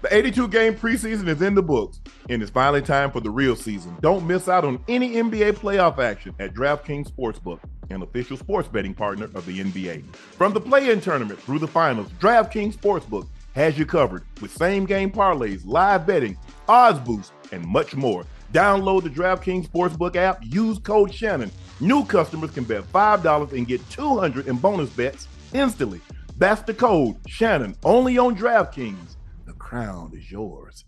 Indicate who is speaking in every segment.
Speaker 1: The 82-game preseason is in the books, and it's finally time for the real season. Don't miss out on any NBA playoff action at DraftKings Sportsbook, an official sports betting partner of the NBA. From the play-in tournament through the finals, DraftKings Sportsbook has you covered with same-game parlays, live betting, odds boosts, and much more. Download the DraftKings Sportsbook app, use code Shannon. New customers can bet $5 and get $200 in bonus bets instantly. That's the code Shannon, only on DraftKings. The crown is yours.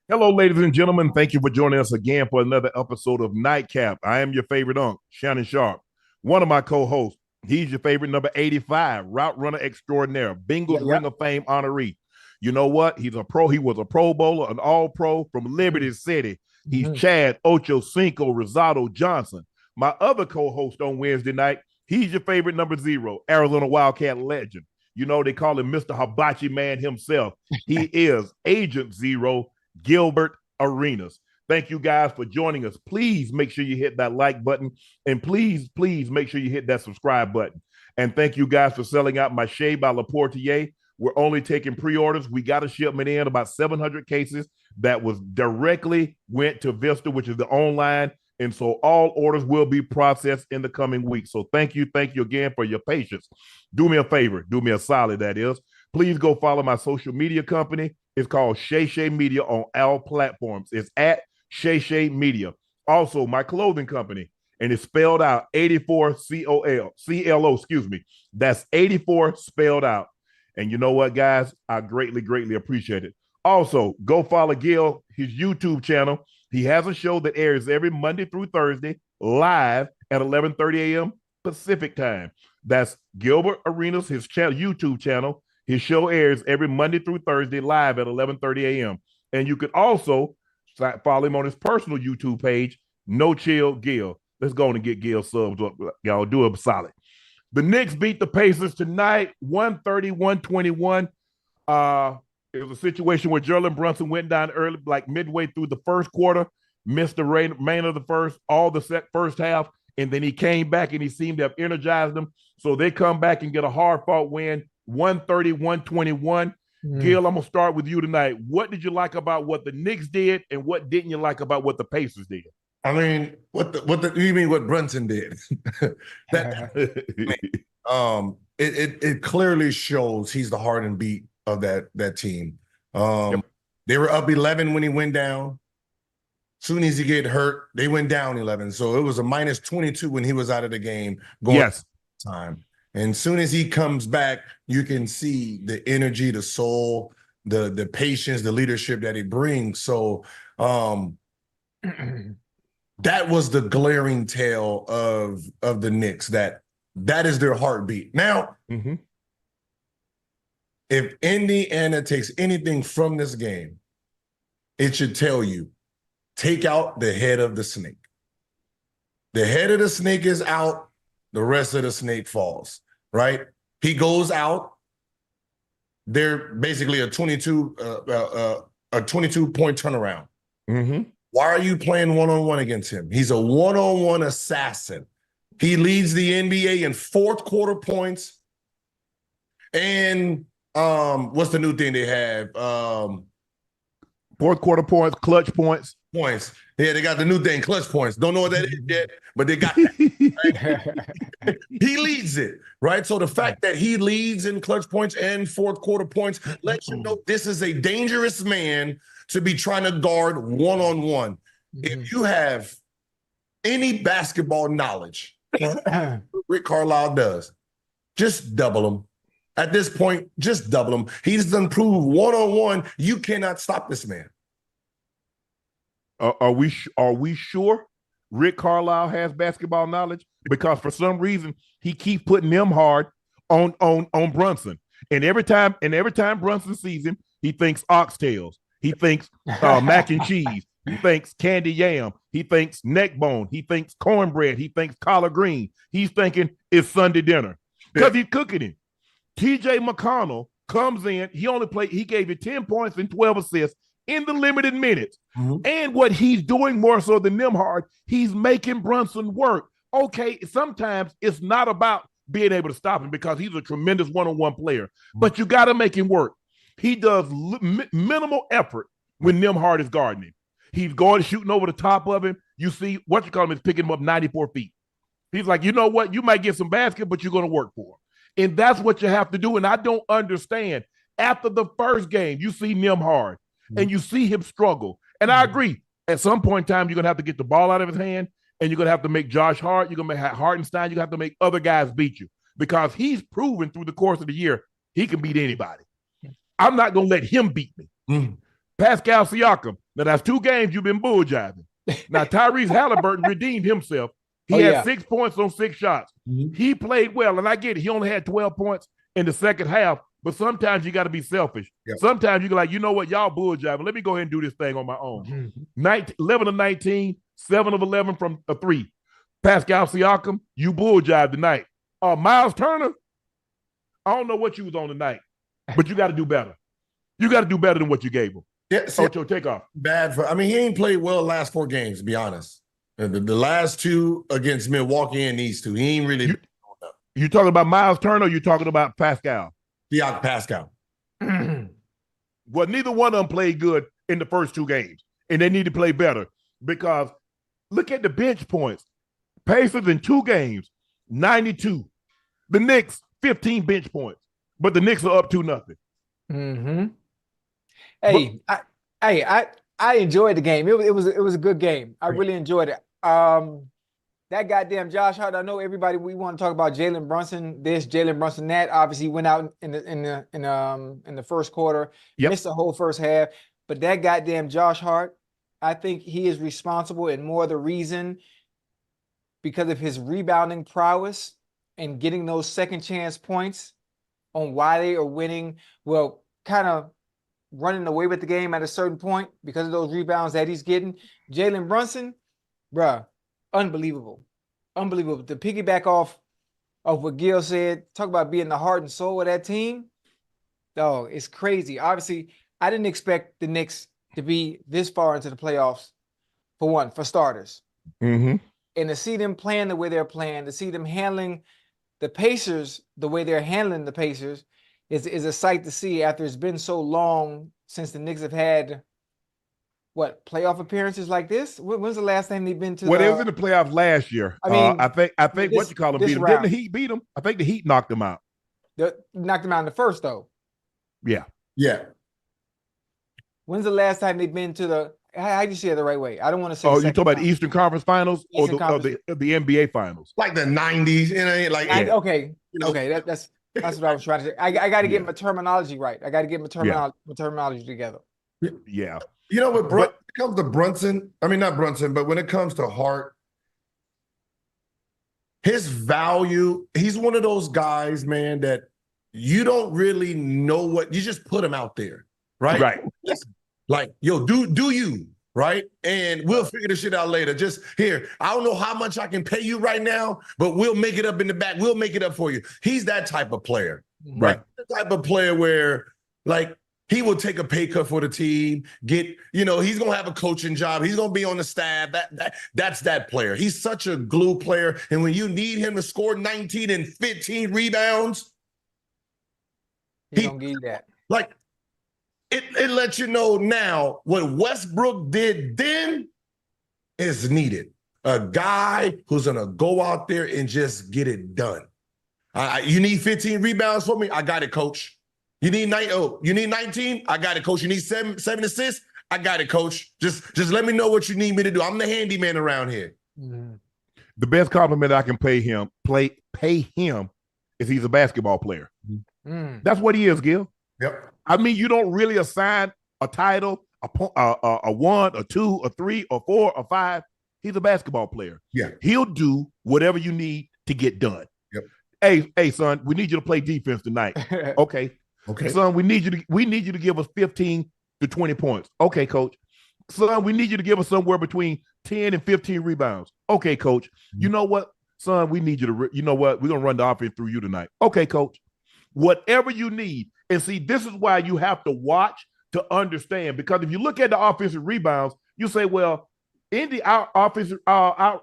Speaker 1: Hello, ladies and gentlemen. Thank you for joining us again for another episode of Nightcap. I am your favorite unk, Shannon Sharpe. One of my co-hosts, he's your favorite number 85, route runner extraordinaire, Bengals Ring of Fame honoree. You know what? He's a pro. He was a Pro Bowler, an All-Pro from Liberty City. He's Chad Ochocinco Rosado Johnson. My other co-host on Wednesday night, he's your favorite number 0, Arizona Wildcat legend. You know, they call him Mr. Hibachi Man himself. He is Agent Zero, Gilbert Arenas. Thank you guys for joining us. Please make sure you hit that like button, and please make sure you hit that subscribe button. And thank you guys for selling out my Shea by Laportier. We're only taking pre-orders. We got a shipment in, about 700 cases that was directly went to Vista, which is the online. And so all orders will be processed in the coming weeks. So thank you again for your patience. Do me a favor, do me a solid, that is. Please go follow my social media company. It's called Shay Shay Media on all platforms. It's at Shay Shay Media. Also, my clothing company, and it's spelled out 84 CLO, excuse me. That's 84 spelled out. And you know what, guys? I greatly appreciate it. Also, go follow Gil, his YouTube channel. He has a show that airs every Monday through Thursday live at 11:30 a.m. Pacific time. That's Gilbert Arenas, his YouTube channel. His show airs every Monday through Thursday live at 11:30 a.m. And you can also follow him on his personal YouTube page, No Chill Gil. Let's go on and get Gil subs up. Y'all do him solid. The Knicks beat the Pacers tonight, 130-121. It was a situation where Jalen Brunson went down early, like midway through the first quarter, missed the remainder of the first, all the first half, and then he came back and he seemed to have energized them. So they come back and get a hard-fought win, 130-121. Gil, I'm going to start with you tonight. What did you like about what the Knicks did, and what didn't you like about what the Pacers did?
Speaker 2: I mean, you mean what Brunson did? It clearly shows he's the heart and beat of that team. They were up 11 when he went down. Soon as he get hurt, they went down 11. So it was a minus 22 when he was out of the game going time. And soon as he comes back, you can see the energy, the soul, the patience, the leadership that he brings. So that was the glaring tale of the Knicks, that is their heartbeat. Now, if Indiana takes anything from this game, it should tell you, take out the head of the snake. The head of the snake is out, the rest of the snake falls, right? He goes out. They're basically a 22 point turnaround. Why are you playing one-on-one against him? He's a one-on-one assassin. He leads the NBA in fourth quarter points, And what's the new thing they have?
Speaker 1: Fourth quarter points, clutch points.
Speaker 2: Points. Yeah, they got the new thing, clutch points. Don't know what that is yet, but they got that. Right? He leads it, right? So the fact that he leads in clutch points and fourth quarter points lets you know this is a dangerous man to be trying to guard one-on-one. If you have any basketball knowledge, Rick Carlisle does, just double him. At this point, just double him. He's done proved one-on-one, you cannot stop this man.
Speaker 1: Are we sure Rick Carlisle has basketball knowledge? Because for some reason he keeps putting them hard on Brunson, and every time Brunson sees him, he thinks oxtails, he thinks mac and cheese, he thinks candy yam, he thinks neck bone, he thinks cornbread, he thinks collard green. He's thinking it's Sunday dinner because he's cooking him. T.J. McConnell comes in. He gave you 10 points and 12 assists in the limited minutes. And what he's doing more so than Nembhard, he's making Brunson work. Okay, sometimes it's not about being able to stop him because he's a tremendous one-on-one player, but you got to make him work. He does minimal effort when Nembhard is guarding him. He's going shooting over the top of him. You see what you call him is picking him up 94 feet. He's like, you know what? You might get some basket, but you're going to work for him. And that's what you have to do. And I don't understand. After the first game, you see Nembhard and you see him struggle. And I agree. At some point in time, you're going to have to get the ball out of his hand, and you're going to have to make Josh Hart. You're going to make Hartenstein. You're going to have to make other guys beat you because he's proven through the course of the year he can beat anybody. I'm not going to let him beat me. Pascal Siakam. Now, that's 2 games you've been bull jiving. Now, Tyrese Haliburton redeemed himself. He had 6 points on 6 shots. He played well, and I get it. He only had 12 points in the second half, but sometimes you got to be selfish. Sometimes you go like, you know what, y'all bull jiving. Let me go ahead and do this thing on my own. 11 of 19, 7 of 11 from a 3. Pascal Siakam, you bull jive tonight. Miles Turner, I don't know what you was on tonight, but you got to do better. You got to do better than what you gave him.
Speaker 2: Yeah,
Speaker 1: Ocho, take off.
Speaker 2: He ain't played well the last 4 games, to be honest. The last 2 against Milwaukee and these 2, he ain't really.
Speaker 1: You talking about Miles Turner or you talking about Pascal?
Speaker 2: Yeah, Pascal.
Speaker 1: Well, neither one of them played good in the first 2 games, and they need to play better because look at the bench points. Pacers in 2 games, 92. The Knicks, 15 bench points, but the Knicks are up 2-0.
Speaker 3: Hey, I enjoyed the game. It was a good game. I really enjoyed it. That goddamn Josh Hart. I know everybody. We want to talk about Jalen Brunson this, Jalen Brunson that. Obviously, went out in the first quarter, missed the whole first half. But that goddamn Josh Hart, I think he is responsible and more the reason because of his rebounding prowess and getting those second chance points on why they are winning. Well, kind of running away with the game at a certain point because of those rebounds that he's getting. Jalen Brunson, bruh, unbelievable. Unbelievable. To piggyback off of what Gil said, talk about being the heart and soul of that team. Oh, it's crazy. Obviously, I didn't expect the Knicks to be this far into the playoffs, for starters. And to see them playing the way they're playing, to see them handling the Pacers the way they're handling the Pacers is a sight to see after it's been so long since the Knicks have had playoff appearances like this. When's the last time they've been to?
Speaker 1: Well, they was in the playoffs last year. I mean, I think what you call them beat them. Didn't the Heat beat them? I think the Heat knocked them out.
Speaker 3: Knocked them out in the first though.
Speaker 1: Yeah.
Speaker 3: When's the last time they've been to the? How do you say it the right way? I don't want to say.
Speaker 1: Oh, you talking about the Eastern Conference Finals or the NBA Finals?
Speaker 2: Like the 90s, like
Speaker 3: okay, that's what I was trying to say. I got to get my terminology right. I got to get my terminology together.
Speaker 2: Yeah. You know what, when it comes to Brunson, I mean, not Brunson, but when it comes to Hart, his value, he's one of those guys, man, that you don't really know what, you just put him out there, right?
Speaker 1: Right.
Speaker 2: Like, yo, do you, right? And we'll figure this shit out later. Just here, I don't know how much I can pay you right now, but we'll make it up in the back. We'll make it up for you. He's that type of player, right? The type of player where, like, he will take a pay cut for the team, he's going to have a coaching job. He's going to be on the staff. That's that player. He's such a glue player. And when you need him to score 19 and 15 rebounds,
Speaker 3: He don't give you that.
Speaker 2: Like, it lets you know now what Westbrook did then is needed. A guy who's going to go out there and just get it done. You need 15 rebounds for me? I got it, coach. You need 19? I got it, coach. You need seven assists? I got it, coach. Just let me know what you need me to do. I'm the handyman around here.
Speaker 3: Mm-hmm.
Speaker 1: The best compliment I can pay him is he's a basketball player.
Speaker 3: Mm.
Speaker 1: That's what he is, Gil.
Speaker 2: Yep.
Speaker 1: I mean, you don't really assign a title, a 1, a 2, a 3, or 4, or 5. He's a basketball player.
Speaker 2: Yeah.
Speaker 1: He'll do whatever you need to get done.
Speaker 2: Yep.
Speaker 1: Hey, son, we need you to play defense tonight. Okay.
Speaker 2: Okay.
Speaker 1: Son, we need you to give us 15 to 20 points. Okay, coach. Son, we need you to give us somewhere between 10 and 15 rebounds. Okay, coach. You know what? Son, we need you to, you know what? We're going to run the offense through you tonight. Okay, coach. Whatever you need. And see, this is why you have to watch to understand, because if you look at the offensive rebounds, you say, well, our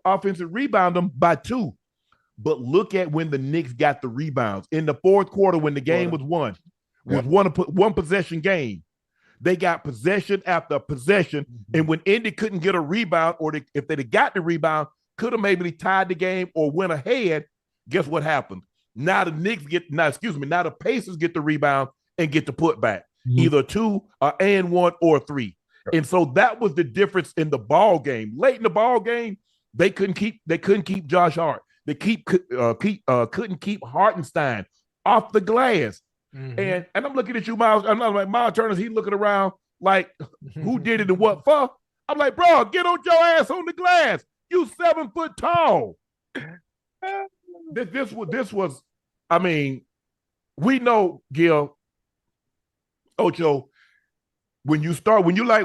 Speaker 1: offensive rebound them by 2. But look at when the Knicks got the rebounds. In the fourth quarter, when the game was won, one possession game. They got possession after possession. Mm-hmm. And when Indy couldn't get a rebound, or if they'd got the rebound, could have maybe tied the game or went ahead, guess what happened? Now the Pacers get the rebound and get the putback. Mm-hmm. Either 2, and 1, or 3. Yep. And so that was the difference in the ball game. Late in the ball game, they couldn't keep Josh Hart. They couldn't keep Hartenstein off the glass. Mm-hmm. And I'm looking at you, Miles. I'm like, Miles Turner's, he looking around like, who did it and what for? I'm like, bro, get on your ass on the glass. You 7 foot tall. This was, I mean, we know, Gil, Ocho, when you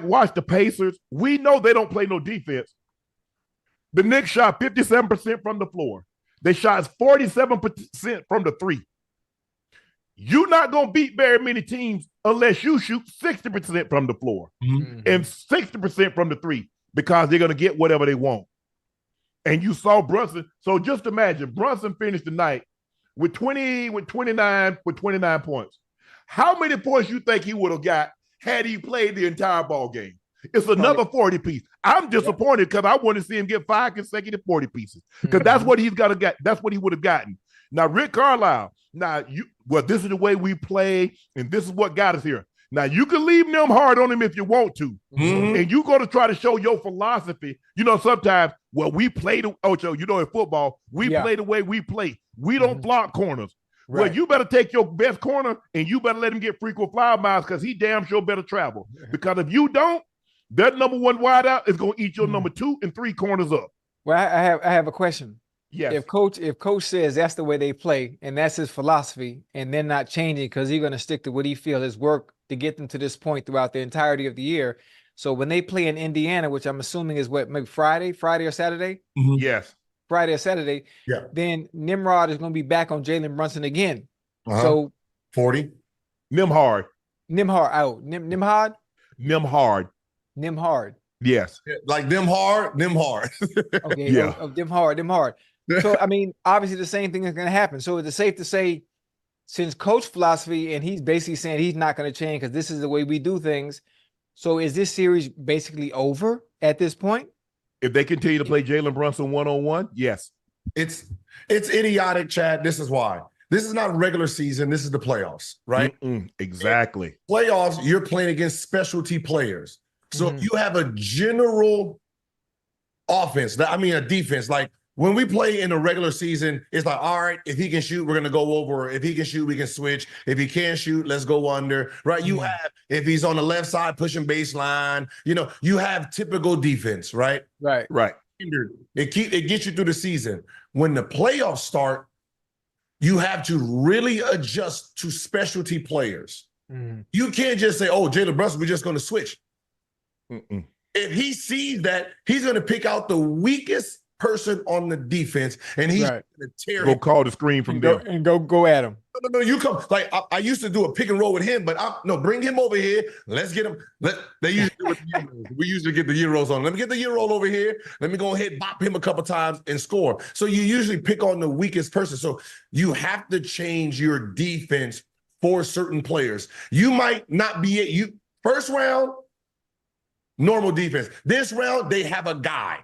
Speaker 1: watch the Pacers, we know they don't play no defense. The Knicks shot 57% from the floor. They shot 47% from the 3. You're not going to beat very many teams unless you shoot 60% from the floor and 60% from the 3, because they're going to get whatever they want. And you saw Brunson. So just imagine, Brunson finished the night with 29 points. How many points you think he would have got had he played the entire ball game? It's another 40 piece. I'm disappointed because I want to see him get 5 consecutive 40 pieces, because that's what he's got to get. That's what he would have gotten. Now, Rick Carlisle, this is the way we play, and this is what got us here. Now, you can leave them hard on him if you want to, and you got to try to show your philosophy. You know, sometimes, we play Ocho, in football, we play the way we play. We don't block corners. Right. Well, you better take your best corner, and you better let him get frequent flyer miles, because he damn sure better travel. Because if you don't, that number 1 wideout is going to eat your number 2 and 3 corners up.
Speaker 3: Well, I have a question.
Speaker 1: Yes.
Speaker 3: If coach says that's the way they play and that's his philosophy, and they're not changing because he's going to stick to what he feels is work to get them to this point throughout the entirety of the year. So when they play in Indiana, which I'm assuming is maybe Friday or Saturday?
Speaker 1: Mm-hmm. Yes.
Speaker 3: Friday or Saturday.
Speaker 2: Yeah.
Speaker 3: Then Nimrod is going to be back on Jalen Brunson again.
Speaker 2: Uh-huh.
Speaker 3: So
Speaker 2: 40.
Speaker 1: Nimhard. Yes.
Speaker 2: Like them hard.
Speaker 3: Okay.
Speaker 1: Yeah.
Speaker 3: Them hard. So, I mean, obviously the same thing is going to happen. So is it safe to say, since coach philosophy, and he's basically saying he's not going to change because this is the way we do things. So is this series basically over at this point?
Speaker 1: If they continue to play Jalen Brunson one-on-one, yes.
Speaker 2: It's idiotic, Chad. This is why. This is not regular season. This is the playoffs, right?
Speaker 1: Exactly.
Speaker 2: In playoffs, you're playing against specialty players. So you have a general offense, a defense. Like when we play in the regular season, it's like, all right, if he can shoot, we're going to go over. If he can shoot, we can switch. If he can't shoot, let's go under, right? You have, if he's on the left side pushing baseline, you have typical defense, right?
Speaker 3: Right.
Speaker 2: It gets you through the season. When the playoffs start, you have to really adjust to specialty players. You can't just say, oh, Jalen Brunson, we're just going to switch. If he sees that, he's going to pick out the weakest person on the defense, and he's going to tear him.
Speaker 1: Go call the screen from there.
Speaker 3: And go at him.
Speaker 2: No, you come. Like, I used to do a pick and roll with him, but bring him over here. Let's get him. They usually do it with the Euros. We usually get the Euros on. Let me get the Euro over here. Let me go ahead and bop him a couple times and score. So you usually pick on the weakest person. So you have to change your defense for certain players. You might not be first round, normal defense. This round, they have a guy.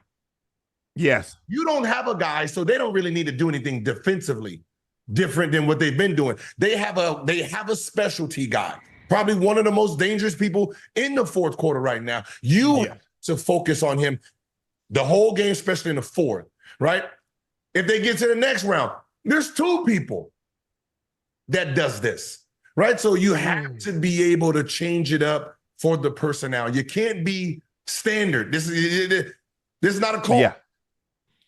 Speaker 1: Yes.
Speaker 2: You don't have a guy, so they don't really need to do anything defensively different than what they've been doing. They have a specialty guy, probably one of the most dangerous people in the fourth quarter right now. You have to focus on him the whole game, especially in the fourth, right? If they get to the next round, there's two people that does this, right? So you have to be able to change it up for the personnel. You can't be standard. This is not a call.
Speaker 1: Yeah.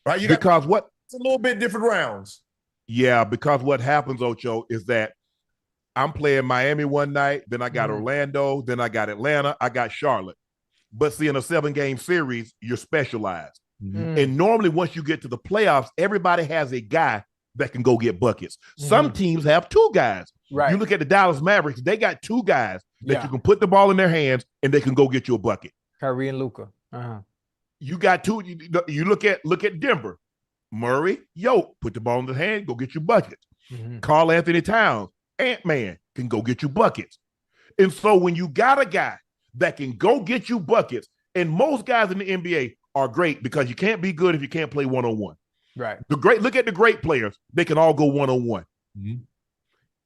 Speaker 2: Right? It's a little bit different rounds.
Speaker 1: Yeah, because what happens, Ocho, is that I'm playing Miami one night, then I got Orlando, then I got Atlanta, I got Charlotte. But see, in a 7-game series, you're specialized. And normally once you get to the playoffs, everybody has a guy that can go get buckets. Some teams have 2 guys.
Speaker 3: Right.
Speaker 1: You look at the Dallas Mavericks, they got 2 guys that you can put the ball in their hands and they can go get you a bucket.
Speaker 3: Kyrie and Luka.
Speaker 1: You got 2. You look at Denver. Murray, put the ball in the hand, go get you buckets. Karl Anthony Towns, Ant-Man, can go get you buckets. And so when you got a guy that can go get you buckets, and most guys in the NBA are great because you can't be good if you can't play one-on-one.
Speaker 3: Right.
Speaker 1: Look at the great players, they can all go one-on-one.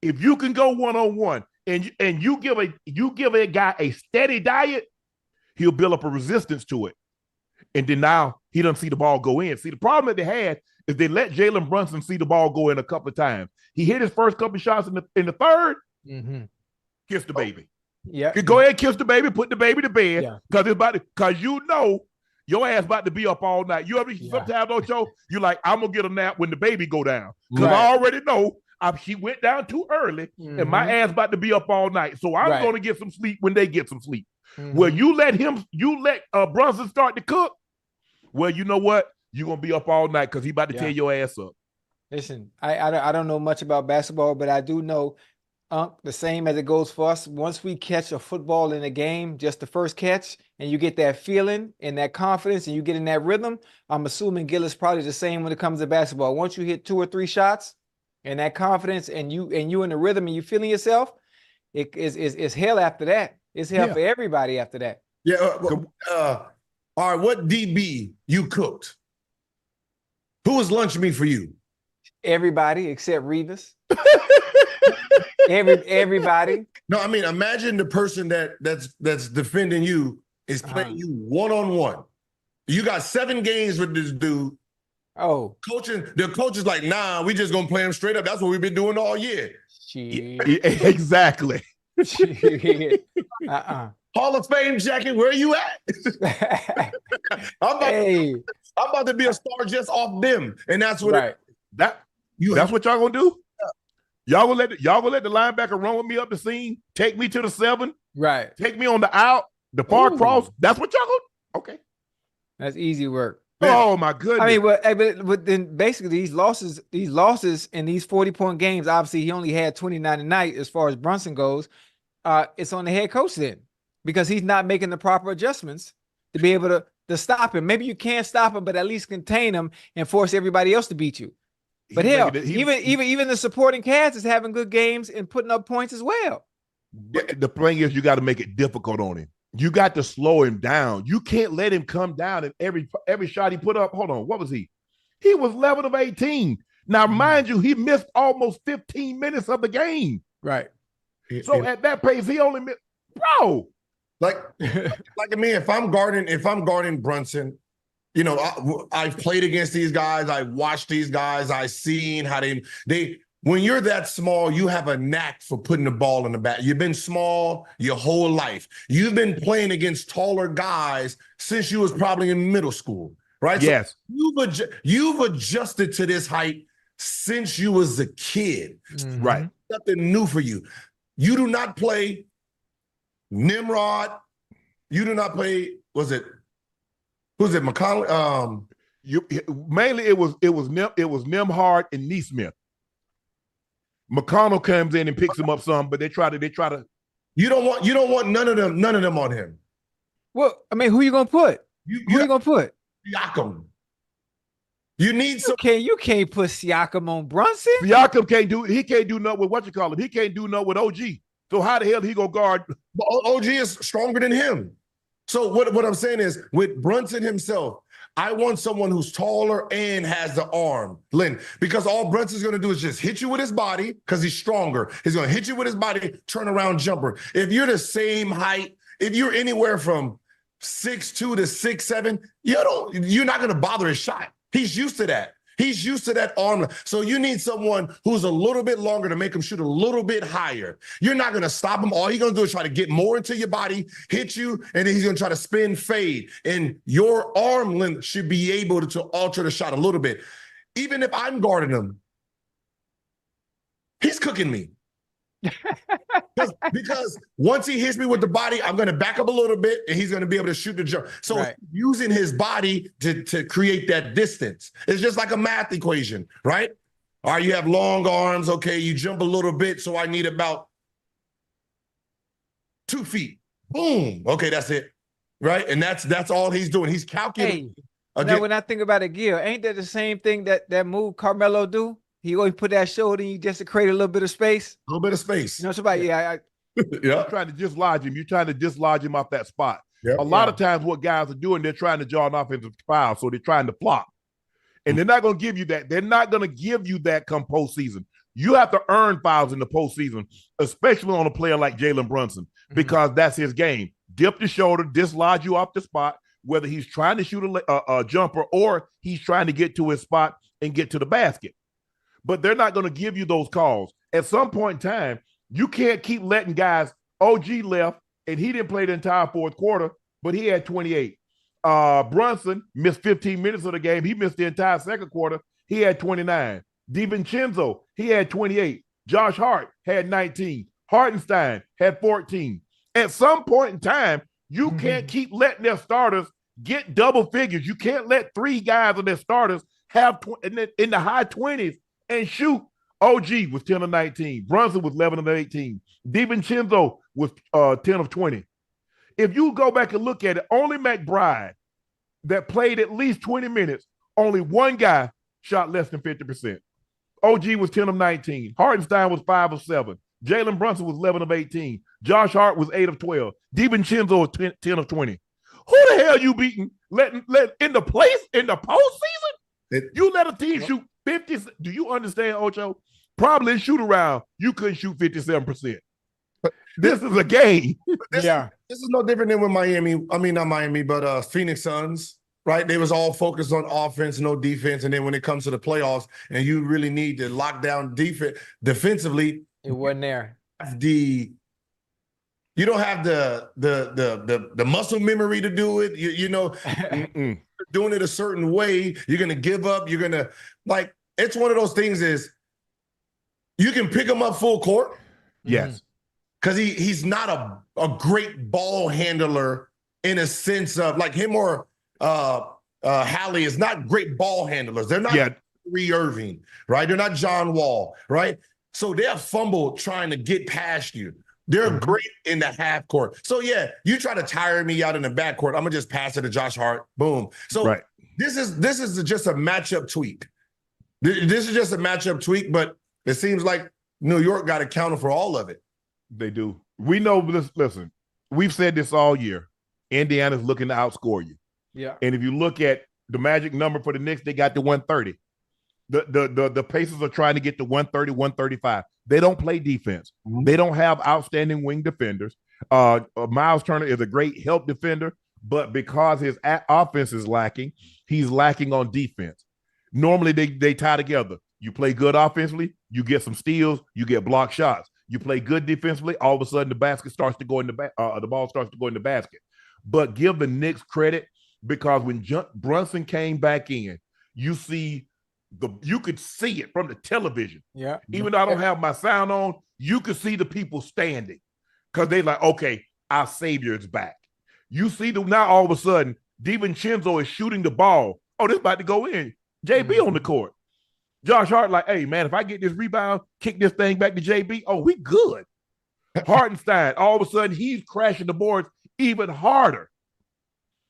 Speaker 1: If you can go one-on-one and you give a guy a steady diet, he'll build up a resistance to it. And then now he doesn't see the ball go in. See, the problem that they had is they let Jalen Brunson see the ball go in a couple of times. He hit his first couple of shots in the third. Kiss the baby.
Speaker 3: Yeah.
Speaker 1: Go ahead, kiss the baby, put the baby to bed. Because you know your ass about to be up all night. You ever sometimes, Ocho, you're like, I'm gonna get a nap when the baby go down. Because I already know she went down too early and my ass about to be up all night. So I'm gonna get some sleep when they get some sleep. Well, you let Brunson start to cook. Well, you know what? You're going to be up all night because he about to tear your ass up.
Speaker 3: Listen, I don't know much about basketball, but I do know the same as it goes for us. Once we catch a football in a game, just the first catch, and you get that feeling and that confidence and you get in that rhythm, I'm assuming Gil is probably the same when it comes to basketball. Once you hit 2 or 3 shots and that confidence and you in the rhythm and you feeling yourself, it's hell after that. It's hell for everybody after that.
Speaker 2: All right, what DB you cooked? Who was lunch meat for you?
Speaker 3: Everybody except Revis. Everybody.
Speaker 2: No, I mean, imagine the person that's defending you is playing you one-on-one. You got 7 games with this dude.
Speaker 3: Oh.
Speaker 2: The coach is like, nah, we just gonna play him straight up. That's what we've been doing all year.
Speaker 1: Exactly.
Speaker 2: Hall of Fame jacket, where are you at? I'm about to be a star just off them. And that's what
Speaker 1: that's what y'all gonna do? Y'all gonna let the linebacker run with me up the seam, take me to the 7, take me on the out, the far cross. That's what y'all gonna okay.
Speaker 3: That's easy work.
Speaker 1: Oh my goodness.
Speaker 3: I mean, but then basically these losses in these 40-point games, obviously he only had 29 tonight as far as Brunson goes. It's on the head coach then, because he's not making the proper adjustments to be able to stop him. Maybe you can't stop him, but at least contain him and force everybody else to beat you. But hell, even the supporting cast is having good games and putting up points as well.
Speaker 1: The thing is, you got to make it difficult on him. You got to slow him down. You can't let him come down and every shot he put up. Hold on, what was he? He was 11 of 18. Now, mind you, he missed almost 15 minutes of the game.
Speaker 3: Right.
Speaker 1: So at that pace, he only missed, bro.
Speaker 2: Like I mean, if I'm guarding Brunson, you know, I've played against these guys. I watched these guys. I've seen how they. When you're that small, you have a knack for putting the ball in the back. You've been small your whole life. You've been playing against taller guys since you was probably in middle school, right?
Speaker 1: Yes.
Speaker 2: So you've adjusted to this height since you was a kid,
Speaker 1: right?
Speaker 2: Nothing new for you. You do not play Nimrod. You do not play. Who's it? McConnell.
Speaker 1: Mainly it was Nimhard and Neesmith. McConnell comes in and picks him up some, but they try to.
Speaker 2: You don't want none of them on him.
Speaker 3: Well, I mean, who you gonna put? Who you gonna put?
Speaker 2: Siakam. You need some.
Speaker 3: You can't put Siakam on Brunson.
Speaker 1: Siakam can't do. He can't do nothing with what you call him. He can't do nothing with OG. So how the hell he gonna guard?
Speaker 2: OG is stronger than him. So what I'm saying is, with Brunson himself, I want someone who's taller and has the arm, Lynn, because all Brunson's going to do is just hit you with his body because he's stronger. He's going to hit you with his body, turn around jumper. If you're the same height, if you're anywhere from 6'2" to 6'7", you're not going to bother his shot. He's used to that. He's used to that arm. So you need someone who's a little bit longer to make him shoot a little bit higher. You're not going to stop him. All he's going to do is try to get more into your body, hit you, and then he's going to try to spin, fade. And your arm length should be able to alter the shot a little bit. Even if I'm guarding him, he's cooking me. Because once he hits me with the body, I'm going to back up a little bit, and he's going to be able to shoot the jump. So using his body to create that distance. It's just like a math equation, right? All right, you have long arms. Okay, you jump a little bit, so I need about 2 feet. Boom. Okay, that's it, right? And that's all he's doing. He's calculating.
Speaker 3: Hey, now when I think about it, Gil, ain't that the same thing that move Carmelo do? He always put that shoulder in you just to create a little bit of space.
Speaker 2: A little bit of space.
Speaker 3: You know, somebody,
Speaker 1: yeah. You're trying to dislodge him. You're trying to dislodge him off that spot. Yep. A lot of times what guys are doing, they're trying to draw an offensive foul, so they're trying to flop. And they're not going to give you that. They're not going to give you that come postseason. You have to earn fouls in the postseason, especially on a player like Jalen Brunson, because that's his game. Dip the shoulder, dislodge you off the spot, whether he's trying to shoot a jumper or he's trying to get to his spot and get to the basket. But they're not going to give you those calls. At some point in time, you can't keep letting guys. OG left, and he didn't play the entire fourth quarter, but he had 28. Brunson missed 15 minutes of the game. He missed the entire second quarter. He had 29. DiVincenzo, he had 28. Josh Hart had 19. Hartenstein had 14. At some point in time, you can't keep letting their starters get double figures. You can't let 3 guys of their starters have in the high 20s and shoot. OG was 10 of 19. Brunson was 11 of 18. DiVincenzo was 10 of 20. If you go back and look at it, only McBride that played at least 20 minutes, only one guy shot less than 50%. OG was 10 of 19. Hartenstein was 5 of 7. Jalen Brunson was 11 of 18. Josh Hart was 8 of 12. DiVincenzo was 10 of 20. Who the hell you beating? Let in the postseason? You let a team shoot 50. Do you understand, Ocho? Probably in shoot around, you couldn't shoot 57%. This is a game.
Speaker 2: This is no different than with Miami. I mean, not Miami, but Phoenix Suns, right? They was all focused on offense, no defense. And then when it comes to the playoffs and you really need to lock down defensively,
Speaker 3: it wasn't there.
Speaker 2: You don't have the muscle memory to do it. You know, doing it a certain way, you're going to give up. You're going to, like, it's one of those things is you can pick him up full court.
Speaker 1: Yes.
Speaker 2: Because he's not a great ball handler in a sense of, like, him or Hallie is not great ball handlers. They're not Kyrie Irving, right? They're not John Wall, right? So they'll fumble trying to get past you. They're great in the half court. So, yeah, you try to tire me out in the back court, I'm going to just pass it to Josh Hart. Boom. So this is just a matchup tweak. This is just a matchup tweak, but it seems like New York got accounted for all of it.
Speaker 1: They do. We know this. Listen, we've said this all year. Indiana's looking to outscore you.
Speaker 3: Yeah.
Speaker 1: And if you look at the magic number for the Knicks, they got to 130. The Pacers are trying to get to 130, 135. They don't play defense. They don't have outstanding wing defenders. Miles Turner is a great help defender, but because his offense is lacking, he's lacking on defense. Normally, they tie together. You play good offensively, you get some steals, you get block shots. You play good defensively, all of a sudden the basket starts to go in the ball starts to go in the basket. But give the Knicks credit, because when Brunson came back in, you could see it from the television.
Speaker 3: Yeah.
Speaker 1: Even though I don't have my sound on, you could see the people standing because they're like, okay, our savior is back. You see them now. All of a sudden, DiVincenzo is shooting the ball. Oh, this about to go in. JB on the court. Josh Hart like, hey, man, if I get this rebound, kick this thing back to JB, oh, we good. Hartenstein, all of a sudden, he's crashing the boards even harder.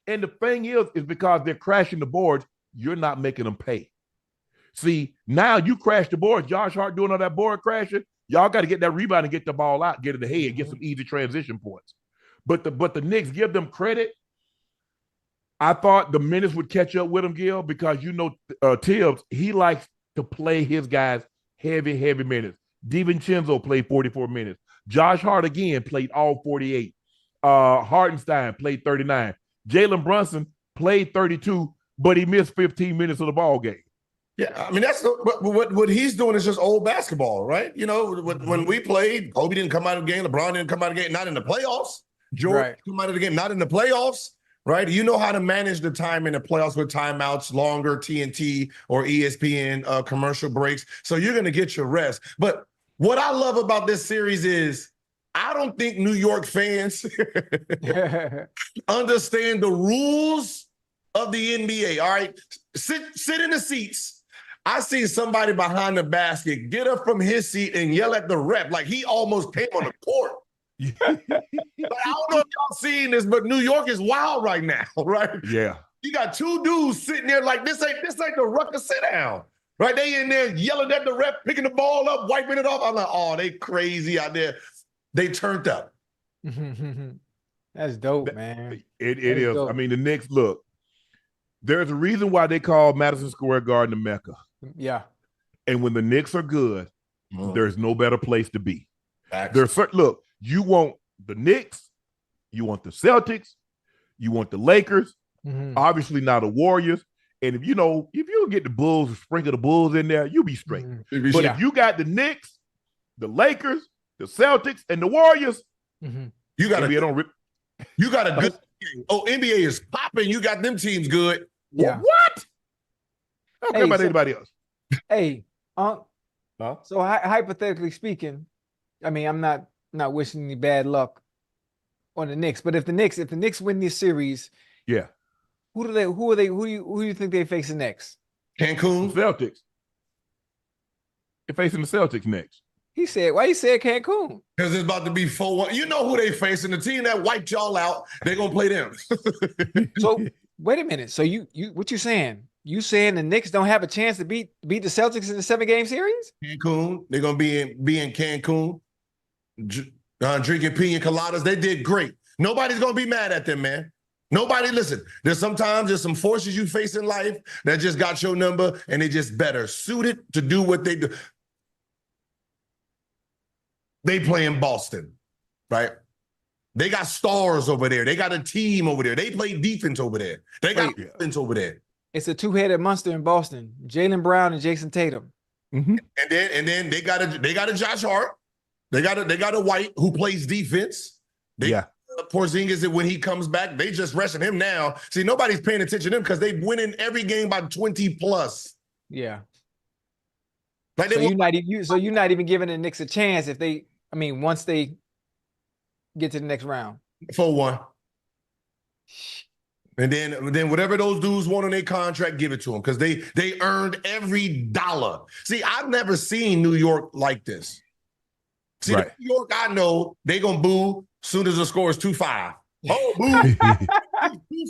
Speaker 1: And the thing is because they're crashing the boards, you're not making them pay. See, now you crash the board. Josh Hart doing all that board crashing. Y'all got to get that rebound and get the ball out, get it ahead, get some easy transition points. But the Knicks, give them credit. I thought the minutes would catch up with him, Gil, because Tibbs, he likes to play his guys heavy minutes. DiVincenzo played 44 minutes. Josh Hart again played all 48. Hartenstein played 39. Jalen Brunson played 32, but he missed 15 minutes of the ball game.
Speaker 2: Yeah, I mean, that's what he's doing is just old basketball, right? You know, when we played, Kobe didn't come out of the game, LeBron didn't come out of the game, not in the playoffs. Jordan didn't come out of the game, not in the playoffs, right? You know how to manage the time in the playoffs with timeouts, longer TNT or ESPN commercial breaks. So you're going to get your rest. But what I love about this series is I don't think New York fans understand the rules of the NBA, all right? Sit in the seats. I see somebody behind the basket get up from his seat and yell at the ref like he almost came on the court. But I don't know if y'all seeing this, but New York is wild right now, right?
Speaker 1: Yeah.
Speaker 2: You got two dudes sitting there like this ain't the Rucker sit down, right? They in there yelling at the ref, picking the ball up, wiping it off. I'm like, oh, they crazy out there. They turned up.
Speaker 3: That's dope, man.
Speaker 1: It is. Dope. I mean, the Knicks, look, there's a reason why they call Madison Square Garden the Mecca.
Speaker 3: Yeah.
Speaker 1: And when the Knicks are good, there's no better place to be. Look, you want the Knicks, you want the Celtics, you want the Lakers, obviously now the Warriors. And if you get the Bulls, sprinkle the Bulls in there, you'll be straight. But if you got the Knicks, the Lakers, the Celtics, and the Warriors, you got a good game. Oh, NBA is popping. You got them teams good.
Speaker 3: Yeah.
Speaker 2: What?
Speaker 1: I don't care about anybody else.
Speaker 3: Hey, so hypothetically speaking, I mean, I'm not wishing any bad luck on the Knicks, but if the Knicks win this series,
Speaker 1: yeah,
Speaker 3: who do you think they face next?
Speaker 2: Cancun?
Speaker 1: The Celtics. They're facing the Celtics next.
Speaker 3: Why he said Cancun?
Speaker 2: Because it's about to be 4-1. You know who they facing. The team that wiped y'all out, they're going to play them.
Speaker 3: So, wait a minute. So, what you saying? You saying the Knicks don't have a chance to beat the Celtics in the 7-game series?
Speaker 2: Cancun. They're going to be in Cancun, drinking pina coladas. They did great. Nobody's going to be mad at them, man. Nobody, listen, there's some forces you face in life that just got your number, and they just better suited to do what they do. They play in Boston, right? They got stars over there. They got a team over there. They play defense over there. They got defense over there.
Speaker 3: It's a two-headed monster in Boston. Jaylen Brown and Jason Tatum.
Speaker 2: And then they got a Josh Hart. They got a White who plays defense. Porzingis, when he comes back, they just resting him now. See, nobody's paying attention to them because they winning every game by 20 plus.
Speaker 3: Yeah.
Speaker 2: Like
Speaker 3: you're not even giving the Knicks a chance once they get to the next round.
Speaker 2: 4-1. And then whatever those dudes want on their contract, give it to them because they earned every dollar. See, I've never seen New York like this. See, New York, I know they gonna boo as soon as the score is 2-5. Oh, boo!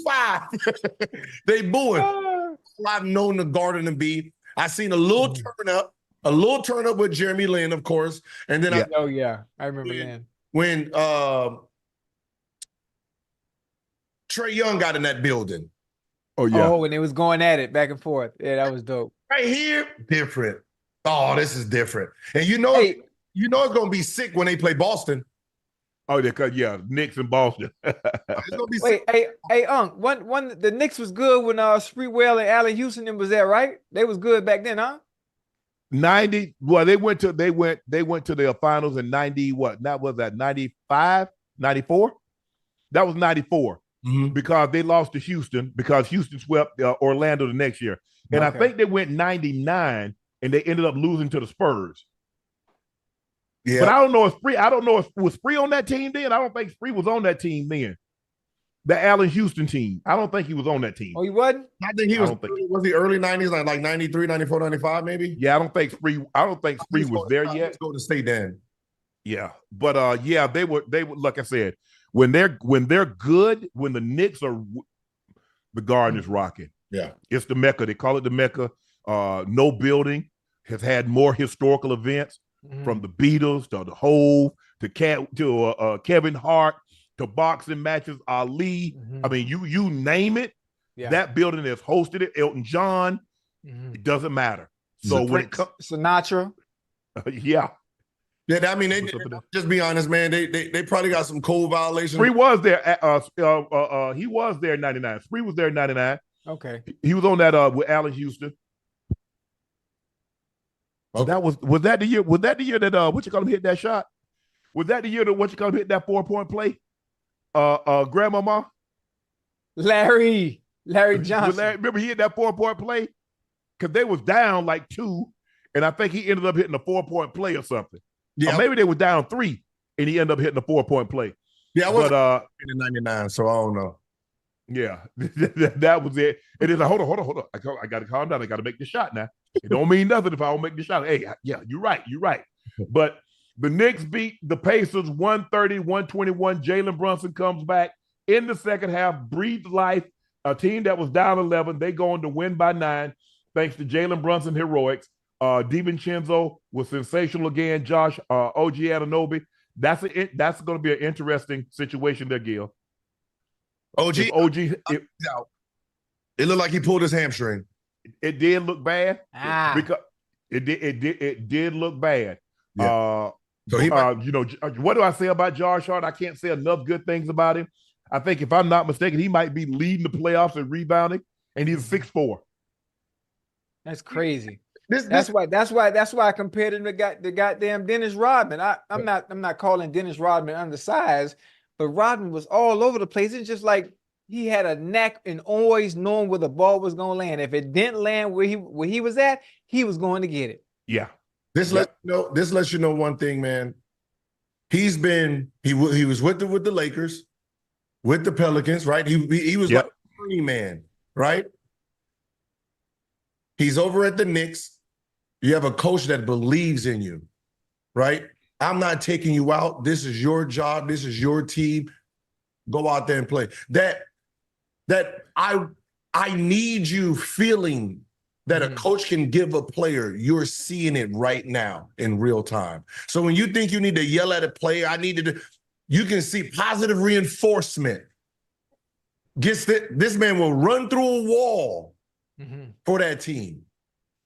Speaker 2: 2-5. They booing. I've known the Garden to be. I seen a little turn up with Jeremy Lin, of course, and then
Speaker 3: I remember Lin
Speaker 2: when Trae Young got in that building.
Speaker 3: Oh yeah. Oh, and it was going at it back and forth. Yeah, that was dope.
Speaker 2: Right here, different. Oh, this is different. And it's gonna be sick when they play Boston.
Speaker 1: Oh, because Knicks and Boston.
Speaker 2: It's gonna be
Speaker 3: sick. Hey, the Knicks was good when Spreewell and Allen Houston was there, right? They was good back then, huh?
Speaker 1: 90. Well, they went to the finals in 90. What? That was that 95, 94. That was 94 because they lost to Houston because Houston swept Orlando the next year, and I think they went 99 and they ended up losing to the Spurs. Yeah, but I don't know if was Spree on that team then. I don't think Spree was on that team then. The Allen Houston team. I don't think he was on that team.
Speaker 3: Oh, he wasn't?
Speaker 2: I think he was. Was he early 90s, like 93, 94, 95, maybe?
Speaker 1: Yeah, I don't think Spree was there yet.
Speaker 2: Let's go to state then.
Speaker 1: Yeah. But they were like I said, when they're good, when the Knicks are the Garden is rocking.
Speaker 2: Yeah.
Speaker 1: It's the Mecca. They call it the Mecca. No building has had more historical events, from the Beatles to the Hove to Kevin Hart to boxing matches, Ali. I mean, you name it.
Speaker 3: Yeah.
Speaker 1: That building has hosted it. Elton John. It doesn't matter. So when it comes,
Speaker 3: Sinatra.
Speaker 1: Yeah.
Speaker 2: I mean, just be honest, man. They probably got some code violations.
Speaker 1: Spree was there. He was there in '99. Spree was there in '99.
Speaker 3: Okay.
Speaker 1: He was on that with Allen Houston. Okay. Was that the year? Was that the year that what you call him hit that shot? Was that the year that what you call him hit that 4-point play? Grandmama.
Speaker 3: Larry Johnson.
Speaker 1: Remember he hit that 4-point play because they was down like 2, and I think he ended up hitting a 4-point play or something. Yeah, or maybe they were down 3, and he ended up hitting a 4-point play.
Speaker 2: Yeah, I was in '99, so I don't know.
Speaker 1: Yeah, that was it. It is like, hold on. I got to calm down. I got to make the shot now. It don't mean nothing if I don't make the shot. Hey, yeah, you're right. But the Knicks beat the Pacers 130-121. Jalen Brunson comes back in the second half, breathed life. A team that was down 11, they go on to win by 9, thanks to Jalen Brunson heroics. DiVincenzo was sensational again. Josh, OG Anunoby. That's going to be an interesting situation there, Gil.
Speaker 2: It looked like he pulled his hamstring.
Speaker 1: It did look bad. Because it did look bad. Yeah. What do I say about Josh Hart? I can't say enough good things about him. I think if I'm not mistaken, he might be leading the playoffs in rebounding, and he's 6'4".
Speaker 3: That's crazy. That's why I compared him to the goddamn Dennis Rodman. I'm not calling Dennis Rodman undersized, but Rodman was all over the place. It's just like he had a knack in always knowing where the ball was going to land. If it didn't land where he was at, he was going to get it.
Speaker 1: Yeah.
Speaker 2: This lets you know one thing, man. He was with the Lakers, with the Pelicans, right? He was like a free man, right? He's over at the Knicks. You have a coach that believes in you, right? I'm not taking you out. This is your job. This is your team. Go out there and play. That I need you feeling that a coach can give a player. You're seeing it right now in real time. So when you think you need to yell at a player, you can see positive reinforcement. This man will run through a wall for that team.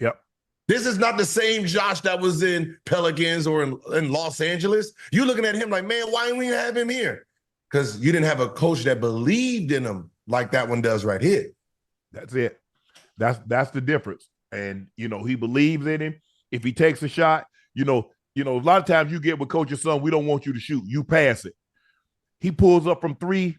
Speaker 1: Yep.
Speaker 2: This is not the same Josh that was in Pelicans or in Los Angeles. You're looking at him like, man, why didn't we have him here? Because you didn't have a coach that believed in him like that one does right here.
Speaker 1: That's it. That's the difference. And, he believes in him. If he takes a shot, a lot of times you get with Coach's son, we don't want you to shoot. You pass it. He pulls up from 3.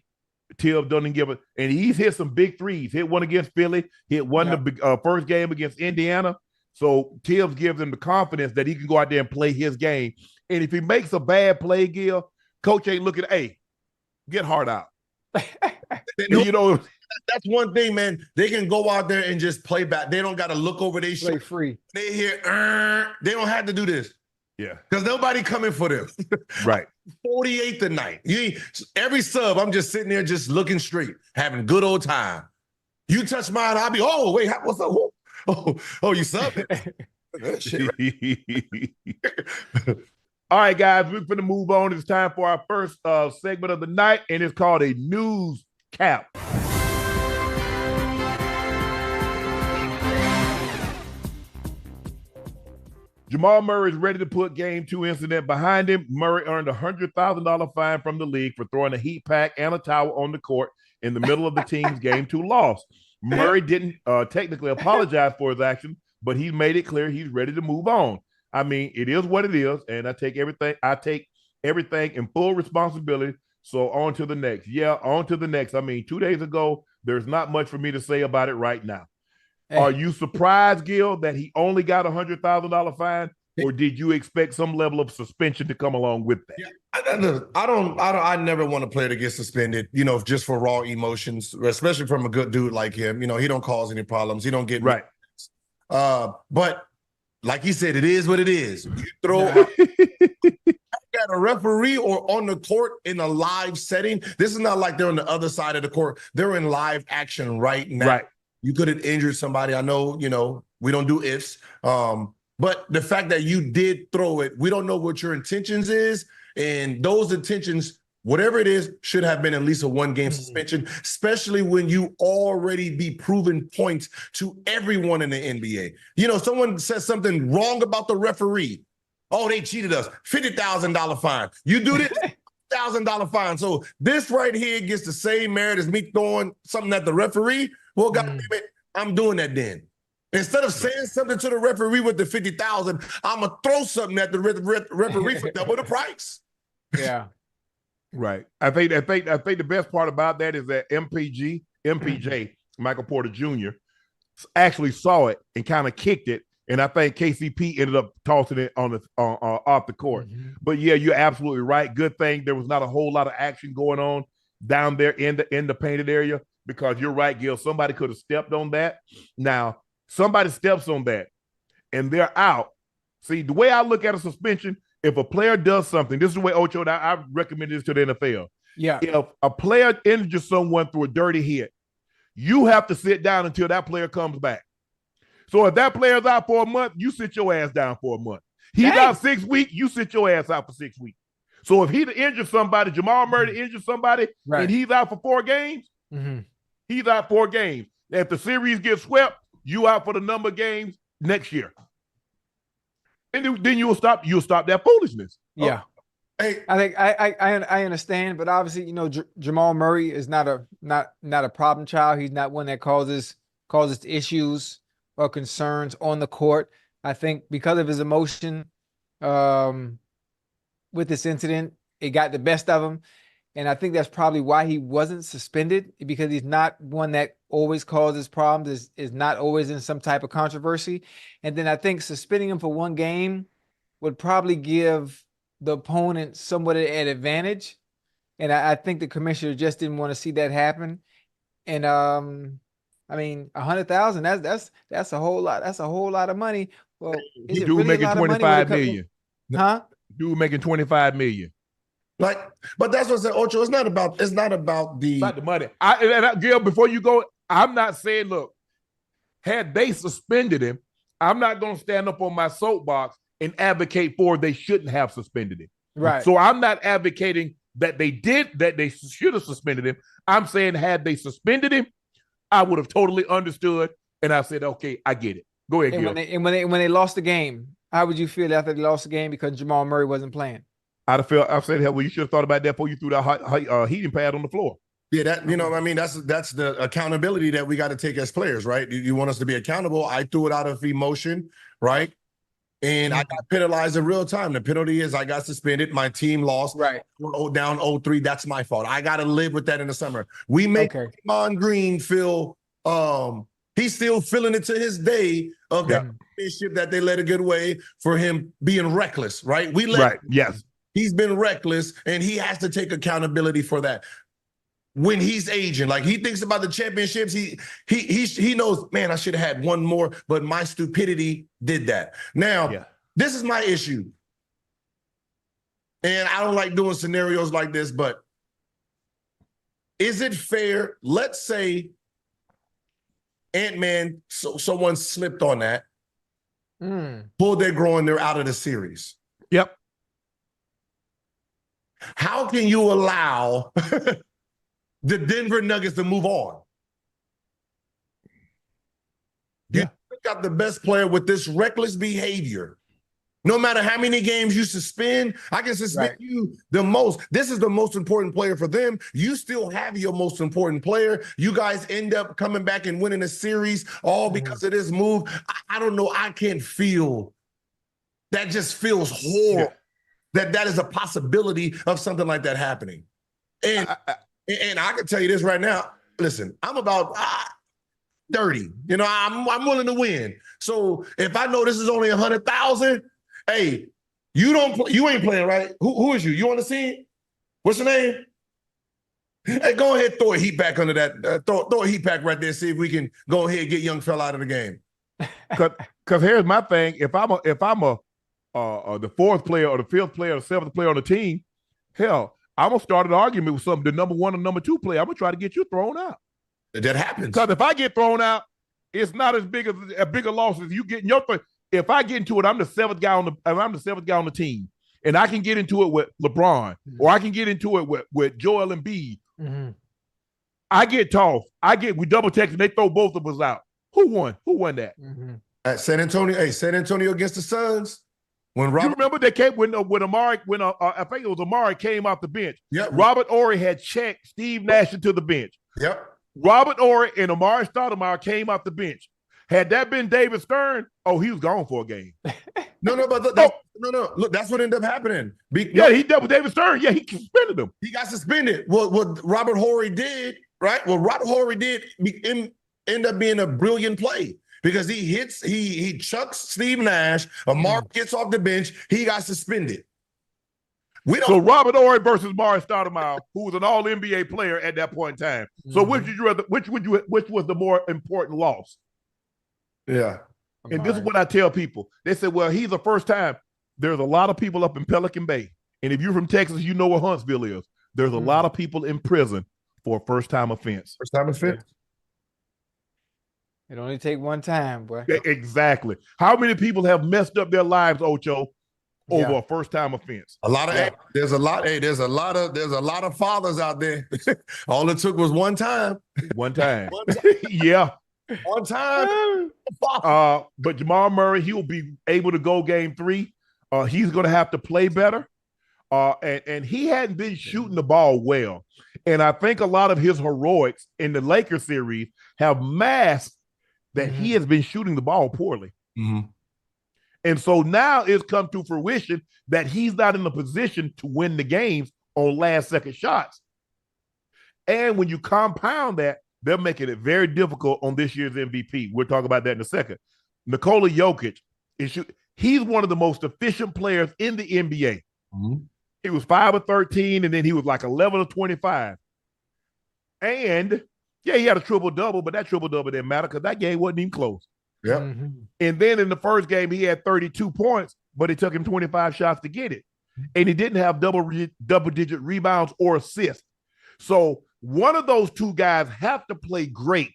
Speaker 1: Tibbs doesn't give it. And he's hit some big threes. Hit one against Philly. Hit one the first game against Indiana. So Tibbs gives him the confidence that he can go out there and play his game. And if he makes a bad play, Gil, coach ain't looking, hey, get Hart out.
Speaker 2: That's one thing, man. They can go out there and just play back. They don't got to look over their
Speaker 3: play free.
Speaker 2: They hear, they don't have to do this.
Speaker 1: Yeah.
Speaker 2: Because nobody coming for them.
Speaker 1: Right.
Speaker 2: 48th tonight. Every sub, I'm just sitting there just looking straight, having a good old time. You touch mine, I'll be, oh, wait, what's up? Oh, you subbing?
Speaker 1: All right, guys, we're going to move on. It's time for our first segment of the night, and it's called a news cap. Jamal Murray is ready to put Game 2 incident behind him. Murray earned a $100,000 fine from the league for throwing a heat pack and a towel on the court in the middle of the team's Game 2 loss. Murray didn't technically apologize for his action, but he made it clear he's ready to move on. I mean, it is what it is, and I take everything in full responsibility. So on to the next. Yeah, on to the next. I mean, 2 days ago, there's not much for me to say about it right now. Hey. Are you surprised, Gil, that he only got a $100,000 fine, or did you expect some level of suspension to come along with that?
Speaker 2: Yeah, I never want a player to get suspended, just for raw emotions, especially from a good dude like him. He don't cause any problems. He don't get
Speaker 1: right.
Speaker 2: But like he said, it is what it is. You throw at a referee or on the court in a live setting. This is not like they're on the other side of the court. They're in live action right now.
Speaker 1: Right.
Speaker 2: You could have injured somebody. I know, we don't do ifs. But the fact that you did throw it, we don't know what your intentions is. And those intentions, whatever it is, should have been at least a one-game suspension, especially when you already be proving points to everyone in the NBA. Someone says something wrong about the referee. Oh, they cheated us. $50,000 fine. You do this, $1,000 fine. So this right here gets the same merit as me throwing something at the referee. Well, God damn it, I'm doing that then. Instead of saying something to the referee with the 50,000, I'm gonna throw something at the referee for double the price.
Speaker 3: Yeah,
Speaker 1: right. I think the best part about that is that MPJ, Michael Porter Jr. actually saw it and kind of kicked it, and I think KCP ended up tossing it on off the court. But yeah, you're absolutely right. Good thing there was not a whole lot of action going on down there in the painted area, because you're right, Gil. Somebody could have stepped on that. Now, somebody steps on that and they're out. See, the way I look at a suspension, if a player does something, this is the way Ocho, I recommend this to the NFL.
Speaker 3: Yeah.
Speaker 1: If a player injures someone through a dirty hit, you have to sit down until that player comes back. So if that player's out for a month, you sit your ass down for a month. He's out 6 weeks, you sit your ass out for 6 weeks. So if he injured somebody, Jamal Murray injured somebody, and he's out for 4 games, he's out 4 games. If the series gets swept, you out for the number of games next year. And then you'll stop that foolishness.
Speaker 3: Yeah. Hey, I think I understand, but obviously, Jamal Murray is not a problem child. He's not one that causes issues or concerns on the court. I think because of his emotion with this incident, it got the best of him. And I think that's probably why he wasn't suspended, because he's not one that always causes problems, is not always in some type of controversy. And then I think suspending him for 1 game would probably give the opponent somewhat an advantage. And I think the commissioner just didn't want to see that happen. And I mean, 100,000, that's a whole lot. That's a whole lot of money. Well, is it really
Speaker 1: making 25 million?
Speaker 3: Huh?
Speaker 1: Dude making 25 million.
Speaker 2: But that's what I said, Ocho. It's not about the
Speaker 1: money. Gil, before you go, I'm not saying, look, had they suspended him, I'm not going to stand up on my soapbox and advocate for they shouldn't have suspended him.
Speaker 3: Right.
Speaker 1: So I'm not advocating that they should have suspended him. I'm saying had they suspended him, I would have totally understood, and I said, okay, I get it. Go ahead, Gil.
Speaker 3: And when they lost the game, how would you feel after they lost the game because Jamal Murray wasn't playing?
Speaker 1: I said, hell, well, you should have thought about that before you threw that heating pad on the floor.
Speaker 2: Yeah, that's the accountability that we got to take as players, right? You want us to be accountable. I threw it out of emotion, right? And I got penalized in real time. The penalty is I got suspended. My team lost.
Speaker 3: Right.
Speaker 2: We're down 0-3. That's my fault. I got to live with that in the summer. We make Draymond Green feel he's still feeling it to his day of that championship that they let it get away for him being reckless, right?
Speaker 1: Yes.
Speaker 2: He's been reckless, and he has to take accountability for that. When he's aging, like he thinks about the championships, he knows, man, I should have had one more, but my stupidity did that. Now, this is my issue. And I don't like doing scenarios like this, but is it fair? Let's say Ant-Man, someone slipped on that, pulled their groin, they're out of the series.
Speaker 1: Yep.
Speaker 2: How can you allow the Denver Nuggets to move on? You got the best player with this reckless behavior. No matter how many games you suspend, I can suspend you the most. This is the most important player for them. You still have your most important player. You guys end up coming back and winning a series all because of this move. I don't know. I can't feel. That just feels horrible. That is a possibility of something like that happening. And I can tell you this right now. Listen, I'm about 30. I'm willing to win. So if I know this is only 100,000, hey, you ain't playing, right? Who is you? You on the scene? What's your name? Hey, go ahead, throw a heat pack under that. Throw a heat pack right there. See if we can go ahead and get young fella out of the game.
Speaker 1: Because here's my thing: if I'm the 4th player or the 5th player or the 7th player on the team, hell, I'm gonna start an argument with the number 1 or number 2 player. I'm gonna try to get you thrown out.
Speaker 2: That happens.
Speaker 1: Because if I get thrown out, It's not as big as a bigger loss as you get in your third. If I get into it, I'm the seventh guy on the team, and I can get into it with LeBron, or I can get into it with Joel Embiid.
Speaker 3: Mm-hmm.
Speaker 1: I get tossed. We double text and they throw both of us out. Who won? Who won that?
Speaker 3: Mm-hmm.
Speaker 2: At San Antonio against the Suns.
Speaker 1: You remember they came when Amari, I think it was Amari came off the bench.
Speaker 2: Yep.
Speaker 1: Robert Horry had checked Steve Nash into the bench.
Speaker 2: Yep.
Speaker 1: Robert Horry and Amari Stoudemire came off the bench. Had that been David Stern, he was gone for a game.
Speaker 2: No. Look, that's what ended up happening.
Speaker 1: He dealt with David Stern. Yeah, he suspended him.
Speaker 2: He got suspended. What Robert Horry did, right? What Robert Horry did end up being a brilliant play because he chucks Steve Nash. Amari gets off the bench. He got suspended.
Speaker 1: So Robert Horry versus Amari Stoudemire, who was an All NBA player at that point in time. So which was the more important loss?
Speaker 2: Yeah.
Speaker 1: And this is what I tell people. They said, well, he's a first time. There's a lot of people up in Pelican Bay. And if you're from Texas, you know where Huntsville is. There's a lot of people in prison for a first-time offense.
Speaker 2: First-time offense?
Speaker 3: It only take one time, boy.
Speaker 1: Exactly. How many people have messed up their lives, Ocho, over a first-time offense?
Speaker 2: A lot of there's a lot of fathers out there. All it took was one time.
Speaker 1: One time. Yeah.
Speaker 2: One time.
Speaker 1: But Jamal Murray, he'll be able to go game 3. He's going to have to play better. And he hadn't been shooting the ball well. And I think a lot of his heroics in the Lakers series have masked that he has been shooting the ball poorly.
Speaker 2: Mm-hmm.
Speaker 1: And so now it's come to fruition that he's not in a position to win the games on last-second shots. And when you compound that, they're making it very difficult on this year's MVP. We'll talk about that in a second. Nikola Jokic, he's one of the most efficient players in the NBA.
Speaker 2: Mm-hmm.
Speaker 1: He was 5 of 13, and then he was like 11 of 25. And, he had a triple-double, but that triple-double didn't matter because that game wasn't even close.
Speaker 2: Yeah.
Speaker 3: Mm-hmm.
Speaker 1: And then in the first game, he had 32 points, but it took him 25 shots to get it. And he didn't have double-digit rebounds or assists. So one of those two guys have to play great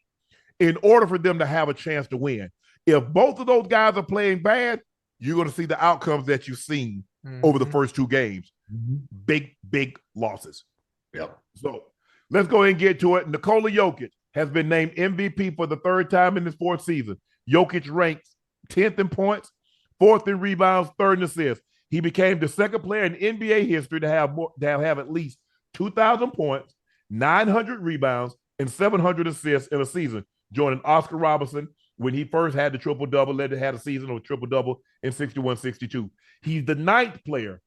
Speaker 1: in order for them to have a chance to win. If both of those guys are playing bad, you're going to see the outcomes that you've seen over the first 2 games. Big losses.
Speaker 2: Yep.
Speaker 1: So let's go ahead and get to it. Nikola Jokic has been named MVP for the 3rd time in his 4th season. Jokic ranks 10th in points, 4th in rebounds, 3rd in assists. He became the 2nd player in NBA history to have at least 2,000 points, 900 rebounds, and 700 assists in a season, joining Oscar Robertson when he first had the triple-double, had a season of triple-double in 61-62. He's the 9th player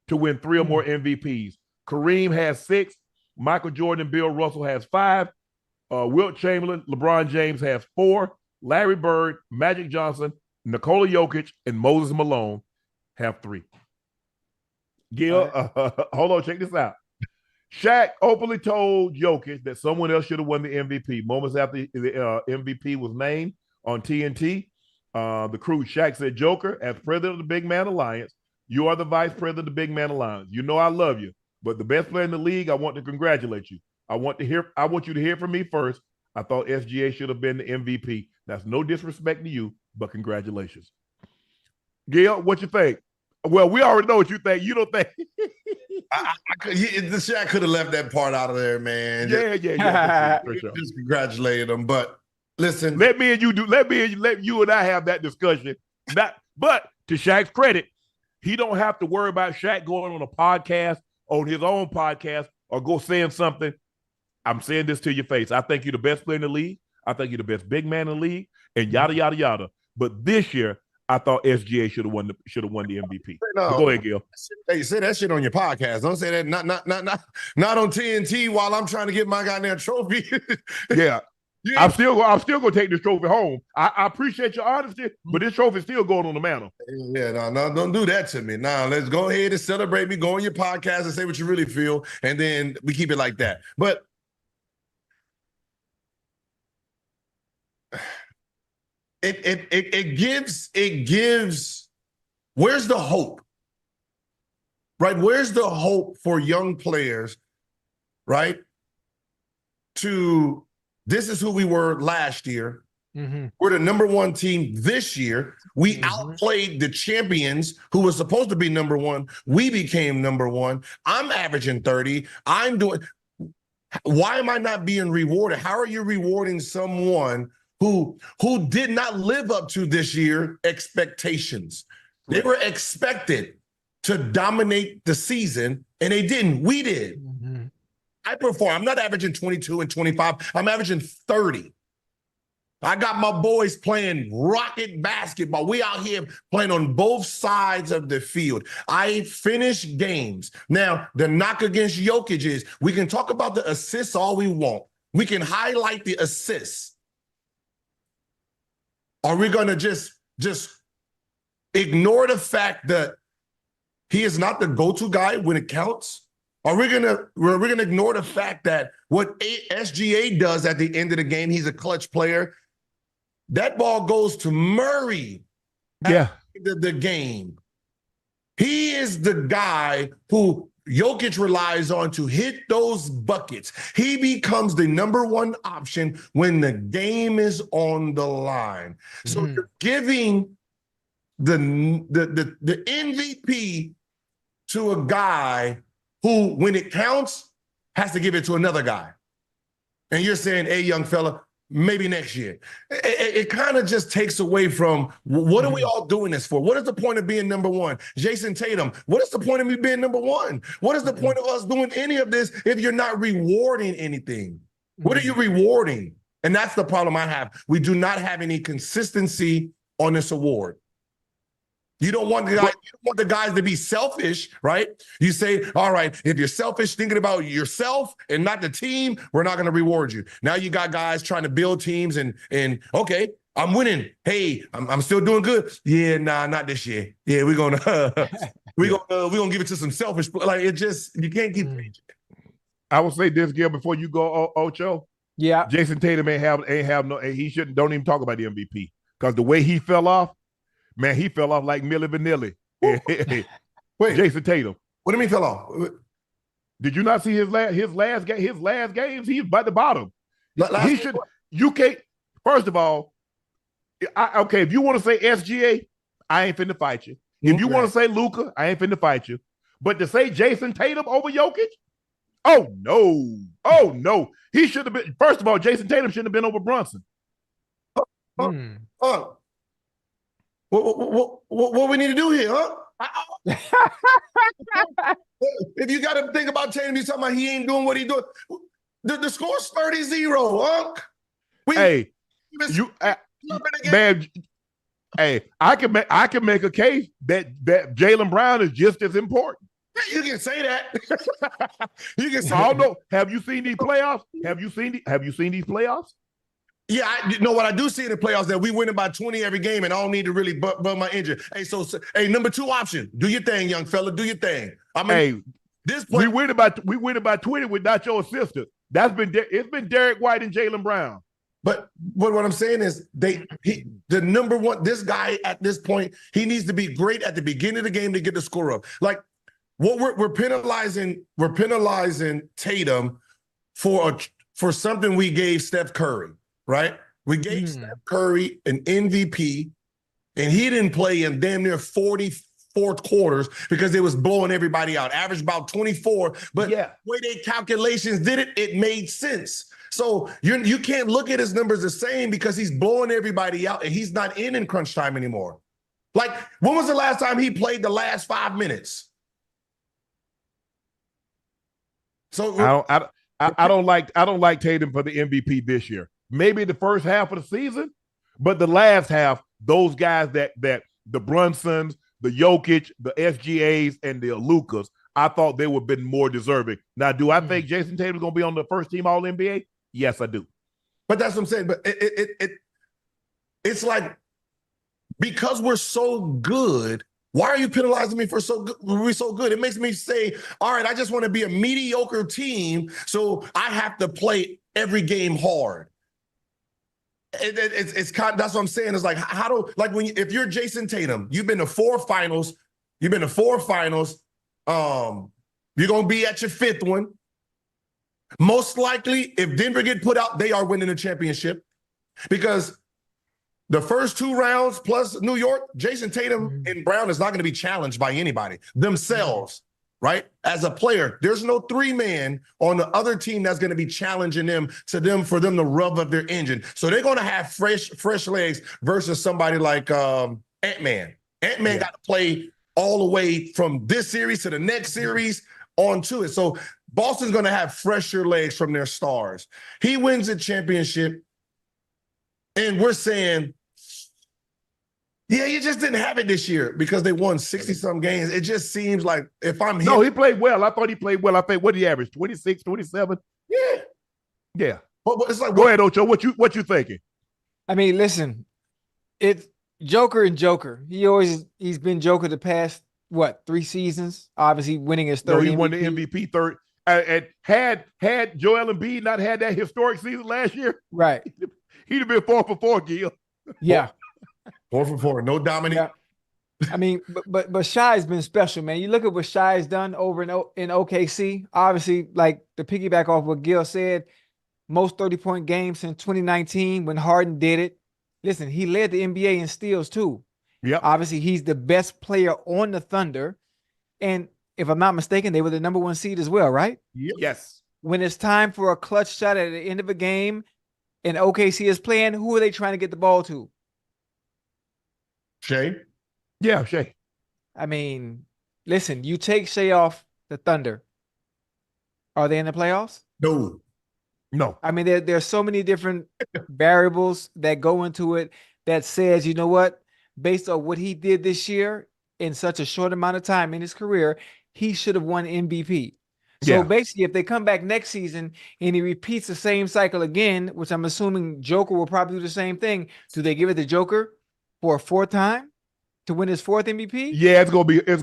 Speaker 1: to win 3 or more MVPs. Kareem has 6. Michael Jordan and Bill Russell has 5. Wilt Chamberlain, LeBron James has 4. Larry Bird, Magic Johnson, Nikola Jokic, and Moses Malone have 3. Gil, hold on, check this out. Shaq openly told Jokic that someone else should have won the MVP. Moments after the MVP was named on TNT, the crew, Shaq said, Joker, as president of the Big Man Alliance, you are the vice president of the Big Man Alliance. You know I love you, but the best player in the league, I want to congratulate you. I want you to hear from me first. I thought SGA should have been the MVP. That's no disrespect to you, but congratulations. Gil, what you think? Well, we already know what you think. You don't think?
Speaker 2: The Shaq could have left that part out of there, man.
Speaker 1: Yeah. For sure.
Speaker 2: Just congratulated him. But listen,
Speaker 1: let you and I have that discussion. But to Shaq's credit, he don't have to worry about Shaq going on a podcast, on his own podcast, or go saying something. I'm saying this to your face. I think you're the best player in the league. I think you're the best big man in the league, and yada yada yada. But this year, I thought SGA should have won the MVP.
Speaker 2: No.
Speaker 1: Go ahead, Gil.
Speaker 2: Hey, say that shit on your podcast. Don't say that not on TNT while I'm trying to get my goddamn trophy.
Speaker 1: Yeah. I'm still gonna take this trophy home. I appreciate your honesty, but this trophy's still going on the mantle.
Speaker 2: Yeah, no, don't do that to me. Now let's go ahead and celebrate me. Go on your podcast and say what you really feel, and then we keep it like that. But it gives. Where's the hope? Right? Where's the hope for young players? Right? This is who we were last year. We're the number one team this year. We outplayed the champions who were supposed to be number one. We became number one. I'm averaging 30. Why am I not being rewarded? How are you rewarding someone who did not live up to this year expectations? They were expected to dominate the season, and they didn't. We did. I perform. I'm not averaging 22 and 25. I'm averaging 30. I got my boys playing rocket basketball. We out here playing on both sides of the field. I finish games. Now, the knock against Jokic is we can talk about the assists all we want. We can highlight the assists. Are we going to just ignore the fact that he is not the go-to guy when it counts? Are we gonna ignore the fact that what SGA does at the end of the game, he's a clutch player? That ball goes to Murray at the game. He is the guy who Jokic relies on to hit those buckets. He becomes the number one option when the game is on the line. So you're giving the MVP to a guy who, when it counts, has to give it to another guy. And you're saying, hey, young fella, maybe next year. It kind of just takes away from what are we all doing this for? What is the point of being number one? Jason Tatum, what is the point of me being number one? What is the point of us doing any of this if you're not rewarding anything? What are you rewarding? And that's the problem I have. We do not have any consistency on this award. You don't want the guys to be selfish, right? You say, all right, if you're selfish, thinking about yourself and not the team, we're not going to reward you. Now you got guys trying to build teams and okay, I'm winning. Hey, I'm still doing good. Yeah, nah, not this year. Yeah, we're gonna give it to some selfish. Like you can't keep.
Speaker 1: I will say this, Gil, before you go, Ocho.
Speaker 3: Yeah,
Speaker 1: Jason Tatum he shouldn't. Don't even talk about the MVP because the way he fell off. Man, he fell off like Milli Vanilli.
Speaker 2: Wait,
Speaker 1: Jason Tatum.
Speaker 2: What do you mean fell off?
Speaker 1: Did you not see his last games? He's by the bottom.
Speaker 2: He
Speaker 1: should. You can't. First of all, okay. If you want to say SGA, I ain't finna fight you. If you want to say Luka, I ain't finna fight you. But to say Jason Tatum over Jokic, oh no, he should have been. First of all, Jason Tatum shouldn't have been over Brunson.
Speaker 2: What we need to do here, huh? If you got to think about Tatum, you talking about he ain't doing what he doing. The score's 30-0, huh?
Speaker 1: Man, hey, I can make a case that Jalen Brown is just as important.
Speaker 2: You can say that. You can say.
Speaker 1: I don't know. Have you seen these playoffs? Have you seen these playoffs?
Speaker 2: Yeah, I know what I do see in the playoffs that we win by 20 every game, and I don't need to really bump my engine. Hey, number two option, do your thing, young fella, do your thing. I mean, we win by 20 without your assistance. It's been Derek White and Jalen Brown. But what I'm saying is the number one, this guy at this point, he needs to be great at the beginning of the game to get the score up. Like what we're penalizing Tatum for something we gave Steph Curry. Right? We gave Steph Curry an MVP, and he didn't play in damn near 40 fourth quarters because it was blowing everybody out. Averaged about 24, but the way they calculations did it, it made sense. So you can't look at his numbers the same because he's blowing everybody out, and he's not in crunch time anymore. Like, when was the last time he played the last 5 minutes? So
Speaker 1: I don't like Tatum for the MVP this year. Maybe the first half of the season, but the last half, those guys that the Brunsons, the Jokic, the SGAs, and the Lukas, I thought they would have been more deserving. Now, do I think Jason Tatum's going to be on the first team All-NBA? Yes, I do.
Speaker 2: But that's what I'm saying. But it's like, because we're so good, why are you penalizing me for we're so good? It makes me say, all right, I just want to be a mediocre team, so I have to play every game hard. It's kind of, that's what I'm saying. It's like, if you're Jason Tatum, you've been to 4 finals, you're going to be at your 5th one. Most likely, if Denver get put out, they are winning the championship, because The first 2 rounds plus New York, Jason Tatum and Brown is not going to be challenged by anybody themselves, right? As a player, there's no 3-man on the other team that's going to be challenging them for them to rub up their engine. So they're going to have fresh legs versus somebody like Ant-Man. Ant-Man got to play all the way from this series to the next series on to it. So Boston's going to have fresher legs from their stars. He wins the championship, and we're saying, yeah, you just didn't have it this year because they won 60-some games. It just seems like if I'm him.
Speaker 1: No, he played well. I thought he played well. I think what did he average? 26, 27?
Speaker 2: Yeah.
Speaker 1: Yeah.
Speaker 2: But it's like,
Speaker 1: go ahead, Ocho. What you thinking?
Speaker 3: I mean, listen, it's Joker and Joker. He's been Joker the past 3 seasons. Obviously, winning his third.
Speaker 1: No, he
Speaker 3: MVP.
Speaker 1: won the MVP third. And had Joel Embiid not had that historic season last year,
Speaker 3: right?
Speaker 1: He'd have been 4 for 4, Gil.
Speaker 3: Yeah.
Speaker 2: 4 for 4, no Dominic.
Speaker 3: Yeah. I mean, but Shai's been special, man. You look at what Shai's done over in OKC. Obviously, like to piggyback off what Gil said, most 30-point games since 2019 when Harden did it. Listen, he led the NBA in steals too.
Speaker 1: Yep.
Speaker 3: Obviously, he's the best player on the Thunder. And if I'm not mistaken, they were the number 1 seed as well, right?
Speaker 1: Yep. Yes.
Speaker 3: When it's time for a clutch shot at the end of a game and OKC is playing, who are they trying to get the ball to?
Speaker 2: Shea?
Speaker 1: Yeah, Shea.
Speaker 3: I mean, listen, you take Shea off the Thunder. Are they in the playoffs?
Speaker 2: No.
Speaker 3: I mean, there's so many different variables that go into it that says, you know what, based on what he did this year in such a short amount of time in his career, he should have won MVP. So basically, if they come back next season and he repeats the same cycle again, which I'm assuming Joker will probably do the same thing, do they give it to Joker for a 4th time to win his 4th MVP?
Speaker 1: Yeah, it's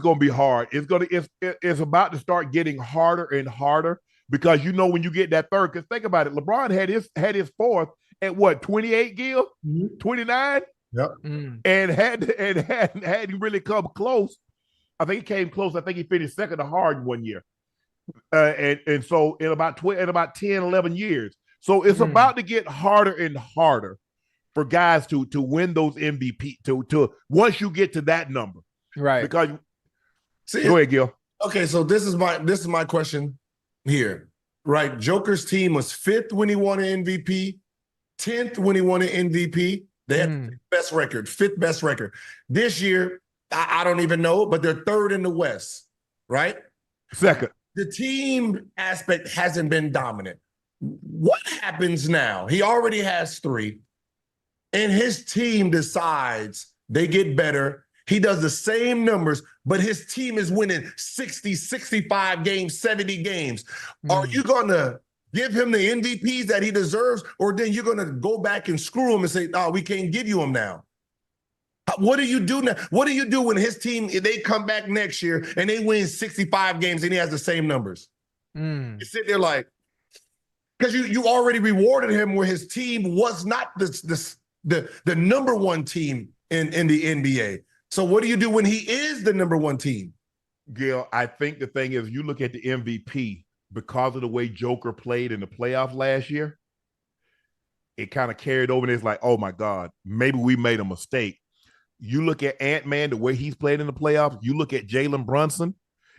Speaker 1: gonna be hard. It's about to start getting harder and harder because when you get that third. Because think about it, LeBron had his 4th at what 28, Gil, 29.
Speaker 2: Yep.
Speaker 1: And hadn't really come close. I think he came close. I think he finished second to Harden one year. And so in about 10, 11 years. So it's about to get harder and harder for guys to win those MVP to once you get to that number.
Speaker 3: Right.
Speaker 1: Because go ahead, Gil.
Speaker 2: Okay, so this is my question here. Right. Joker's team was 5th when he won an MVP, 10th when he won an MVP. They had the best record, 5th best record. This year, I don't even know, but they're 3rd in the West, right?
Speaker 1: 2nd.
Speaker 2: The team aspect hasn't been dominant. What happens now? He already has 3, and his team decides they get better. He does the same numbers, but his team is winning 60, 65 games, 70 games. Are you going to give him the MVPs that he deserves, or then you're going to go back and screw him and say, "No, we can't give you him now"? What do you do now? What do you do when his team, if they come back next year and they win 65 games and he has the same numbers? You sit there like, because you already rewarded him where his team was not the number 1 team in the NBA. So what do you do when he is the number 1 team?
Speaker 1: Gil, I think the thing is you look at the MVP because of the way Joker played in the playoffs last year, it kind of carried over and it's like, oh my God, maybe we made a mistake. You look at Ant-Man, the way he's played in the playoffs. You look at Jalen Brunson.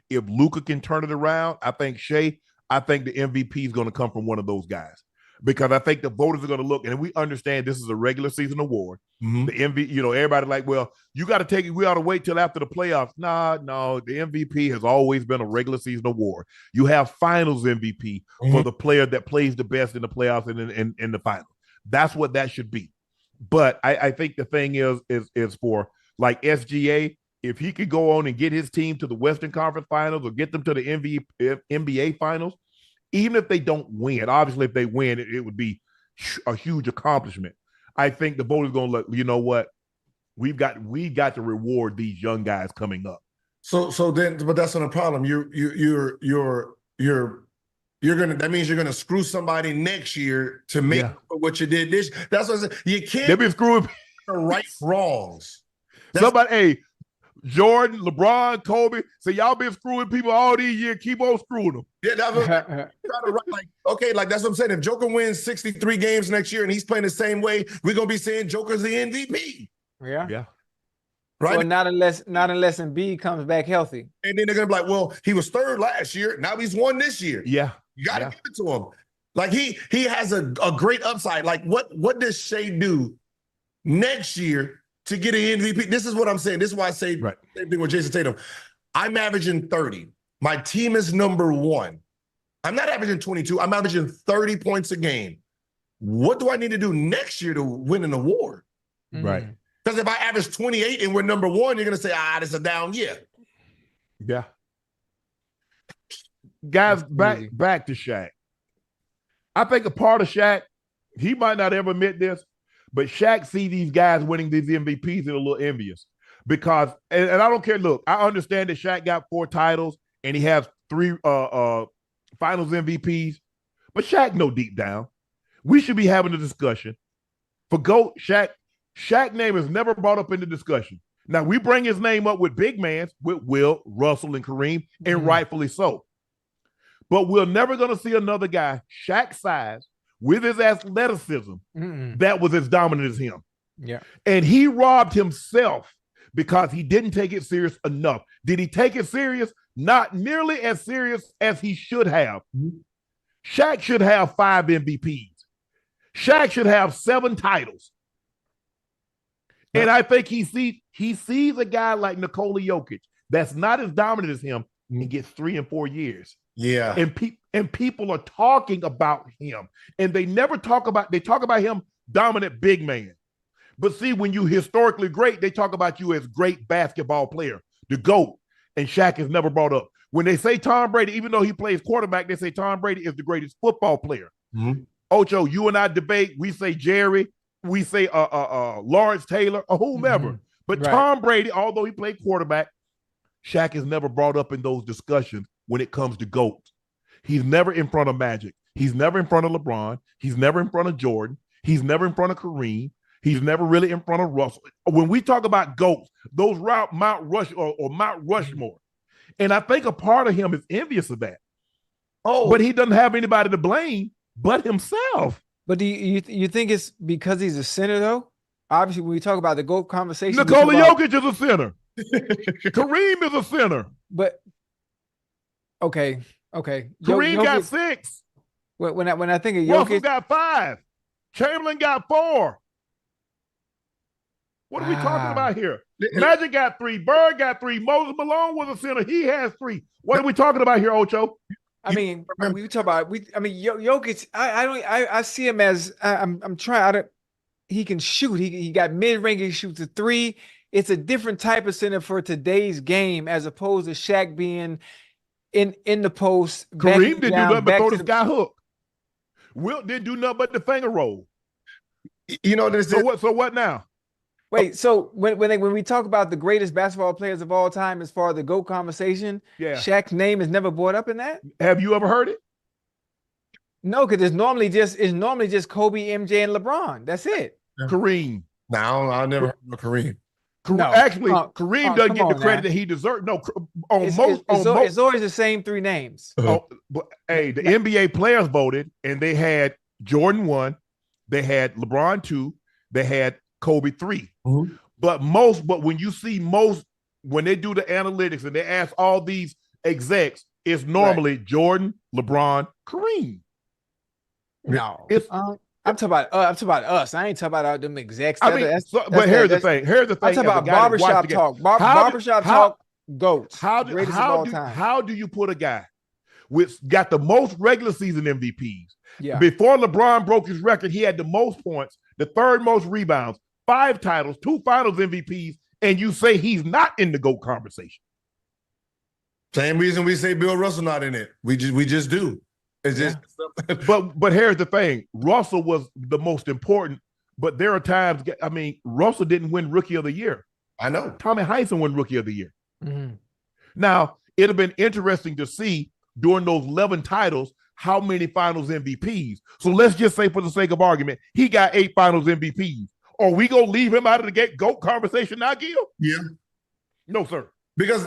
Speaker 1: If Luka can turn it around, I think the MVP is going to come from one of those guys. Because I think the voters are going to look, and we understand this is a regular season award. The MVP, everybody like, well, you got to take it. We ought to wait till after the playoffs. No, the MVP has always been a regular season award. You have finals MVP for the player that plays the best in the playoffs and in the finals. That's what that should be. But I think the thing is for like SGA, if he could go on and get his team to the Western Conference Finals or get them to the NBA Finals, even if they don't win, obviously if they win, it would be a huge accomplishment. I think the voters going to look, you know what? We got to reward these young guys coming up.
Speaker 2: So then, but that's not a problem. That means you're gonna screw somebody next year to make what you did this. That's what I said. You can't
Speaker 1: be screwing
Speaker 2: right wrongs.
Speaker 1: Somebody, Jordan, LeBron, Kobe. So y'all been screwing people all these years. Keep on screwing them.
Speaker 2: Yeah, that's what I'm saying. If Joker wins 63 games next year and he's playing the same way, we're gonna be saying Joker's the MVP.
Speaker 3: Yeah.
Speaker 2: Right.
Speaker 3: Well, not unless Embiid comes back healthy.
Speaker 2: And then they're gonna be like, well, he was third last year. Now he's won this year.
Speaker 1: Yeah.
Speaker 2: You gotta give it to him. Like he has a great upside. Like what does Shea do next year to get an MVP? This is what I'm saying. This is why I say same thing with Jason Tatum. I'm averaging 30. My team is number 1. I'm not averaging 22. I'm averaging 30 points a game. What do I need to do next year to win an award?
Speaker 1: Right.
Speaker 2: Because if I average 28 and we're number 1, you're going to say, this is a down year.
Speaker 1: Yeah. Guys, back to Shaq. I think a part of Shaq, he might not ever admit this, but Shaq see these guys winning these MVPs and a little envious. Because, and I don't care, look, I understand that Shaq got 4 titles and he has 3 finals MVPs, but Shaq know deep down, we should be having a discussion. For GOAT, Shaq name is never brought up in the discussion. Now, we bring his name up with big mans, with Will, Russell, and Kareem, and rightfully so. But we're never going to see another guy Shaq's size with his athleticism that was as dominant as him.
Speaker 3: Yeah.
Speaker 1: And he robbed himself because he didn't take it serious enough. Did he take it serious? Not nearly as serious as he should have. Shaq should have 5 MVPs. Shaq should have 7 titles. And I think he sees a guy like Nikola Jokic that's not as dominant as him and gets 3 and 4 years.
Speaker 2: Yeah.
Speaker 1: And people are talking about him. And they talk about him dominant big man. But see, when you historically great, they talk about you as great basketball player, the GOAT. And Shaq is never brought up. When they say Tom Brady, even though he plays quarterback, they say Tom Brady is the greatest football player. Ocho, you and I debate. We say Jerry. We say Lawrence Taylor or whomever. But Tom Brady, although he played quarterback, Shaq is never brought up in those discussions when it comes to GOAT. He's never in front of Magic. He's never in front of LeBron. He's never in front of Jordan. He's never in front of Kareem. He's never really in front of Russell. When we talk about GOATs, those Mount Rushmore. And I think a part of him is envious of that. But he doesn't have anybody to blame but himself.
Speaker 3: But do you think it's because he's a center, though? Obviously, when we talk about the GOAT conversation,
Speaker 1: Nikola Jokic is a center. Kareem is a center.
Speaker 3: But okay.
Speaker 1: Kareem got 6.
Speaker 3: When I think of Jokic,
Speaker 1: Russell got 5. Chamberlain got 4. What are we talking about here? Magic got 3. Bird got 3. Moses Malone was a center. He has 3. What are we talking about here, Ocho?
Speaker 3: I mean, we talk about Jokic. I see him as I'm trying. He can shoot. He got mid range. He shoots a 3. It's a different type of center for today's game as opposed to Shaq being in the post.
Speaker 1: Kareem didn't do nothing but throw the sky hook. Wilt didn't do nothing but the finger roll. So what now?
Speaker 3: Wait, so when we talk about the greatest basketball players of all time as far as the GOAT conversation, Shaq's name is never brought up in that?
Speaker 1: Have you ever heard it?
Speaker 3: No, because it's normally just Kobe, MJ, and LeBron. That's it.
Speaker 1: Kareem.
Speaker 2: No, I never heard of Kareem.
Speaker 1: Kareem doesn't get the credit that he deserves. No,
Speaker 3: it's always the same 3 names.
Speaker 1: The NBA players voted, and they had Jordan 1, they had LeBron 2, they had Kobe 3. But when you see when they do the analytics and they ask all these execs, it's normally Jordan, LeBron, Kareem.
Speaker 3: No, I'm talking about us. I ain't talking about them execs.
Speaker 1: But here's the thing. I'm
Speaker 3: talking about barbershop talk. Barbershop talk. GOATs.
Speaker 1: How do you put a guy got the most regular season MVPs? Yeah. Before LeBron broke his record, he had the most points, the 3rd most rebounds, 5 titles, 2 finals MVPs, and you say he's not in the GOAT conversation.
Speaker 2: Same reason we say Bill Russell not in it. We just do. It's just
Speaker 1: but here's the thing. Russell was the most important, but there are times, Russell didn't win Rookie of the Year.
Speaker 2: I know.
Speaker 1: Tommy Heinsohn won Rookie of the Year. Now, it'd have been interesting to see during those 11 titles how many finals MVPs. So let's just say, for the sake of argument, he got 8 finals MVPs. Are we going to leave him out of the GOAT conversation now, Gil?
Speaker 2: Yeah.
Speaker 1: No, sir.
Speaker 2: Because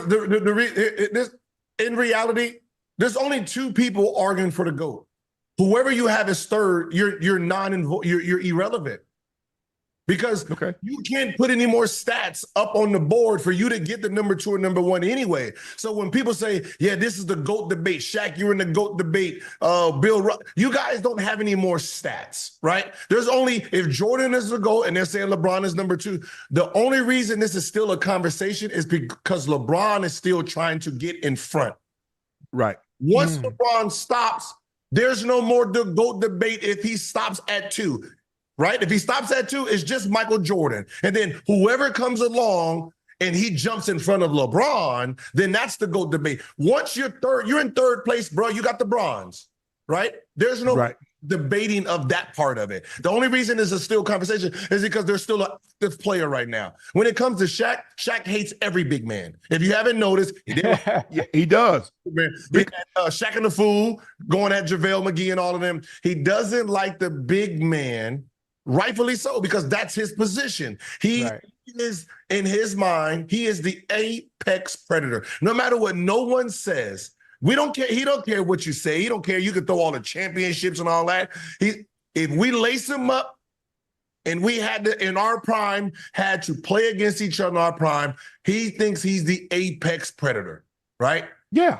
Speaker 2: in reality, there's only two people arguing for the GOAT. Whoever you have as third, you're irrelevant. Because you can't put any more stats up on the board for you to get the number 2 or number 1 anyway. So when people say, yeah, this is the GOAT debate, Shaq, you're in the GOAT debate, you guys don't have any more stats, right? There's only, if Jordan is the GOAT and they're saying LeBron is number 2, the only reason this is still a conversation is because LeBron is still trying to get in front.
Speaker 1: Right.
Speaker 2: Once LeBron stops, there's no more GOAT debate if he stops at 2. Right? If he stops at 2, it's just Michael Jordan. And then whoever comes along and he jumps in front of LeBron, then that's the GOAT debate. Once you're in third place, bro, you got the bronze, right? There's no debating of that part of it. The only reason this is still conversation is because there's still an active player right now. When it comes to Shaq, Shaq hates every big man. If you haven't noticed, he did.
Speaker 1: Yeah, he does.
Speaker 2: Shaq and the Fool going at JaVale McGee and all of them. He doesn't like the big man. Rightfully so, because that's his position. He is, in his mind, he is the apex predator. No matter what no one says, we don't care. He don't care what you say. He don't care. You can throw all the championships and all that. If we lace him up and we had to, in our prime, had to play against each other in our prime, he thinks he's the apex predator, right?
Speaker 1: Yeah.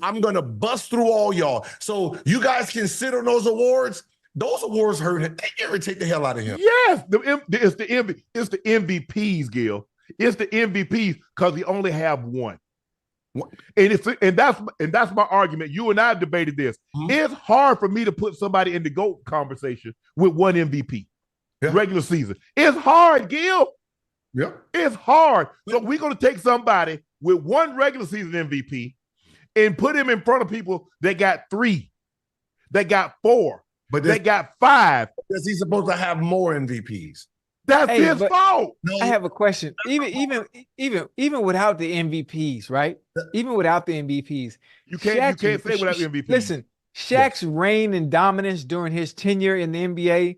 Speaker 2: I'm gonna bust through all y'all. So you guys can sit on those awards. Those awards hurt him. They irritate the hell out of him.
Speaker 1: Yes, it's the MVPs, Gil. It's the MVPs because we only have one. And that's my argument. You and I debated this. It's hard for me to put somebody in the GOAT conversation with one MVP. Regular season. It's hard, Gil.
Speaker 2: Yeah.
Speaker 1: It's hard. So we're going to take somebody with one regular season MVP and put him in front of people that got 3, that got 4. But they got 5.
Speaker 2: Because he's supposed to have more MVPs.
Speaker 1: That's his fault.
Speaker 3: I have a question. Even without the MVPs, right? Even without the MVPs,
Speaker 1: you can't say without the MVPs.
Speaker 3: Listen, Shaq's reign and dominance during his tenure in the NBA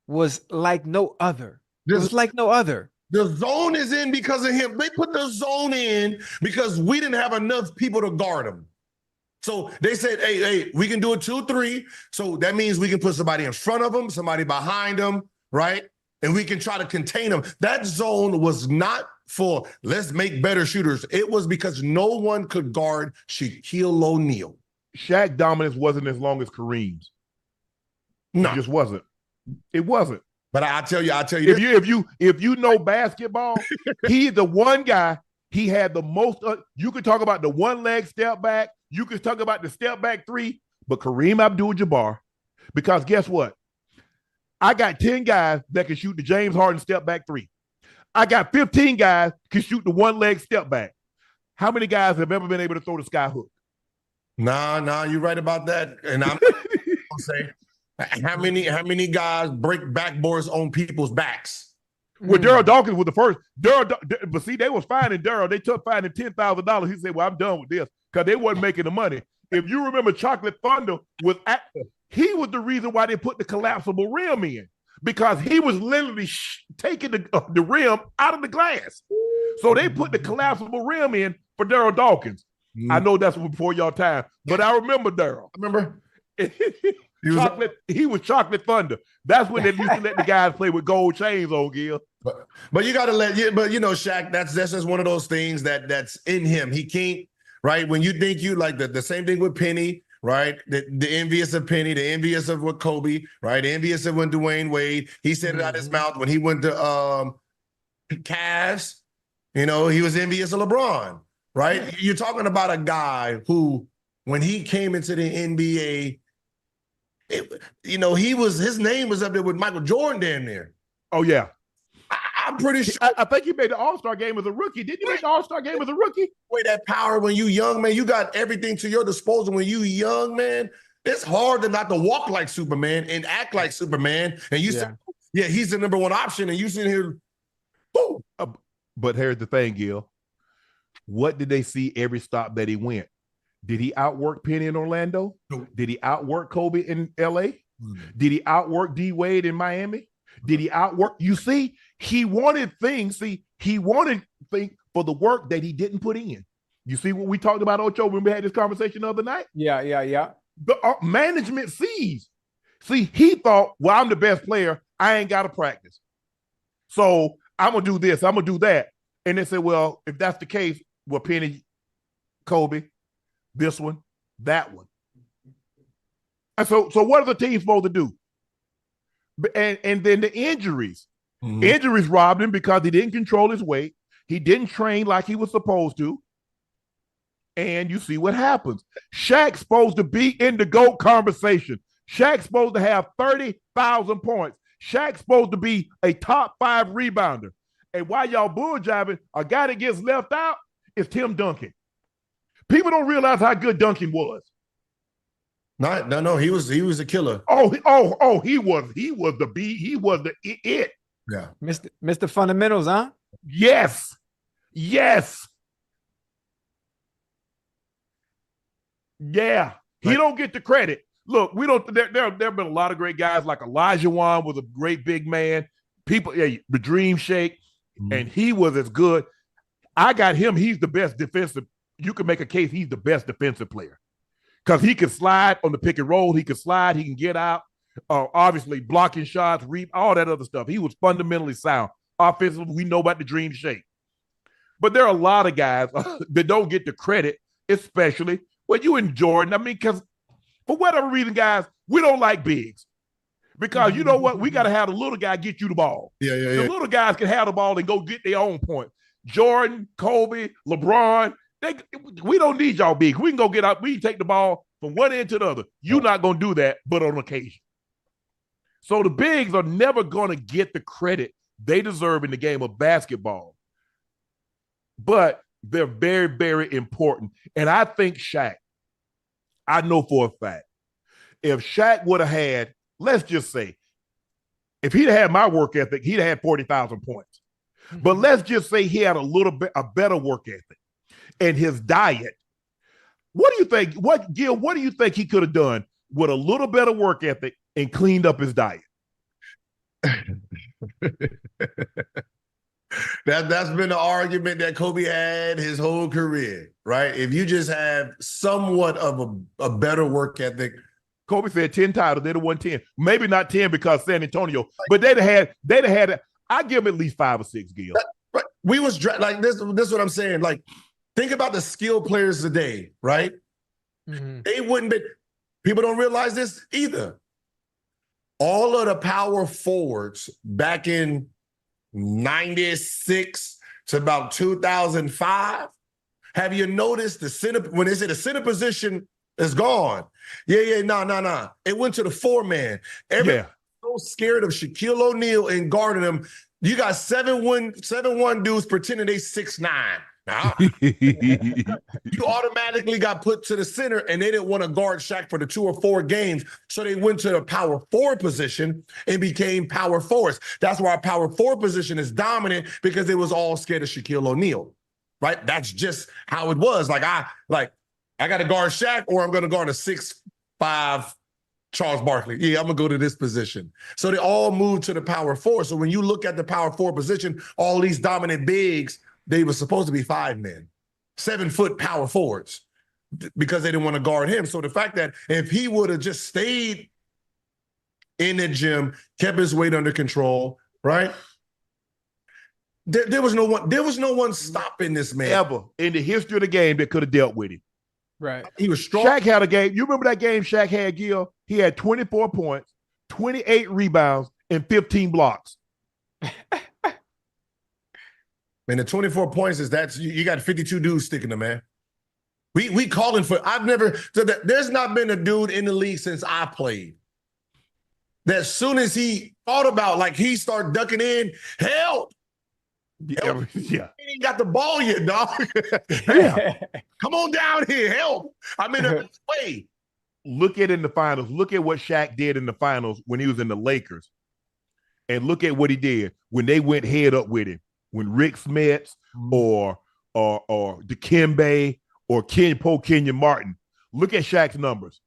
Speaker 3: was like no other. It was like no other.
Speaker 2: The zone is in because of him. They put the zone in because we didn't have enough people to guard him. So they said, hey, we can do a 2-3. So that means we can put somebody in front of them, somebody behind them, right? And we can try to contain them. That zone was not for let's make better shooters. It was because no one could guard Shaquille O'Neal.
Speaker 1: Shaq dominance wasn't as long as Kareem's. No. It just wasn't. It wasn't.
Speaker 2: But I'll tell you
Speaker 1: if you know basketball, he's the one guy. He had the most. You could talk about the one leg step back. You could talk about the step back 3. But Kareem Abdul-Jabbar, because guess what? I got 10 guys that can shoot the James Harden step back 3. I got 15 guys can shoot the one leg step back. How many guys have ever been able to throw the sky hook?
Speaker 2: Nah, you're right about that. And I'm gonna say, how many guys break backboards on people's backs?
Speaker 1: Well, Daryl Dawkins was the first. But see, they was finding Daryl. They took finding $10,000. He said, "Well, I'm done with this," because they wasn't making the money. If you remember, Chocolate Thunder he was the reason why they put the collapsible rim in, because he was literally taking the rim out of the glass. So they put the collapsible rim in for Daryl Dawkins. I know that's before y'all time, but I remember Daryl.
Speaker 2: I remember.
Speaker 1: He was Chocolate Thunder. That's when they used to let the guys play with gold chains on, Gil.
Speaker 2: But you got to Shaq, that's just one of those things that's in him. He can't, right? When you think you like the same thing with Penny, right? The envious of Penny, the envious of what Kobe, right? The envious of when Dwayne Wade, he said it out his mouth when he went to Cavs, he was envious of LeBron, right? You're talking about a guy who, when he came into the NBA, his name was up there with Michael Jordan damn near.
Speaker 1: Oh, yeah.
Speaker 2: I'm pretty sure.
Speaker 1: I think he made the All-Star game as a rookie. Didn't you make the All-Star game as a rookie?
Speaker 2: Wait, that power when you young, man, you got everything to your disposal. When you young, man, it's hard to not to walk like Superman and act like Superman. And you say, he's the number 1 option. And you sitting here, boom.
Speaker 1: But here's the thing, Gil. What did they see every stop that he went? Did he outwork Penny in Orlando?
Speaker 2: No.
Speaker 1: Did he outwork Kobe in LA? Did he outwork D Wade in Miami? Did he outwork? You see, he wanted things. See, he wanted things for the work that he didn't put in. You see what we talked about, Ocho, when we had this conversation the other night?
Speaker 3: Yeah.
Speaker 1: The management sees. See, he thought, well, I'm the best player. I ain't got to practice. So I'm going to do this. I'm going to do that. And they said, well, if that's the case, well, Penny, Kobe, this one, that one. And so what are the teams supposed to do? And then the injuries. Mm-hmm. Injuries robbed him because he didn't control his weight. He didn't train like he was supposed to. And you see what happens. Shaq's supposed to be in the GOAT conversation. Shaq's supposed to have 30,000 points. Shaq's supposed to be a top 5 rebounder. And while y'all bull jiving, a guy that gets left out is Tim Duncan. People don't realize how good Duncan was.
Speaker 2: No, he was a killer.
Speaker 1: He was the it.
Speaker 2: Yeah.
Speaker 3: Mr. Fundamentals, huh?
Speaker 1: Yes. Yeah. He don't get the credit. Look, we don't there have been a lot of great guys like Elijah Wan was a great big man. People, the Dream Shake, and he was as good. I got him. He's the best defensive. You can make a case he's the best defensive player. Because he can slide on the pick and roll. He can slide. He can get out. Obviously, blocking shots, all that other stuff. He was fundamentally sound. Offensively, we know about the Dream Shake. But there are a lot of guys that don't get the credit, especially when you and Jordan. I mean, because for whatever reason, guys, we don't like bigs. Because you know what? We got to have the little guy get you the ball.
Speaker 2: Yeah.
Speaker 1: The little guys can have the ball and go get their own point. Jordan, Kobe, LeBron, we don't need y'all big. We can go get out. We can take the ball from one end to the other. You're not going to do that, but on occasion. So the bigs are never going to get the credit they deserve in the game of basketball. But they're very, very important. And I think Shaq, I know for a fact, if Shaq would have had, let's just say, if he'd had my work ethic, he'd have had 40,000 points. But let's just say he had a better work ethic. And his diet. What do you think? Gil, what do you think he could have done with a little better work ethic and cleaned up his diet?
Speaker 2: That's been the argument that Kobe had his whole career, right? If you just have somewhat of a better work ethic.
Speaker 1: Kobe said 10 titles, they'd have won 10. Maybe not 10 because San Antonio, but they'd have had I give him at least 5 or 6, Gil.
Speaker 2: Right. We was like this is what I'm saying. Like, think about the skilled players today, right? Mm-hmm. They wouldn't be, people don't realize this either. All of the power forwards back in 96 to about 2005, have you noticed the center, when they say the center position is gone? No. It went to the 4-man. Everyone's so scared of Shaquille O'Neal and guarding him. You got 7'1" dudes pretending they 6'9". Nah. You automatically got put to the center, and they didn't want to guard Shaq for the 2 or 4 games, so they went to the power forward position and became power forwards. That's why our power forward position is dominant, because they was all scared of Shaquille O'Neal, right? That's just how it was. I got to guard Shaq, or I'm going to guard a 6'5" Charles Barkley. Yeah, I'm going to go to this position. So they all moved to the power forward. So when you look at the power forward position, all these dominant bigs, they were supposed to be 5 men, 7-foot power forwards, because they didn't want to guard him. So the fact that if he would have just stayed in the gym, kept his weight under control, right? There was no one stopping this man
Speaker 1: ever in the history of the game that could have dealt with him.
Speaker 3: Right.
Speaker 2: He was strong.
Speaker 1: Shaq had a game. You remember that game Shaq had, Gil? He had 24 points, 28 rebounds, and 15 blocks.
Speaker 2: Man, the 24 points you got 52 dudes sticking them, man. We calling for, there's not been a dude in the league since I played that as soon as he thought about, he started ducking in, help.
Speaker 1: Yeah.
Speaker 2: He ain't got the ball yet, dog. Yeah. Come on down here, help. I'm in the way.
Speaker 1: Look at in the finals. Look at what Shaq did in the finals when he was in the Lakers. And look at what he did when they went head up with him. When Rick Smits or Dikembe or Kenyon Martin, look at Shaq's numbers.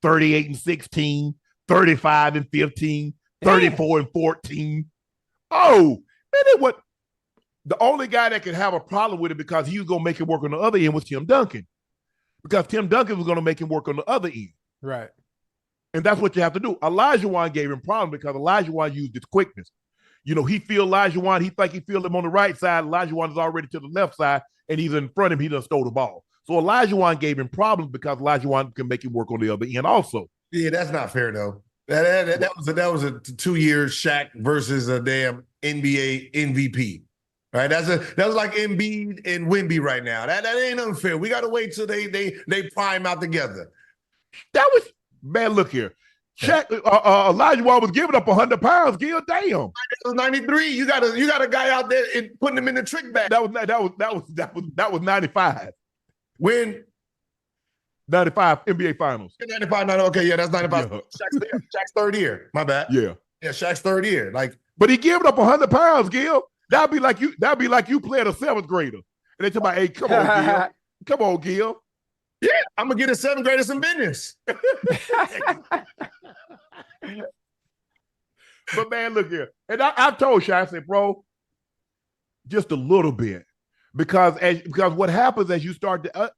Speaker 1: 38-16, 35-15, 34-14. Oh, man, The only guy that could have a problem with it because he was going to make it work on the other end was Tim Duncan. Because Tim Duncan was going to make him work on the other end.
Speaker 3: Right.
Speaker 1: And that's what you have to do. Olajuwon gave him problem because Olajuwon used his quickness. You know, he feel Olajuwon, he think he feel him on the right side. Olajuwon is already to the left side, and he's in front of him. He done stole the ball. So Olajuwon gave him problems because Olajuwon can make him work on the other end also.
Speaker 2: Yeah, that's not fair though. That was a 2 year Shaq versus a damn NBA MVP. Right? That was like Embiid and Wemby right now. That ain't unfair. We gotta wait till they prime out together.
Speaker 1: That was man. Look here, Shaq. Olajuwon was giving up 100 pounds. Gil, damn.
Speaker 2: That was 93. You got a guy out there and putting him in the trick bag.
Speaker 1: That was 95.
Speaker 2: When
Speaker 1: 95 NBA Finals.
Speaker 2: 95, okay, yeah, that's 95.
Speaker 1: Yeah.
Speaker 2: Shaq's third year. My bad.
Speaker 1: Yeah,
Speaker 2: Shaq's third year. Like,
Speaker 1: but he giving up 100 pounds, Gil. That'd be like you playing a 7th grader. And they talk about, hey, come on, Gil. Come on, Gil.
Speaker 2: Yeah, I'm gonna get a 7th grader some business.
Speaker 1: But man, look here. And I told Shaq, I said, bro, just a little bit. Because what happens as you start to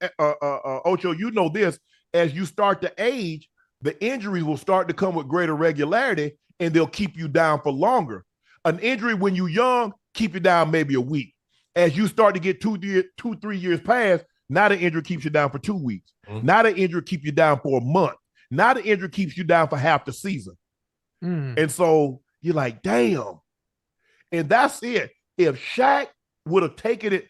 Speaker 1: Ocho, you know this, as you start to age, the injuries will start to come with greater regularity and they'll keep you down for longer. An injury when you're young, keep you down maybe a week. As you start to get 2-3 years past, now the injury keeps you down for 2 weeks. Mm-hmm. Now the injury keeps you down for a month. Now the injury keeps you down for half the season. Mm. And so you're like, damn. And that's it. If Shaq would have taken it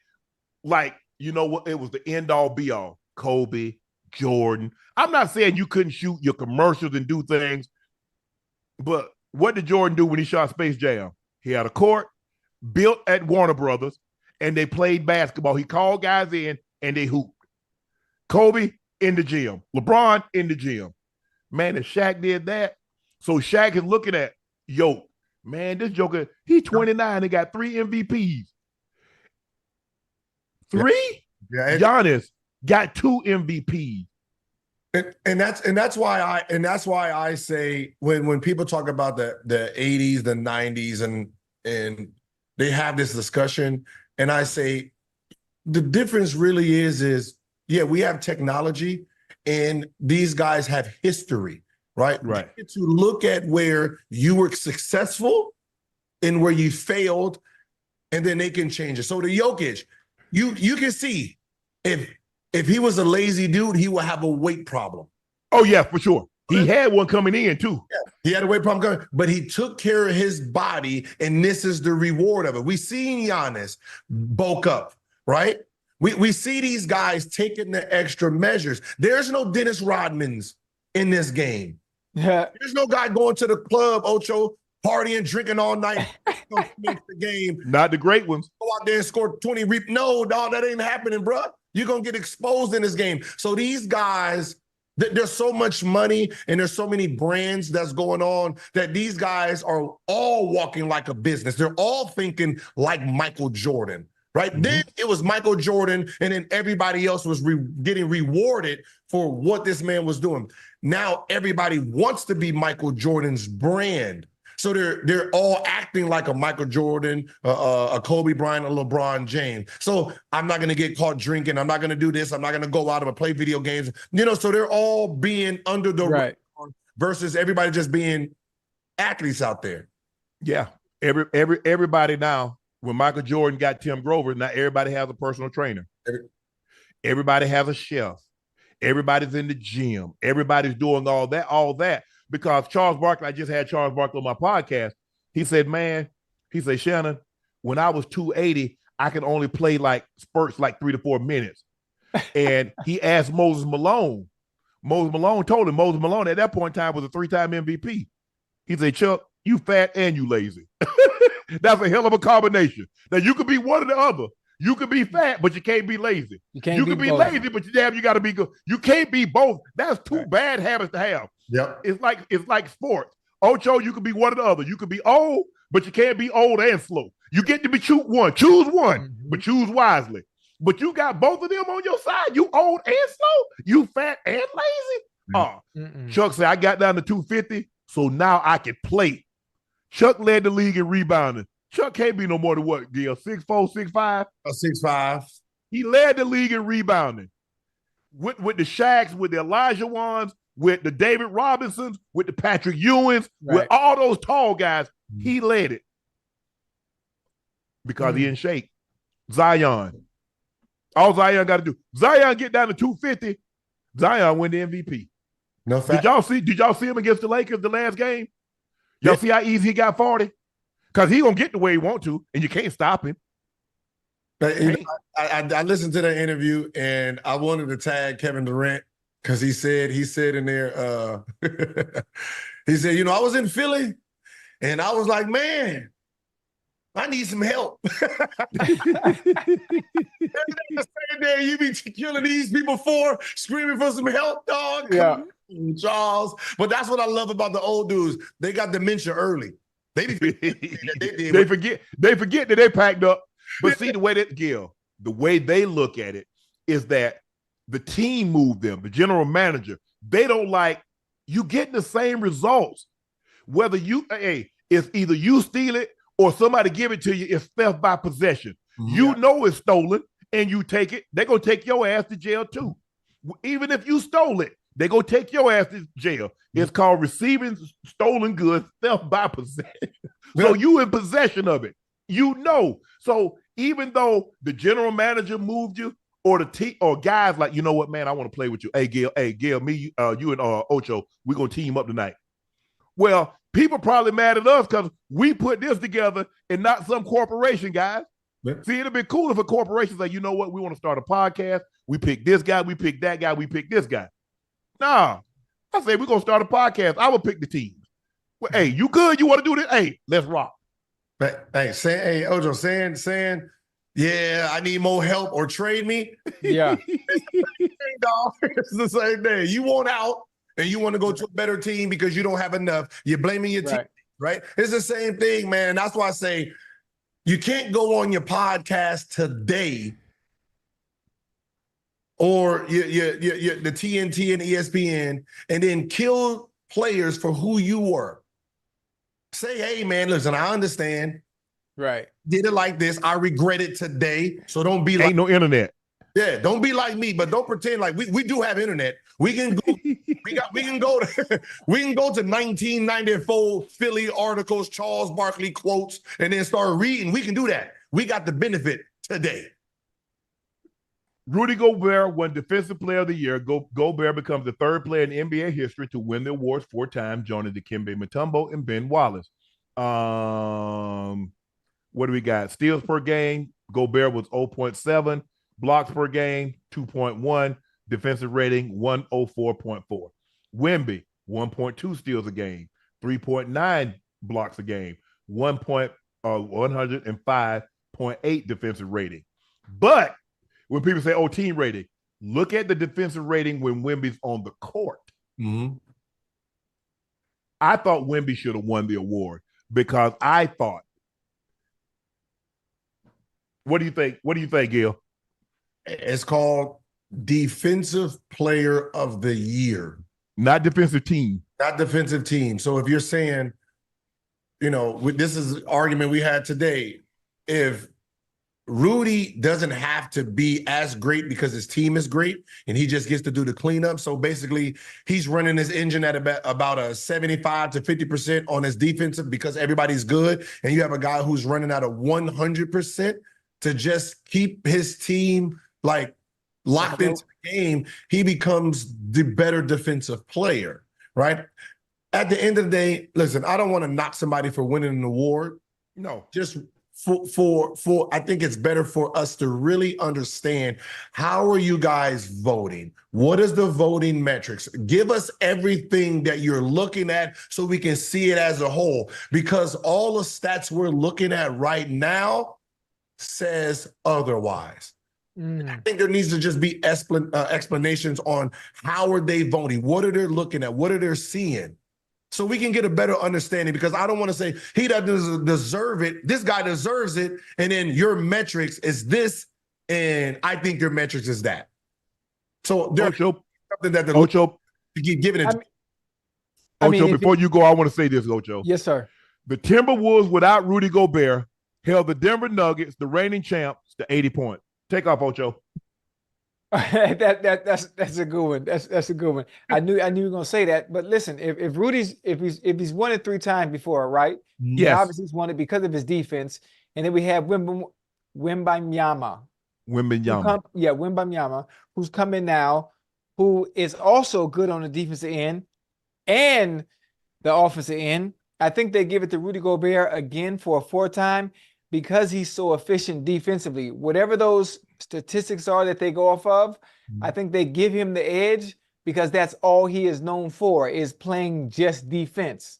Speaker 1: like, you know what, it was the end all be all. Kobe, Jordan. I'm not saying you couldn't shoot your commercials and do things, but what did Jordan do when he shot Space Jam? He had a court built at Warner Brothers, and they played basketball. He called guys in, and they hooped. Kobe in the gym. LeBron in the gym. Man, if Shaq did that, so Shaq is looking at, yo, man, this joker, he's 29 and got 3 MVPs. 3? Yeah. Giannis got 2 MVPs.
Speaker 2: And that's why I say when people talk about the 80s, the 90s, and they have this discussion, and I say the difference really is yeah, we have technology and these guys have history, right?
Speaker 1: Right.
Speaker 2: To look at where you were successful and where you failed, and then they can change it. So the Jokic, you can see if he was a lazy dude, he would have a weight problem.
Speaker 1: Oh, yeah, for sure. He had one coming in, too.
Speaker 2: Yeah, he had a weight problem coming, but he took care of his body, and this is the reward of it. We seen Giannis bulk up, right? We see these guys taking the extra measures. There's no Dennis Rodmans in this game.
Speaker 3: Yeah.
Speaker 2: There's no guy going to the club, Ocho, partying, drinking all night, the game.
Speaker 1: Not the great ones.
Speaker 2: Go out there and score 20. No, dog, that ain't happening, bro. You're going to get exposed in this game. So these guys, there's so much money and there's so many brands that's going on that these guys are all walking like a business. They're all thinking like Michael Jordan, right? Mm-hmm. Then it was Michael Jordan, and then everybody else was getting rewarded for what this man was doing. Now everybody wants to be Michael Jordan's brand. So they're all acting like a Michael Jordan, a Kobe Bryant, a LeBron James. So I'm not going to get caught drinking. I'm not going to do this. I'm not going to go out and play video games. You know, so they're all being under the radar versus everybody just being athletes out there.
Speaker 1: Yeah, everybody now. When Michael Jordan got Tim Grover, now everybody has a personal trainer. Everybody has a chef. Everybody's in the gym. Everybody's doing all that. Because Charles Barkley, I just had Charles Barkley on my podcast. He said, Shannon, when I was 280, I could only play like spurts like 3 to 4 minutes. And he asked Moses Malone. Moses Malone told him, Moses Malone at that point in time was a 3-time MVP. He said, Chuck, you fat and you lazy. That's a hell of a combination. Now you could be one or the other. You could be fat, but you can't be lazy. You can be lazy, but you got to be good. You can't be both. That's two bad habits to have.
Speaker 2: Yep.
Speaker 1: It's like sports. Ocho, you could be one or the other. You could be old, but you can't be old and slow. You get to be choose one, but choose wisely. But you got both of them on your side. You old and slow. You fat and lazy. Chuck said, I got down to 250, so now I can play. Chuck led the league in rebounding. Chuck can't be no more than what, Gil? 6'4", 6'5"?
Speaker 2: 6'5".
Speaker 1: He led the league in rebounding. With the Shaqs, with the Elijah Wands, with the David Robinsons, with the Patrick Ewings, with all those tall guys, he led it. Because he in shape. Zion. All Zion got to do. Zion get down to 250. Zion win the MVP.
Speaker 2: No fact.
Speaker 1: Did y'all see him against the Lakers the last game? Y'all see how easy he got 40? Because he gonna get the way he want to, and you can't stop him.
Speaker 2: I listened to that interview, and I wanted to tag Kevin Durant because he said in there, he said, I was in Philly, and I was like, man, I need some help. There you be killing these people screaming for some help, dog.
Speaker 3: Yeah.
Speaker 2: Charles. But that's what I love about the old dudes. They got dementia early. They
Speaker 1: forget that they packed up. But see, the way they look at it is that the team moved them, the general manager. They don't like you getting the same results. Whether it's either you steal it or somebody give it to you, it's theft by possession. Yeah. You know it's stolen and you take it, they're going to take your ass to jail too. Even if you stole it, they're going to take your ass to jail. It's called receiving stolen goods, theft by possession. So you in possession of it. So even though the general manager moved you or the team or guys like, you know what, man, I want to play with you. Hey, Gil, me, you and Ocho, we're going to team up tonight. Well, people probably mad at us because we put this together and not some corporation, guys. Yeah. See, it'd be cool if a corporation say, you know what, we want to start a podcast. We pick this guy, we pick that guy, we pick this guy. Nah, I say we're going to start a podcast. I will pick the team. Well, hey, you good? You want to do this? Hey, let's rock.
Speaker 2: Hey, Ocho, saying, yeah, I need more help or trade me.
Speaker 3: Yeah.
Speaker 2: It's the same thing. You want out and you want to go to a better team because you don't have enough. You're blaming your team, right? It's the same thing, man. That's why I say you can't go on your podcast today or the TNT and ESPN and then kill players for who you were. Say, hey, man, listen, I understand.
Speaker 3: Right.
Speaker 2: Did it like this. I regret it today. So don't be like.
Speaker 1: Ain't no internet.
Speaker 2: Yeah, don't be like me, but don't pretend like we do have internet. We can go. we can go to 1994 Philly articles, Charles Barkley quotes, and then start reading. We can do that. We got the benefit today.
Speaker 1: Rudy Gobert won Defensive Player of the Year. Gobert becomes the third player in NBA history to win the awards 4 times, joining Dikembe Mutombo and Ben Wallace. What do we got? Steals per game. Gobert was 0.7. Blocks per game, 2.1. Defensive rating, 104.4. Wemby, 1.2 steals a game, 3.9 blocks a game, 105.8 defensive rating. But when people say, team rating, look at the defensive rating when Wemby's on the court.
Speaker 2: Mm-hmm.
Speaker 1: I thought Wemby should have won the award because I thought. What do you think? What do you think, Gil?
Speaker 2: It's called Defensive Player of the Year.
Speaker 1: Not defensive team.
Speaker 2: Not defensive team. So if you're saying, this is an argument we had today. If Rudy doesn't have to be as great because his team is great and he just gets to do the cleanup. So basically, he's running his engine at about a 75 to 50% on his defensive because everybody's good. And you have a guy who's running at a 100% to just keep his team locked into the game. He becomes the better defensive player, right? At the end of the day, listen, I don't want to knock somebody for winning an award. No, just for I think it's better for us to really understand how are you guys voting? What is the voting metrics? Give us everything that you're looking at so we can see it as a whole, because all the stats we're looking at right now says otherwise. I think there needs to just be explanations on how are they voting? What are they looking at? What are they seeing? So we can get a better understanding, because I don't want to say he doesn't deserve it. This guy deserves it. And then your metrics is this. And I think your metrics is that. So there's something that the
Speaker 1: Ocho,
Speaker 2: to keep giving it.
Speaker 1: Ocho, before you go, I want to say this, Ocho.
Speaker 3: Yes, sir.
Speaker 1: The Timberwolves without Rudy Gobert held the Denver Nuggets, the reigning champs, to 80 points. Take off, Ocho.
Speaker 3: That's a good one. That's a good one. I knew you were gonna say that. But listen, if he's won it 3 times before, right?
Speaker 1: Yes.
Speaker 3: And obviously he's won it because of his defense. And then we have Wembanyama. Wembanyama, who's coming now, who is also good on the defensive end and the offensive end. I think they give it to Rudy Gobert again for a 4th time because he's so efficient defensively. Whatever those statistics are that they go off of, I think they give him the edge because that's all he is known for, is playing just defense.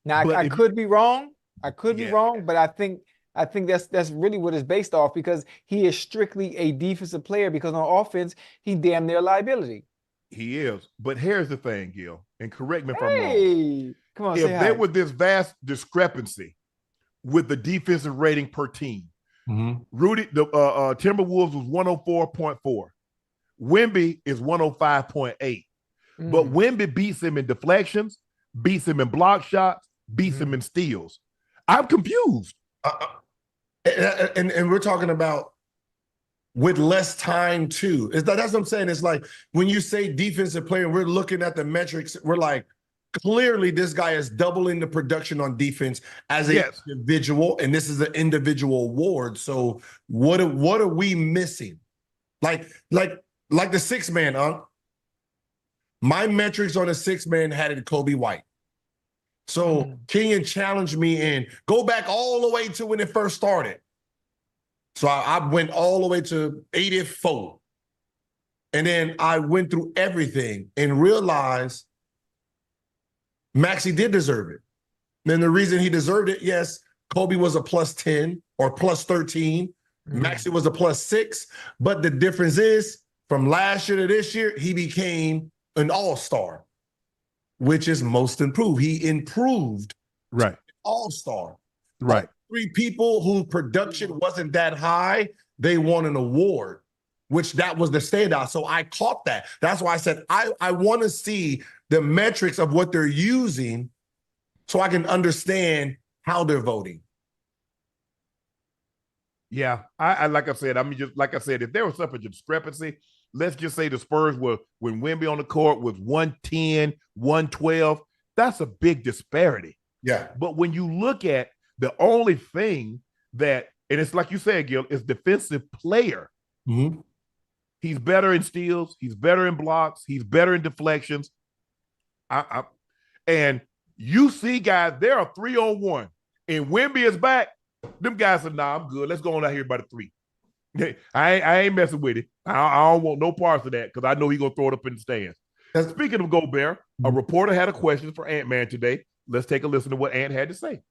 Speaker 3: Now, I could be wrong. I could be wrong, but I think that's really what it's based off, because he is strictly a defensive player, because on offense, he damn near a liability.
Speaker 1: He is. But here's the thing, Gil, and correct me if I'm wrong.
Speaker 3: Come on,
Speaker 1: if there was this vast discrepancy with the defensive rating per team, Rudy, the Timberwolves was 104.4. Wemby is 105.8. But Wemby beats him in deflections, beats him in block shots, beats him in steals. I'm confused.
Speaker 2: And we're talking about with less time too. That's what I'm saying. It's like when you say defensive player, we're looking at the metrics. We're like, clearly this guy is doubling the production on defense as an individual, and this is an individual award. So what are we missing? Like the 6 man, my metrics on a 6 man had it Kobe White. So Kenyon challenged me and go back all the way to when it first started. So I went all the way to 84. And then I went through everything and realized Maxey did deserve it. And the reason he deserved it, yes, Kobe was a +10 or +13. Maxey was a +6. But the difference is, from last year to this year, he became an all-star, which is most improved. He improved.
Speaker 1: Right.
Speaker 2: All-star.
Speaker 1: Right.
Speaker 2: 3 people whose production wasn't that high, they won an award, which that was the standout. So I caught that. That's why I said I want to see the metrics of what they're using so I can understand how they're voting.
Speaker 1: Yeah, I like I said, if there was such a discrepancy, let's just say the Spurs were, when Wemby on the court, was 110, 112. That's a big disparity.
Speaker 2: Yeah.
Speaker 1: But when you look at the only thing that, and it's like you said, Gil, is defensive player. He's better in steals. He's better in blocks. He's better in deflections. And you see guys, there are 3-on-1, and Wemby is back. Them guys said, nah, I'm good. Let's go on out here by the 3. I ain't messing with it. I don't want no parts of that, because I know he's going to throw it up in the stands. Speaking of Gobert, a reporter had a question for Ant-Man today. Let's take a listen to what Ant had to say.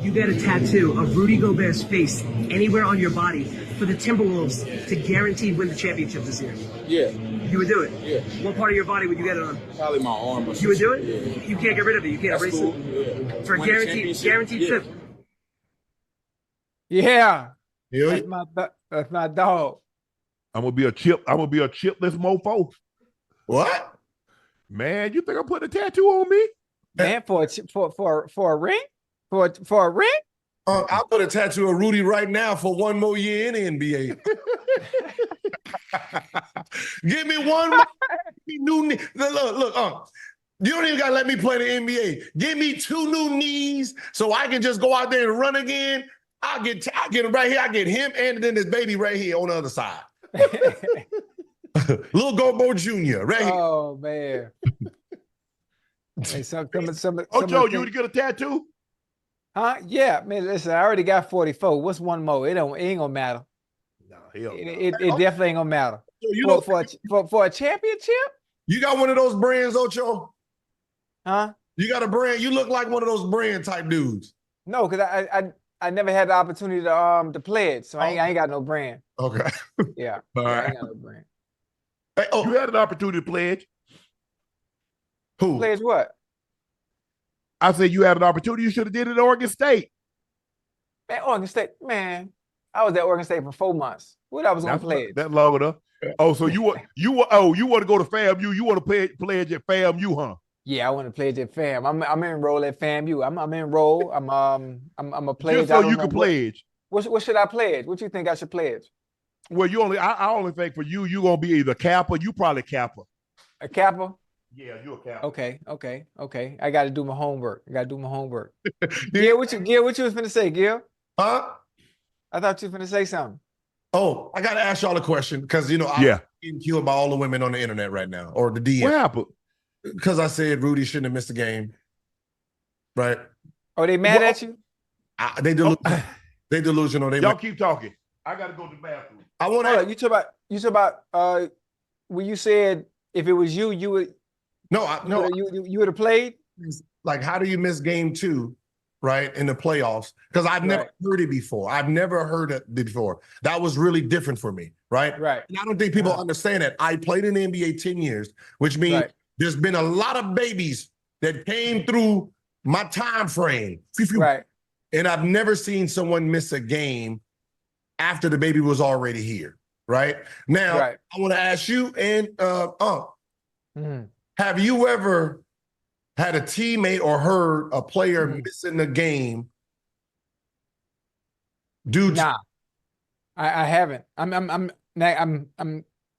Speaker 4: You get a tattoo of Rudy Gobert's face anywhere on your body for the Timberwolves to guaranteed win the championship this year.
Speaker 5: Yeah.
Speaker 4: You would do it?
Speaker 5: Yeah.
Speaker 4: What part of your body would you get it on?
Speaker 5: Probably my arm or something.
Speaker 4: You would do it?
Speaker 5: Yeah.
Speaker 4: You can't get rid of it. You can't erase it?
Speaker 5: Yeah.
Speaker 4: For a guaranteed trip.
Speaker 3: Yeah.
Speaker 2: Yeah.
Speaker 3: That's my dog.
Speaker 1: I'm gonna be a chipless mofo.
Speaker 2: What?
Speaker 1: Man, you think I'm putting a tattoo on me?
Speaker 3: Man, for a ring? For a ring?
Speaker 2: I'll put a tattoo of Rudy right now for one more year in the NBA. Give me one more new knee. Look, you don't even gotta let me play the NBA. Give me 2 new knees so I can just go out there and run again. I'll get him right here. I get him and then this baby right here on the other side. Little Gobert Jr. right here.
Speaker 3: Oh man. Hey,
Speaker 1: Ocho, you would get a tattoo?
Speaker 3: Huh? Yeah, man. Listen, I already got 44. What's one more? It ain't gonna matter.
Speaker 1: No, hell no.
Speaker 3: It definitely ain't gonna matter. For a championship?
Speaker 2: You got one of those brands, Ocho?
Speaker 3: Huh?
Speaker 2: You got a brand? You look like one of those brand type dudes.
Speaker 3: No, because I never had the opportunity to pledge, so I ain't got no brand.
Speaker 2: Okay.
Speaker 3: Yeah.
Speaker 2: All right.
Speaker 3: I ain't got no brand.
Speaker 2: Hey,
Speaker 1: You had an opportunity to pledge.
Speaker 2: Who?
Speaker 3: Pledge what?
Speaker 1: I said you had an opportunity. You should have did it at Oregon State.
Speaker 3: Man, Oregon State, man. I was at Oregon State for 4 months. What I was gonna pledge?
Speaker 1: That long enough. Oh, so you want to go to FAMU? You want to pledge at FAMU, huh?
Speaker 3: Yeah, I want to pledge at fam. I'm enrolled at FAMU. I'm enrolled. I'm a pledge.
Speaker 1: Just so
Speaker 3: I don't
Speaker 1: you
Speaker 3: know
Speaker 1: can pledge.
Speaker 3: what should I pledge? What you think I should pledge?
Speaker 1: Well, I only think for you gonna be either Kappa. You probably Kappa.
Speaker 3: A Kappa?
Speaker 1: Yeah, you a Kappa.
Speaker 3: Okay. I got to do my homework. Gil, what you was finna say, Gil?
Speaker 2: Huh?
Speaker 3: I thought you was finna say something.
Speaker 2: Oh, I got to ask y'all a question because, I'm getting killed by all the women on the internet right now, or the DM.
Speaker 1: What happened?
Speaker 2: Because I said Rudy shouldn't have missed the game. Right?
Speaker 3: Oh, they mad at you?
Speaker 2: They delusional.
Speaker 1: Y'all keep talking. I got to go to the bathroom.
Speaker 2: I want to.
Speaker 3: You talk about when you said if it was you, you would.
Speaker 2: No.
Speaker 3: You would have played.
Speaker 2: Like, how do you miss game 2, right, in the playoffs? Because I've never heard it before. I've never heard it before. That was really different for me, right?
Speaker 3: Right.
Speaker 2: And I don't think people understand that. I played in the NBA 10 years, which means there's been a lot of babies that came through my time frame.
Speaker 3: Right.
Speaker 2: And I've never seen someone miss a game after the baby was already here, right? Now, I want to ask you and have you ever had a teammate or heard a player missing the game due to?
Speaker 3: Nah, I haven't. I'm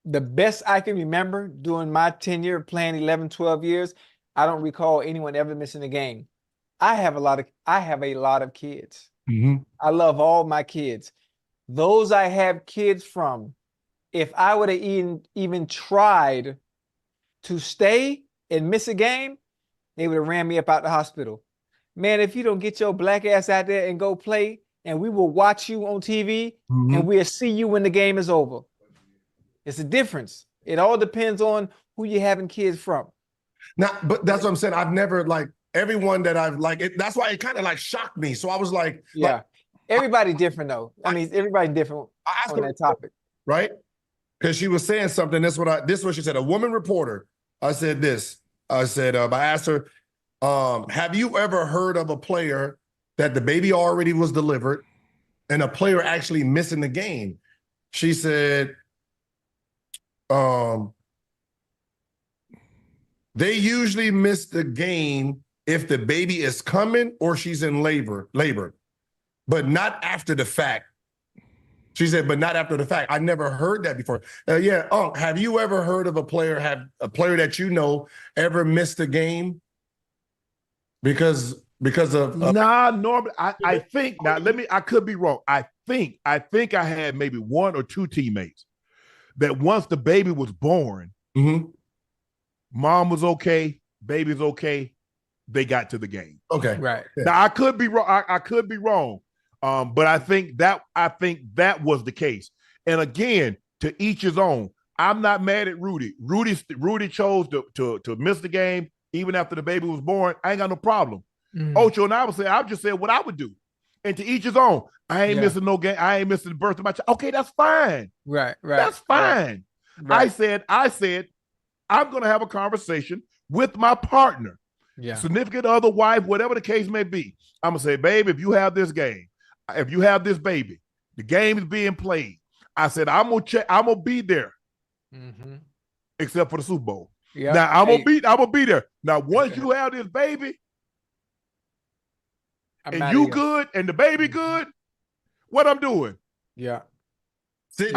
Speaker 3: the best I can remember during my tenure playing 11, 12 years. I don't recall anyone ever missing a game. I have a lot of kids.
Speaker 2: Mm-hmm.
Speaker 3: I love all my kids. Those I have kids from, if I would have even tried to stay and miss a game, they would have ran me up out the hospital. Man, if you don't get your black ass out there and go play, and we will watch you on TV, and we'll see you when the game is over. It's a difference. It all depends on who you're having kids from.
Speaker 2: Now, but that's what I'm saying. I've never, like, everyone that I've, like, that's why it kind of, like, shocked me. So I was like,
Speaker 3: everybody different, though. I mean, everybody different on that topic.
Speaker 2: Right? Because she was saying something. This is what she said. A woman reporter. I said this. I asked her, have you ever heard of a player that the baby already was delivered and a player actually missing the game? She said, they usually miss the game if the baby is coming or she's in labor, but not after the fact. She said, but not after the fact. I never heard that before. Have you ever heard of a player that you know ever missed a game because of
Speaker 1: Nah, Norman, I think now I could be wrong. I think I had maybe one or two teammates that once the baby was born, mom was okay, baby's okay, they got to the game.
Speaker 2: Okay.
Speaker 3: Right.
Speaker 1: Now I could be wrong. I could be wrong. But I think that was the case. And again, to each his own. I'm not mad at Rudy. Rudy chose to miss the game even after the baby was born. I ain't got no problem. Ocho and I just said what I would do. And to each his own. I ain't missing no game. I ain't missing the birth of my child. Okay, that's fine.
Speaker 3: Right.
Speaker 1: That's fine. Right. I said, I'm gonna have a conversation with my partner, significant other, wife, whatever the case may be. I'm gonna say, babe, if you have this game, if you have this baby, the game is being played. I said, I'm gonna be there. Except for the Super Bowl. Yeah. Now I'm gonna be there. Now, once you have this baby, and you good and the baby good, what I'm doing?
Speaker 3: Yeah.
Speaker 1: You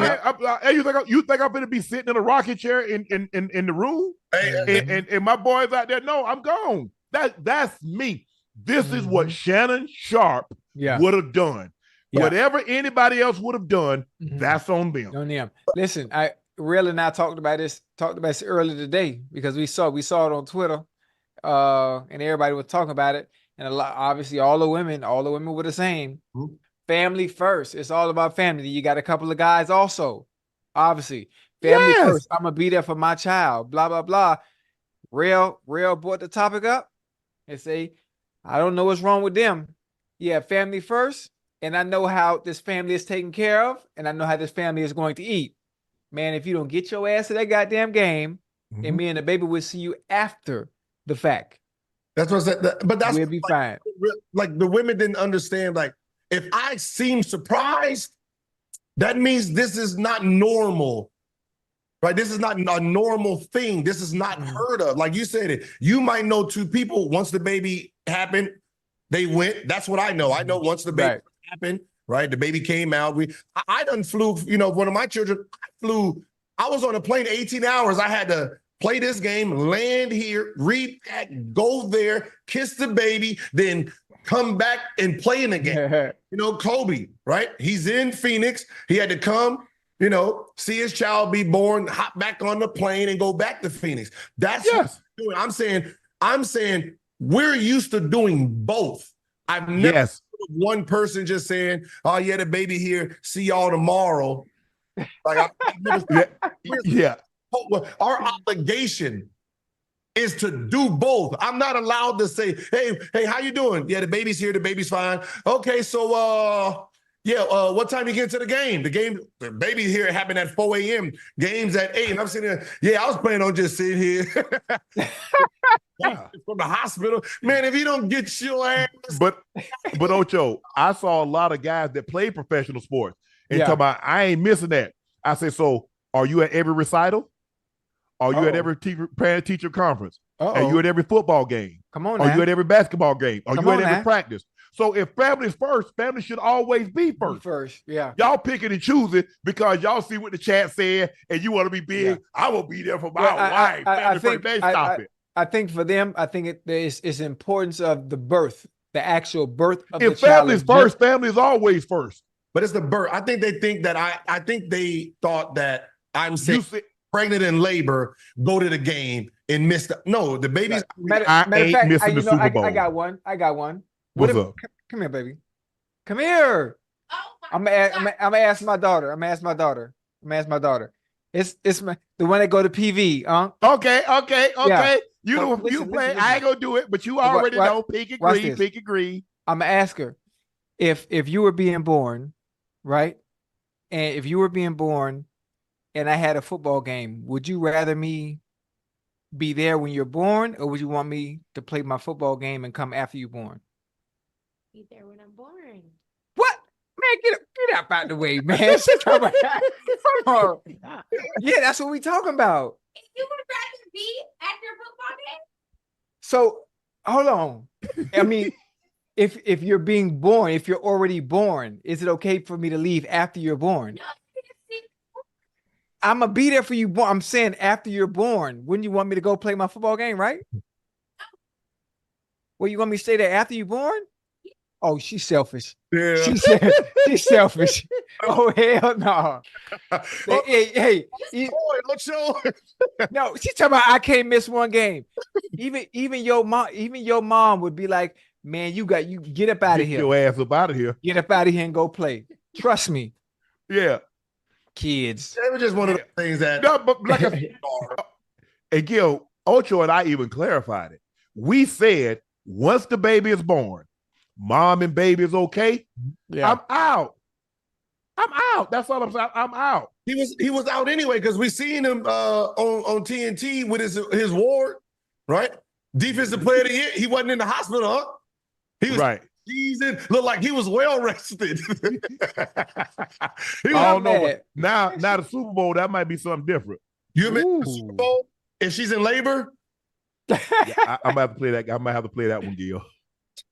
Speaker 1: think I'm gonna be sitting in a rocking chair in the room? And my boys out there? No, I'm gone. That's me. This is what Shannon Sharpe would have done. Yeah. Whatever anybody else would have done, that's on them.
Speaker 3: On them. Listen, Real and I talked about this earlier today because we saw it on Twitter, and everybody was talking about it. And obviously all the women were the same. Family first. It's all about family. You got a couple of guys also. Obviously, family first. I'm gonna be there for my child. Blah blah blah. Real brought the topic up and say, I don't know what's wrong with them. Yeah, family first. And I know how this family is taken care of, and I know how this family is going to eat. Man, if you don't get your ass to that goddamn game, and me and the baby will see you after the fact.
Speaker 2: That's what I said. But that's
Speaker 3: we'll be fine.
Speaker 2: Like the women didn't understand. Like, if I seem surprised, that means this is not normal. right? This is not a normal thing. This is not heard of. Like you said it. You might know two people. Once the baby happened, they went. That's what I know. I know once the baby happened, right? The baby came out. I done flew, one of my children, I was on a plane 18 hours. I had to play this game, land here, repack, go there, kiss the baby, then come back and play in the game. Kobe, right? He's in Phoenix. He had to come, see his child be born, hop back on the plane and go back to Phoenix. That's what I'm doing. I'm saying we're used to doing both. I've never heard of one person just saying, oh yeah, the baby here, see y'all tomorrow. Like our obligation is to do both. I'm not allowed to say, hey, how you doing? Yeah, the baby's here, the baby's fine. Okay, so what time you get to the game? The baby here happened at 4 a.m. Game's at 8. And I'm sitting there, I was planning on just sitting here. From the hospital. Man, if you don't get your ass.
Speaker 1: But Ocho, I saw a lot of guys that play professional sports and talk about, I ain't missing that. I said, so are you at every recital? Are you at every parent-teacher conference? Are you at every football game?
Speaker 3: Come on,
Speaker 1: Are you at every basketball game? Are you at every practice? So if family's first, family should always be first. Y'all picking and choosing because y'all see what the chat said and you want to be big. I will be there for my wife.
Speaker 3: I think for them, it's importance of the birth, the actual birth of
Speaker 1: the child. If family's first, family is always first.
Speaker 2: But it's the birth. I think they think that I think they thought that I'm saying pregnant in labor, go to the game and miss the baby's.
Speaker 3: Matter of fact,
Speaker 1: missing the Super Bowl.
Speaker 3: I got one.
Speaker 1: What's up?
Speaker 3: Come here, baby. Come here. I'm gonna ask my daughter. It's the one that go to PV, huh?
Speaker 1: Okay. Yeah. You play. I ain't gonna do it, but you already know. Peek agree.
Speaker 3: I'm gonna ask her if you were being born, right? And if you were being born, and I had a football game, would you rather me be there when you're born, or would you want me to play my football game and come after you're born?
Speaker 5: Be there when I'm born.
Speaker 3: What? Man, get up out the way, man. Come on. Yeah, that's what we talking about.
Speaker 5: You would rather be at your football game?
Speaker 3: So, hold on. I mean, if you're being born, if you're already born, is it okay for me to leave after you're born?
Speaker 5: No,
Speaker 3: I'm going to be there for you. I'm saying after you're born. Wouldn't you want me to go play my football game, right? Well, you want me to stay there after you're born? Oh, she's selfish.
Speaker 2: Yeah.
Speaker 3: She's selfish. Oh, hell no. Hey. No, she's talking about I can't miss one game. Even your mom would be like, man, you get up out of here.
Speaker 1: Get your ass up out of here.
Speaker 3: Get up out of here and go play. Trust me.
Speaker 1: Yeah.
Speaker 3: Kids.
Speaker 2: It was just one of the things that.
Speaker 1: No, but like and Gil, Ocho and I even clarified it. We said once the baby is born, mom and baby is okay. Yeah. I'm out. That's all I'm saying. I'm out.
Speaker 2: He was out anyway because we seen him on TNT with his ward, right? Defensive player of the year. He wasn't in the hospital, huh? He was right. Looked like he was well rested.
Speaker 1: I don't know, but now the Super Bowl, that might be something different.
Speaker 2: You mean the Super Bowl? If she's in labor?
Speaker 1: Yeah, I'm gonna have to play that. I might have to play that one, Gil.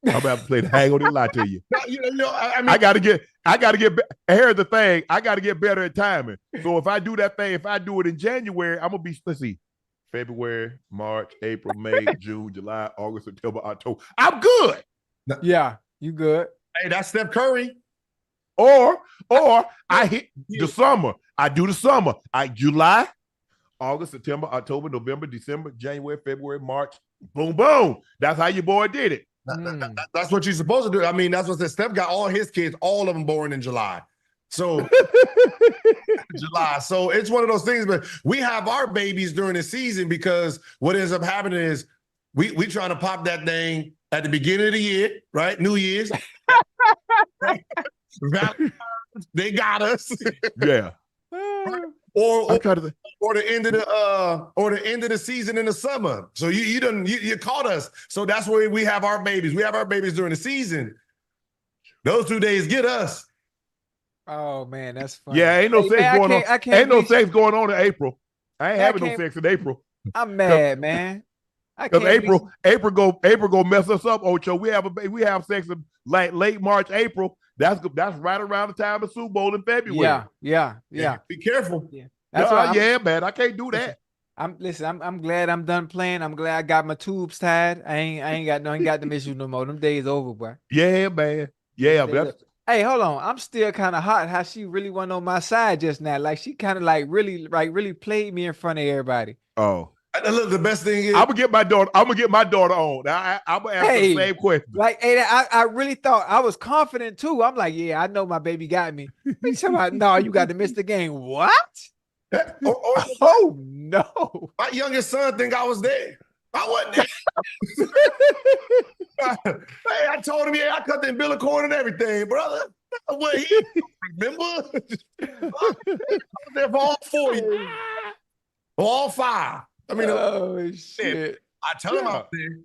Speaker 1: I'm gonna have to play that. I ain't gonna lie to you. I gotta get. Here's the thing. I gotta get better at timing. So if I do that thing, if I do it in January, I'm gonna be. Let's see, February, March, April, May, June, July, August, September, October. I'm good.
Speaker 3: Yeah, you good.
Speaker 2: Hey, that's Steph Curry.
Speaker 1: Or I hit the summer. I do the summer. July, August, September, October, November, December, January, February, March. Boom, boom. That's how your boy did it.
Speaker 2: That's what you're supposed to do. I mean, that's what Steph got all his kids, all of them born in July. So July. So it's one of those things, but we have our babies during the season because what ends up happening is we trying to pop that thing at the beginning of the year, right? New Year's. They got us.
Speaker 1: Yeah.
Speaker 2: Or the end of the season in the summer. So you caught us. So that's where we have our babies. We have our babies during the season. Those 2 days get us.
Speaker 3: Oh man, that's funny.
Speaker 1: Yeah, ain't no sex going on. Ain't no sex going on in April. I ain't
Speaker 3: That
Speaker 1: having no
Speaker 3: can't-
Speaker 1: sex in April.
Speaker 3: I'm mad, man. I
Speaker 1: Because
Speaker 3: can't be-
Speaker 1: April go mess us up, Ocho. We have sex in like late March, April. That's right around the time of Super Bowl in February.
Speaker 3: Yeah.
Speaker 2: Be careful.
Speaker 3: Yeah. That's why
Speaker 1: man. I can't do that.
Speaker 3: I'm glad I'm done playing. I'm glad I got my tubes tied. I ain't got them issues no more. Them days over, boy.
Speaker 1: Yeah, man. Yeah, but
Speaker 3: hey, hold on. I'm still kind of hot how she really went on my side just now. Like she kind of really played me in front of everybody.
Speaker 1: oh.
Speaker 2: And look, the best thing is
Speaker 1: I'm gonna get my daughter on. I'm gonna ask her the same question.
Speaker 3: Like, hey, I really thought I was confident too. I'm like, yeah, I know my baby got me. He said, no, you got to miss the game. What? Oh no!
Speaker 2: My youngest son think I was there. I wasn't there. Hey, I told him, I cut the umbilical cord and everything, brother. What he remember? I was there for all 4 years. For all 5. I mean,
Speaker 3: oh shit!
Speaker 2: I tell him out there.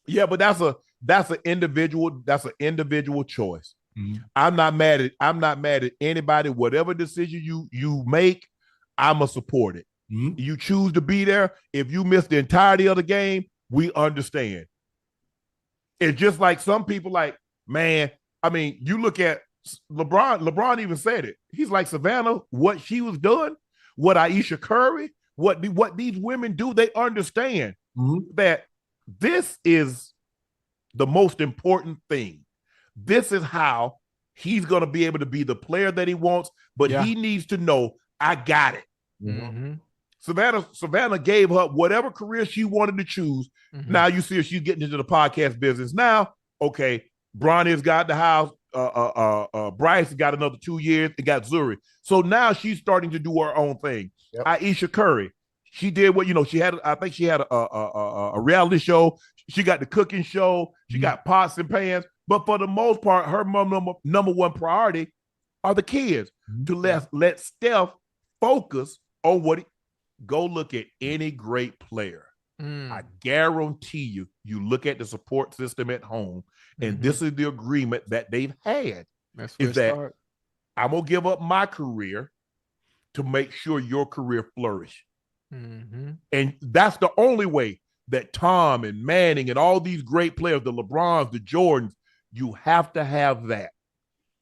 Speaker 1: Yeah, but that's an individual choice. Mm-hmm. I'm not mad at anybody. Whatever decision you make, I'ma support it. Mm-hmm. You choose to be there. If you miss the entirety of the game, we understand. It's just like some people like, man, I mean, you look at LeBron even said it. He's like, Savannah, what she was doing, what Aisha Curry, what these women do, they understand that this is the most important thing. This is how he's going to be able to be the player that he wants, but he needs to know, I got it. Mm-hmm. Savannah gave her whatever career she wanted to choose. Mm-hmm. Now you see her, she's getting into the podcast business. Now, okay, Bronny's got the house. Bryce got another 2 years. It got Zuri. So now she's starting to do her own thing. Yep. Aisha Curry, she did what, I think she had a reality show. She got the cooking show. She got pots and pans. But for the most part, her number one priority are the kids. To let Steph focus on go look at any great player. I guarantee you look at the support system at home, and this is the agreement that they've had. Is that I'm going to give up my career to make sure your career flourish. Mm-hmm. And that's the only way that Tom and Manning and all these great players, the LeBrons, the Jordans, you have to have that.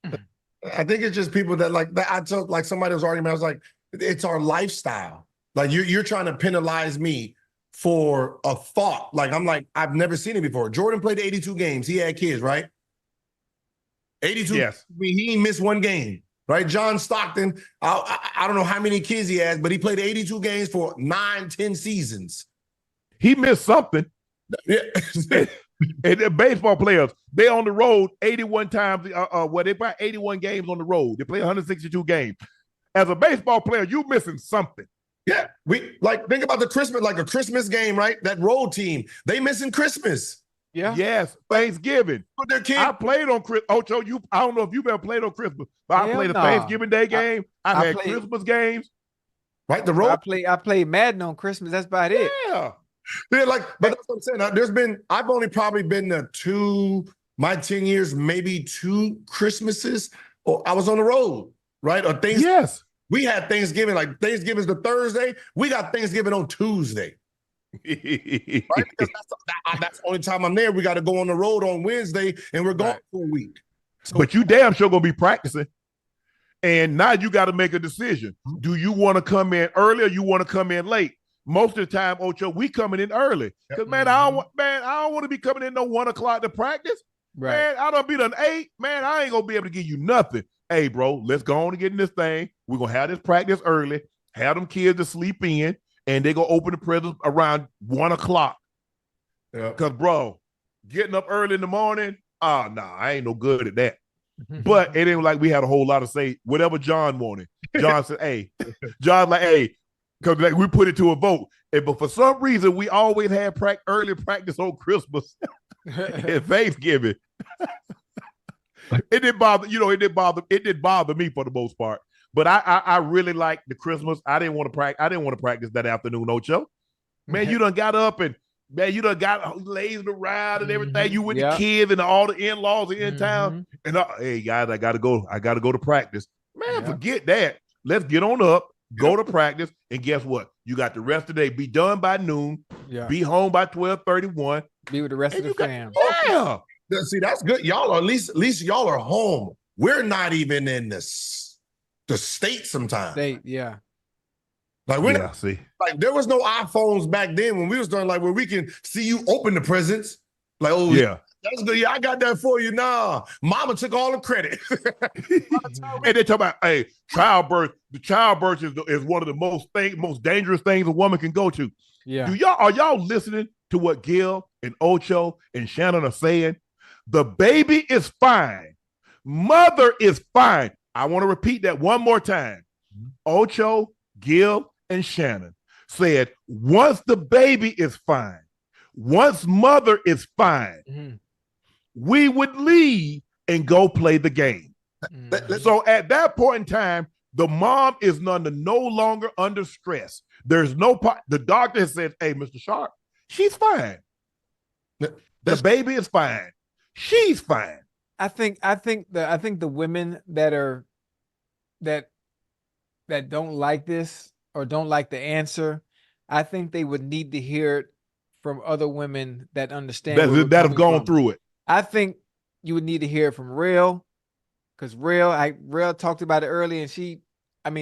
Speaker 2: I think it's just people that like that. I told like somebody was arguing. I was like, it's our lifestyle. Like you're trying to penalize me for a thought. Like I'm like, I've never seen it before. Jordan played 82 games. He had kids, right? 82.
Speaker 1: Yes.
Speaker 2: I mean, he ain't missed one game, right? John Stockton, I don't know how many kids he has, but he played 82 games for 9-10 seasons.
Speaker 1: He missed something.
Speaker 2: Yeah.
Speaker 1: And the baseball players, they on the road 81 times. They play 81 games on the road. They play 162 games. As a baseball player, you missing something.
Speaker 2: Yeah, we like think about the Christmas, like a Christmas game, right? That road team, they missing Christmas.
Speaker 3: Yeah.
Speaker 1: Yes, Thanksgiving.
Speaker 2: For their kids.
Speaker 1: I played on Christmas. Ocho, I don't know if you've ever played on Christmas, but I played a Thanksgiving Day game. I had Christmas games.
Speaker 2: Right, the road.
Speaker 3: I played Madden on Christmas. That's about it.
Speaker 2: Yeah. Yeah, but that's what I'm saying. I've only probably been to my 10 years, maybe 2 Christmases, or I was on the road, right? Or things.
Speaker 1: Yes.
Speaker 2: We had Thanksgiving, like Thanksgiving's the Thursday. We got Thanksgiving on Tuesday. Right? Because that's the only time I'm there. We got to go on the road on Wednesday, and we're gone for a week.
Speaker 1: So, but you damn sure going to be practicing. And now you got to make a decision. Do you want to come in early or you want to come in late? Most of the time, Ocho, we coming in early. Because, I don't want to be coming in no 1 o'clock to practice. Right. Man, I done be done 8. Man, I ain't going to be able to give you nothing. Hey, bro, let's go on and get in this thing. We're going to have this practice early, have them kids to sleep in, and they're going to open the presents around 1 o'clock. Because, bro, getting up early in the morning, I ain't no good at that. But it ain't like we had a whole lot of say, whatever John wanted. John said, hey. John like, hey, because like, we put it to a vote. But for some reason, we always had early practice on Christmas and Thanksgiving. It didn't bother me for the most part. But I really like the Christmas. I didn't want to practice that afternoon, Ocho. Man, you done got up and you done got lazed around and everything. You with the kids and all the in-laws are in town. And hey guys, I gotta go to practice. Man, forget that. Let's get on up, go to practice, and guess what? You got the rest of the day. Be done by noon.
Speaker 3: Yeah.
Speaker 1: Be home by 12:31.
Speaker 3: Be with the rest of the fam.
Speaker 1: Yeah.
Speaker 2: See, that's good. Y'all are at least y'all are home. We're not even in the state sometimes.
Speaker 3: Yeah.
Speaker 2: Like we're
Speaker 1: Yeah, see.
Speaker 2: like there was no iPhones back then when we was doing like where we can see you open the presents. Like, oh
Speaker 1: Yeah.
Speaker 2: that's good. Yeah, I got that for you. Nah, mama took all the credit.
Speaker 1: And they talk about, hey, childbirth. The childbirth is one of the most dangerous things a woman can go to.
Speaker 3: Yeah.
Speaker 1: Are y'all listening to what Gil and Ocho and Shannon are saying? The baby is fine. Mother is fine. I want to repeat that one more time. Ocho, Gil, and Shannon said, once the baby is fine, once mother is fine, we would leave and go play the game. So at that point in time, the mom is no longer under stress. There's no the doctor said, hey, Mr. Sharpe, she's fine. The baby is fine. She's fine.
Speaker 3: I think the women that don't like this or don't like the answer, I think they would need to hear it from other women that understand
Speaker 1: that have gone through it.
Speaker 3: I think you would need to hear it from Real, because Real talked about it earlier, and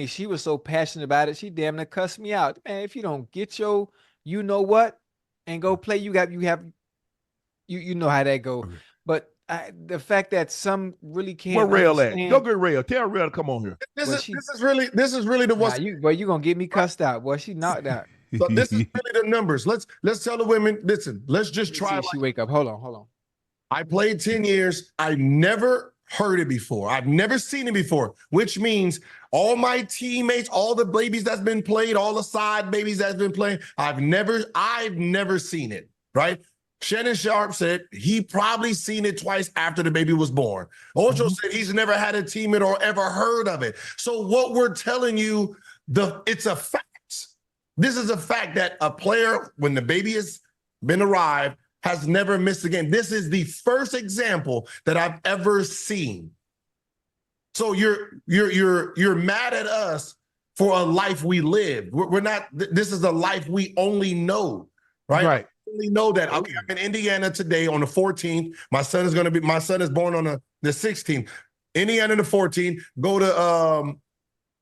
Speaker 3: she was so passionate about it. She damn near cussed me out. Man, if you don't get your, you know what, and go play, you know how that go.
Speaker 1: Okay.
Speaker 3: But the fact that some really can't.
Speaker 1: Where Real at? Go get Real. Tell Real to come on here.
Speaker 2: This is really the what's.
Speaker 3: You gonna get me cussed out, boy. She knocked out.
Speaker 2: So this is really the numbers. Let's tell the women. Listen, let's just try.
Speaker 3: She wake up. Hold on.
Speaker 2: I played 10 years. I never heard it before. I've never seen it before, which means all my teammates, all the babies that's been played, all the side babies that's been playing, I've never seen it, right? Shannon Sharpe said he probably seen it twice after the baby was born. Ocho said he's never had a teammate or ever heard of it. So what we're telling you, it's a fact. This is a fact that a player, when the baby has been arrived, has never missed a game. This is the first example that I've ever seen. So you're mad at us for a life we live. We're not. This is a life we only know, right?
Speaker 1: Right.
Speaker 2: We only know that. Okay, I'm in Indiana today on the 14th. My son is born on the 16th. Indiana the 14th. Go to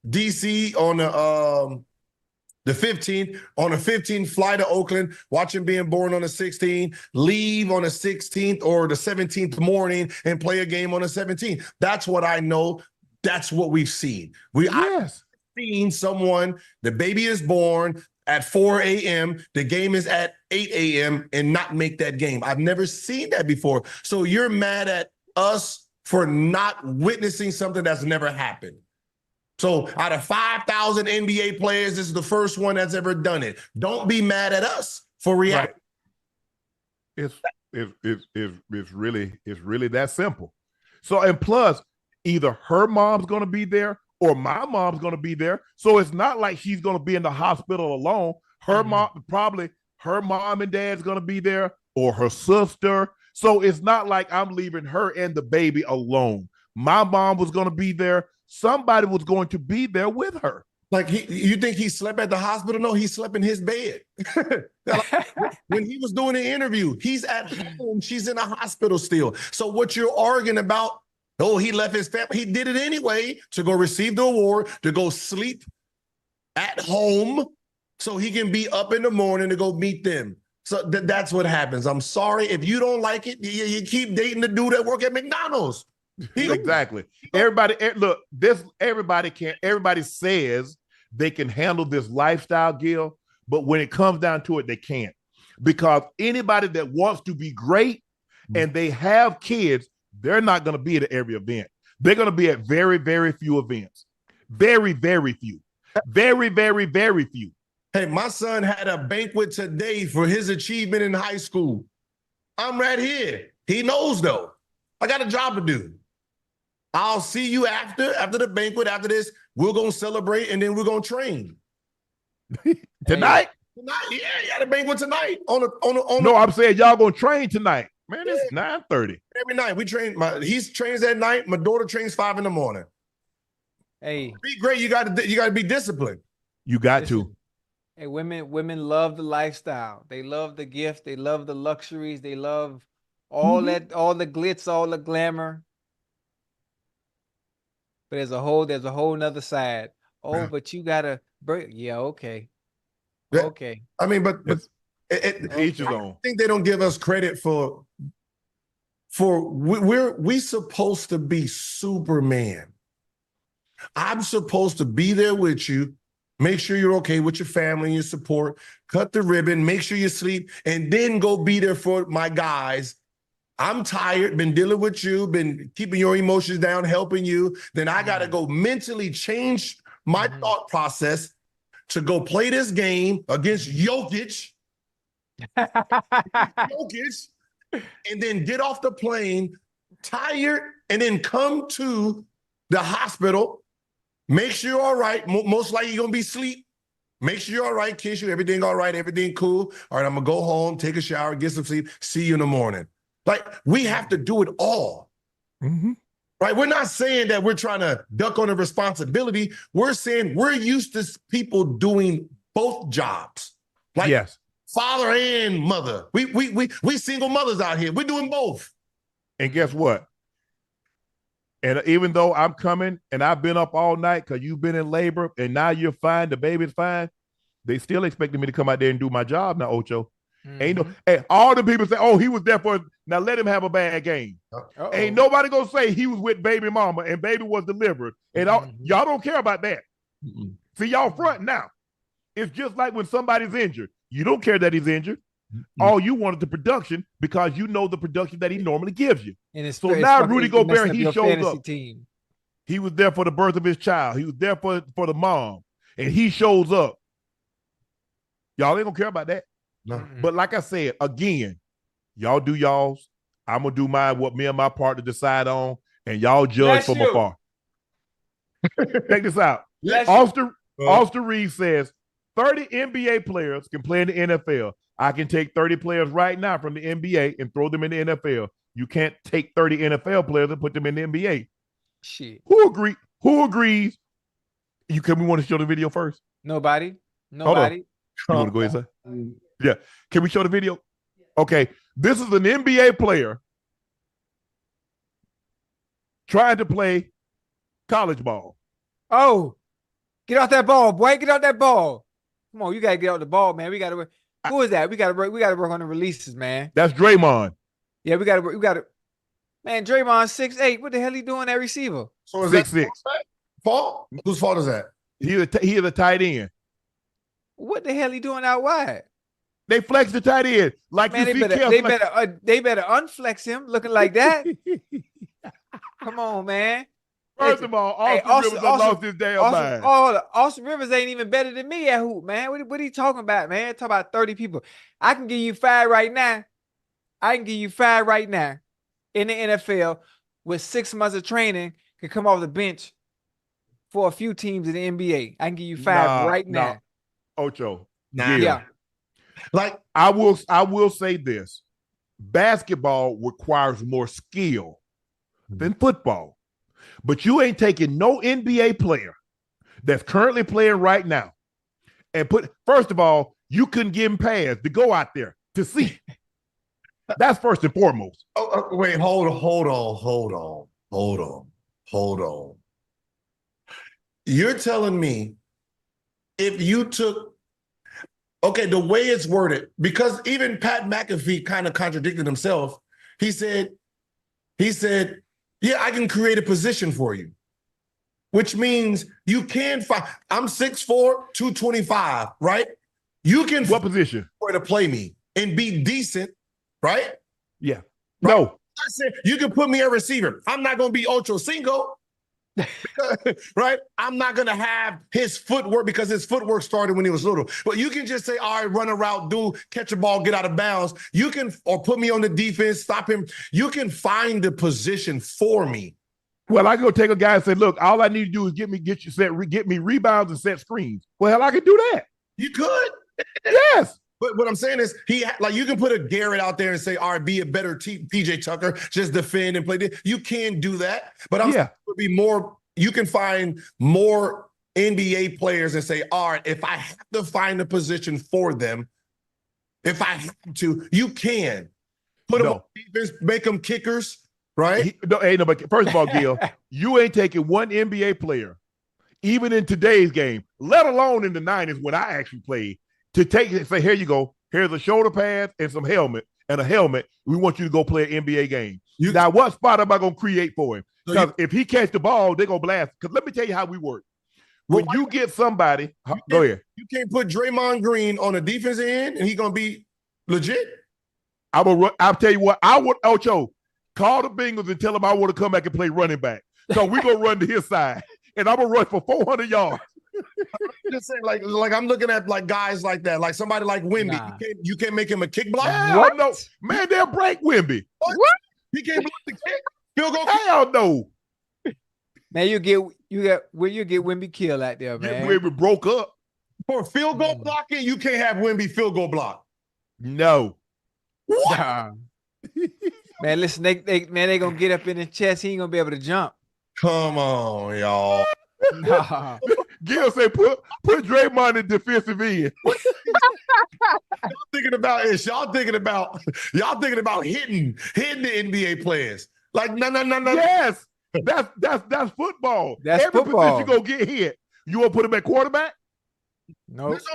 Speaker 2: DC on the 15th. On the 15th, fly to Oakland, watch him being born on the 16th, leave on the 16th or the 17th morning and play a game on the 17th. That's what I know. That's what we've seen. I've seen someone, the baby is born at 4 a.m., the game is at 8 a.m. and not make that game. I've never seen that before. So you're mad at us for not witnessing something that's never happened. So out of 5,000 NBA players, this is the first one that's ever done it. Don't be mad at us for reacting.
Speaker 1: Right. It's really that simple. So, and plus, either her mom's going to be there or my mom's going to be there. So it's not like she's going to be in the hospital alone. Her mom, probably her mom and dad's going to be there, or her sister. So it's not like I'm leaving her and the baby alone. My mom was going to be there. Somebody was going to be there with her.
Speaker 2: Like you think he slept at the hospital? No, he slept in his bed. When he was doing the interview, he's at home. She's in a hospital still. So what you're arguing about, oh, he left his family. He did it anyway to go receive the award, to go sleep at home so he can be up in the morning to go meet them. So that's what happens. I'm sorry. If you don't like it, you keep dating the dude that work at McDonald's.
Speaker 1: Exactly. Everybody says they can handle this lifestyle, Gil, but when it comes down to it, they can't. Because anybody that wants to be great and they have kids, they're not going to be at every event. They're going to be at very, very few events. Very, very few. Very, very, very few.
Speaker 2: Hey, my son had a banquet today for his achievement in high school. I'm right here. He knows, though. I got a job to do. I'll see you after the banquet. After this, we're going to celebrate, and then we're going to train.
Speaker 1: Tonight?
Speaker 2: Tonight, yeah, you got a banquet tonight.
Speaker 1: No, I'm saying y'all going to train tonight. Man, it's 9:30.
Speaker 2: Every night. We train. He trains at night. My daughter trains 5 in the morning.
Speaker 3: Hey.
Speaker 2: Be great. You got to be disciplined.
Speaker 1: You got
Speaker 3: Listen,
Speaker 1: to.
Speaker 3: hey, women love the lifestyle. They love the gift. They love the luxuries. They love all that, all the glitz, all the glamour. But there's a whole nother side. Oh, but you gotta break. Yeah, okay.
Speaker 2: Yeah.
Speaker 3: Okay.
Speaker 2: I mean, but
Speaker 1: Each his
Speaker 2: I
Speaker 1: own.
Speaker 2: think they don't give us credit for we supposed to be Superman. I'm supposed to be there with you, make sure you're okay with your family and your support, cut the ribbon, make sure you sleep, and then go be there for my guys. I'm tired, been dealing with you, been keeping your emotions down, helping you. Then I got to go mentally change my thought process to go play this game against Jokic, and then get off the plane tired, and then come to the hospital. Make sure you're all right. Most likely you're gonna be asleep. Make sure you're all right, kiss you, everything all right, everything cool. All right, I'm gonna go home, take a shower, get some sleep. See you in the morning. Like, we have to do it all. Right? We're not saying that we're trying to duck on a responsibility. We're saying we're used to people doing both jobs. Like,
Speaker 1: Yes.
Speaker 2: father and mother. We single mothers out here. We're doing both.
Speaker 1: And guess what? And even though I'm coming and I've been up all night because you've been in labor and now you're fine, the baby's fine, they still expecting me to come out there and do my job now, Ocho. Ain't no, hey, all the people say, oh, he was there for, now let him have a bad game. Ain't nobody gonna say he was with baby mama and baby was delivered. And y'all don't care about that. See, y'all front now. It's just like when somebody's injured. You don't care that he's injured. All you wanted the production because you know the production that he normally gives you.
Speaker 3: And
Speaker 1: so now Rudy Gobert, he shows up.
Speaker 3: Team.
Speaker 1: He was there for the birth of his child. He was there for the mom. And he shows up. Y'all ain't gonna care about that. No. But like I said, again, y'all do y'all's. I'm gonna do mine, what me and my partner decide on, and y'all judge from afar. Check this out. Austin Reed says 30 NBA players can play in the NFL. I can take 30 players right now from the NBA and throw them in the NFL. You can't take 30 NFL players and put them in the NBA.
Speaker 3: Shit.
Speaker 1: Who agrees? We want to show the video first?
Speaker 3: Nobody.
Speaker 1: You want to go ahead, sir? Yeah. Can we show the video? Okay. This is an NBA player trying to play college ball.
Speaker 3: Oh, get off that ball, boy. Get off that ball. Come on, you gotta get off the ball, man. We gotta work. Who is that? We gotta work on the releases, man.
Speaker 1: That's Draymond.
Speaker 3: Yeah, we gotta man, Draymond 6'8". What the hell he doing at receiver?
Speaker 2: So is
Speaker 1: 6'6".
Speaker 2: Fault? Whose fault is that?
Speaker 1: He is a tight end.
Speaker 3: What the hell he doing out wide?
Speaker 1: They flex the tight end. Like, man,
Speaker 3: they better unflex him looking like that. Come on, man.
Speaker 1: First of all, Austin Rivers lost his damn mind.
Speaker 3: Austin Rivers ain't even better than me at hoop, man. What are you talking about, man? Talk about 30 people. I can give you 5 right now. In the NFL with 6 months of training can come off the bench for a few teams in the NBA. I can give you 5 right now.
Speaker 1: Ocho.
Speaker 3: Yeah.
Speaker 1: Like, I will say this. Basketball requires more skill than football. But you ain't taking no NBA player that's currently playing right now and first of all, you couldn't give him pads to go out there to see. That's first and foremost.
Speaker 2: Wait, hold on. You're telling me if you took, the way it's worded, because even Pat McAfee kind of contradicted himself. He said, yeah, I can create a position for you, which means you can find. I'm 6'4", 225, right? You can
Speaker 1: what position
Speaker 2: to play me and be decent, right?
Speaker 1: Yeah.
Speaker 2: Right?
Speaker 1: No.
Speaker 2: I said you can put me at receiver. I'm not going to be Ochocinco, right? I'm not going to have his footwork because his footwork started when he was little. But you can just say, all right, run a route, catch a ball, get out of bounds. You can, or put me on the defense, stop him. You can find the position for me.
Speaker 1: Well, I can go take a guy and say, look, all I need to do is get me rebounds and set screens. Well, hell, I can do that.
Speaker 2: You could.
Speaker 1: Yes.
Speaker 2: But what I'm saying is, you can put a Garrett out there and say, all right, be a better PJ Tucker, just defend and play. You can do that. But I'm saying it would be more, you can find more NBA players and say, all right, if I have to find a position for them, if I have to, you can. Put them on defense, make them kickers, right?
Speaker 1: But first of all, Gil, you ain't taking one NBA player, even in today's game, let alone in the 90s when I actually played, to take it, say, here you go. Here's a shoulder pad and some helmet and a helmet. We want you to go play an NBA game. Now, what spot am I going to create for him? Because if he catch the ball, they're going to blast. Because let me tell you how we work. When you get somebody, go ahead.
Speaker 2: You can't put Draymond Green on the defensive end and he's going to be legit.
Speaker 1: I'll tell you what, I would, Ocho, call the Bengals and tell them I want to come back and play running back. So we're going to run to his side. And I'm going to run for 400 yards.
Speaker 2: Just saying, like I'm looking at like guys like that, like somebody like Wemby.
Speaker 3: Nah.
Speaker 2: You can't make him a kick block.
Speaker 1: What? No, man, they'll break Wemby.
Speaker 2: What? He can't block the kick. Field goal.
Speaker 1: Hell no.
Speaker 3: Man, you get Wemby kill out there, man.
Speaker 1: Wemby broke up
Speaker 2: for field goal blocking. You can't have Wemby field goal block.
Speaker 1: No.
Speaker 2: What?
Speaker 3: Nah. Man, listen, they gonna get up in his chest. He ain't gonna be able to jump.
Speaker 2: Come on, y'all.
Speaker 3: Nah.
Speaker 1: Gil said, put Draymond in defensive end.
Speaker 2: Y'all thinking about hitting the NBA players. Like no.
Speaker 1: Yes, that's football.
Speaker 3: That's
Speaker 1: Every
Speaker 3: football.
Speaker 1: position you gonna get hit. You want to put him at quarterback?
Speaker 3: No.
Speaker 2: There's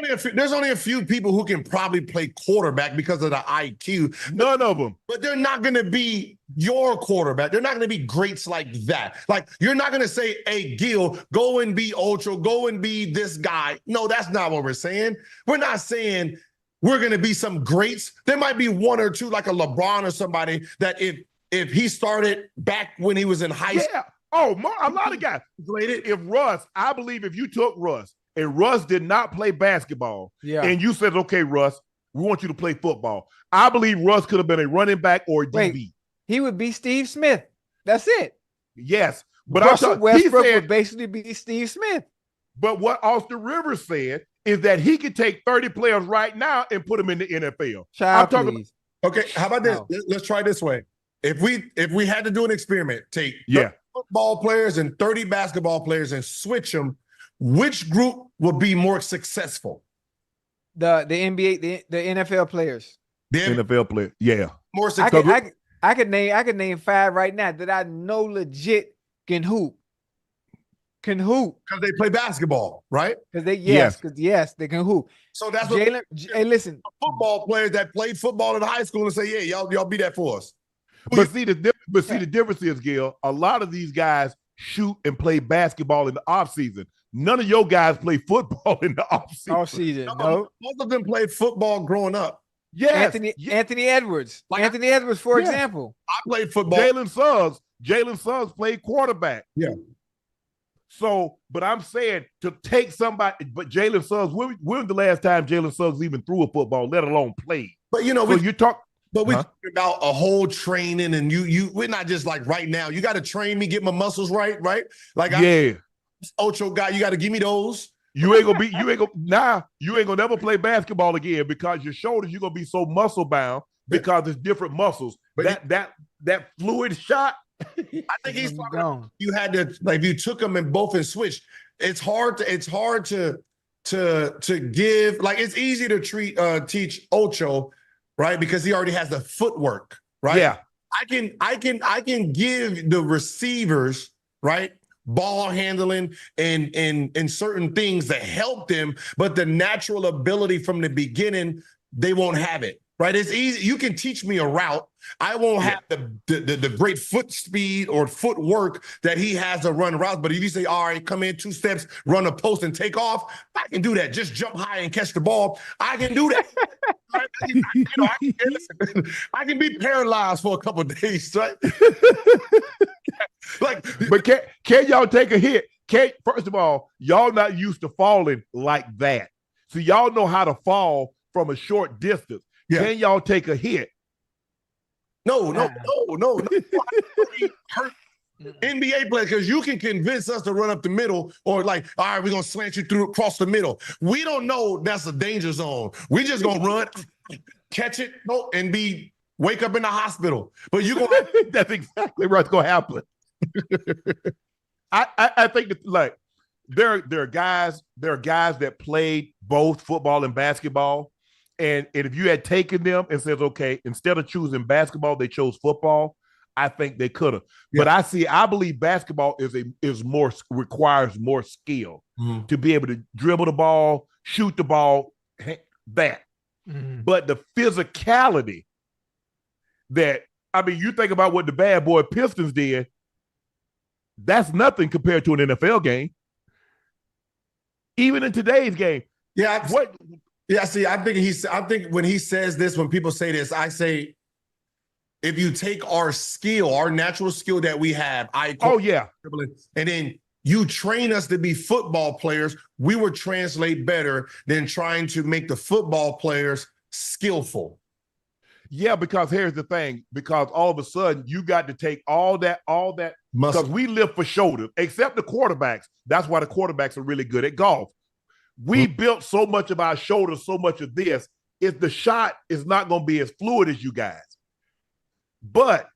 Speaker 2: only a few people who can probably play quarterback because of the IQ.
Speaker 1: None of them.
Speaker 2: But they're not going to be your quarterback. They're not going to be greats like that. Like, you're not going to say, hey, Gil, go and be Ocho, go and be this guy. No, that's not what we're saying. We're not saying we're going to be some greats. There might be one or two, like a LeBron or somebody, that if he started back when he was in high school.
Speaker 1: Yeah. Oh, a lot of guys. If Russ, I believe if you took Russ, and Russ did not play basketball, and you said, okay, Russ, we want you to play football. I believe Russ could have been a running back or a DB.
Speaker 3: He would be Steve Smith. That's it.
Speaker 1: Yes. But
Speaker 3: Russell Westbrook would basically be Steve Smith.
Speaker 1: But what Austin Rivers said is that he could take 30 players right now and put them in the NFL.
Speaker 2: Okay, how about this? No. Let's try this way. If we had to do an experiment, take 30 football players and 30 basketball players and switch them, which group would be more successful?
Speaker 3: The NBA, the NFL players.
Speaker 1: The NFL player, yeah.
Speaker 2: More successful.
Speaker 3: I could name 5 right now that I know legit can hoop. Because
Speaker 2: they play basketball, right?
Speaker 3: Because they they can hoop.
Speaker 2: So that's
Speaker 3: Jalen. Hey, listen,
Speaker 2: football players that played football in high school and say, yeah, y'all be that for us.
Speaker 1: But see the difference is, Gil, a lot of these guys shoot and play basketball in the offseason. None of your guys play football in the offseason.
Speaker 3: No.
Speaker 2: Most of them played football growing up.
Speaker 1: Yes.
Speaker 3: Anthony Edwards. Anthony Edwards, for example.
Speaker 2: I played football.
Speaker 1: Jalen Suggs played quarterback.
Speaker 2: Yeah.
Speaker 1: So, but I'm saying to take somebody, but Jalen Suggs, when was the last time Jalen Suggs even threw a football, let alone played?
Speaker 2: But you know,
Speaker 1: so you talk.
Speaker 2: But we're talking about a whole training, and we're not just like right now. You got to train me, get my muscles right? Like Ocho guy, you got to give me those. You ain't
Speaker 1: gonna never play basketball again because your shoulders, you're gonna be so muscle bound because it's different muscles. But that fluid shot.
Speaker 2: I think he's talking about you had to, like, you took them and both and switched. It's hard to give, like, it's easy to teach Ocho, right? Because he already has the footwork, right?
Speaker 1: Yeah.
Speaker 2: I can give the receivers, right, ball handling and certain things that help them, but the natural ability from the beginning, they won't have it. Right, it's easy. You can teach me a route. I won't have the great foot speed or footwork that he has to run routes. But if you say, all right, come in 2 steps, run a post and take off, I can do that. Just jump high and catch the ball. I can do that. I can be paralyzed for a couple of days, right?
Speaker 1: But can y'all take a hit? First of all, y'all not used to falling like that. So y'all know how to fall from a short distance. Yeah. Can y'all take a hit?
Speaker 2: No. Hurt NBA players, because you can convince us to run up the middle or like, all right, we're going to slant you through across the middle. We don't know that's a danger zone. We just going to run, catch it, and wake up in the hospital. But you going
Speaker 1: that's exactly what's going to happen. I think that, like, there are guys that played both football and basketball. And if you had taken them and says, okay, instead of choosing basketball, they chose football, I think they could have. Yeah. But I believe basketball requires more skill to be able to dribble the ball, shoot the ball, that. But the physicality you think about what the bad boy Pistons did, that's nothing compared to an NFL game. Even in today's game.
Speaker 2: Yeah. See, I think when he says this, when people say this, I say, if you take our skill, our natural skill that we have, and then you train us to be football players, we would translate better than trying to make the football players skillful.
Speaker 1: Yeah, because here's the thing, because all of a sudden you got to take all that muscle. Because we live for shoulders, except the quarterbacks. That's why the quarterbacks are really good at golf. We built so much of our shoulders, so much of this. If the shot is not going to be as fluid as you guys. But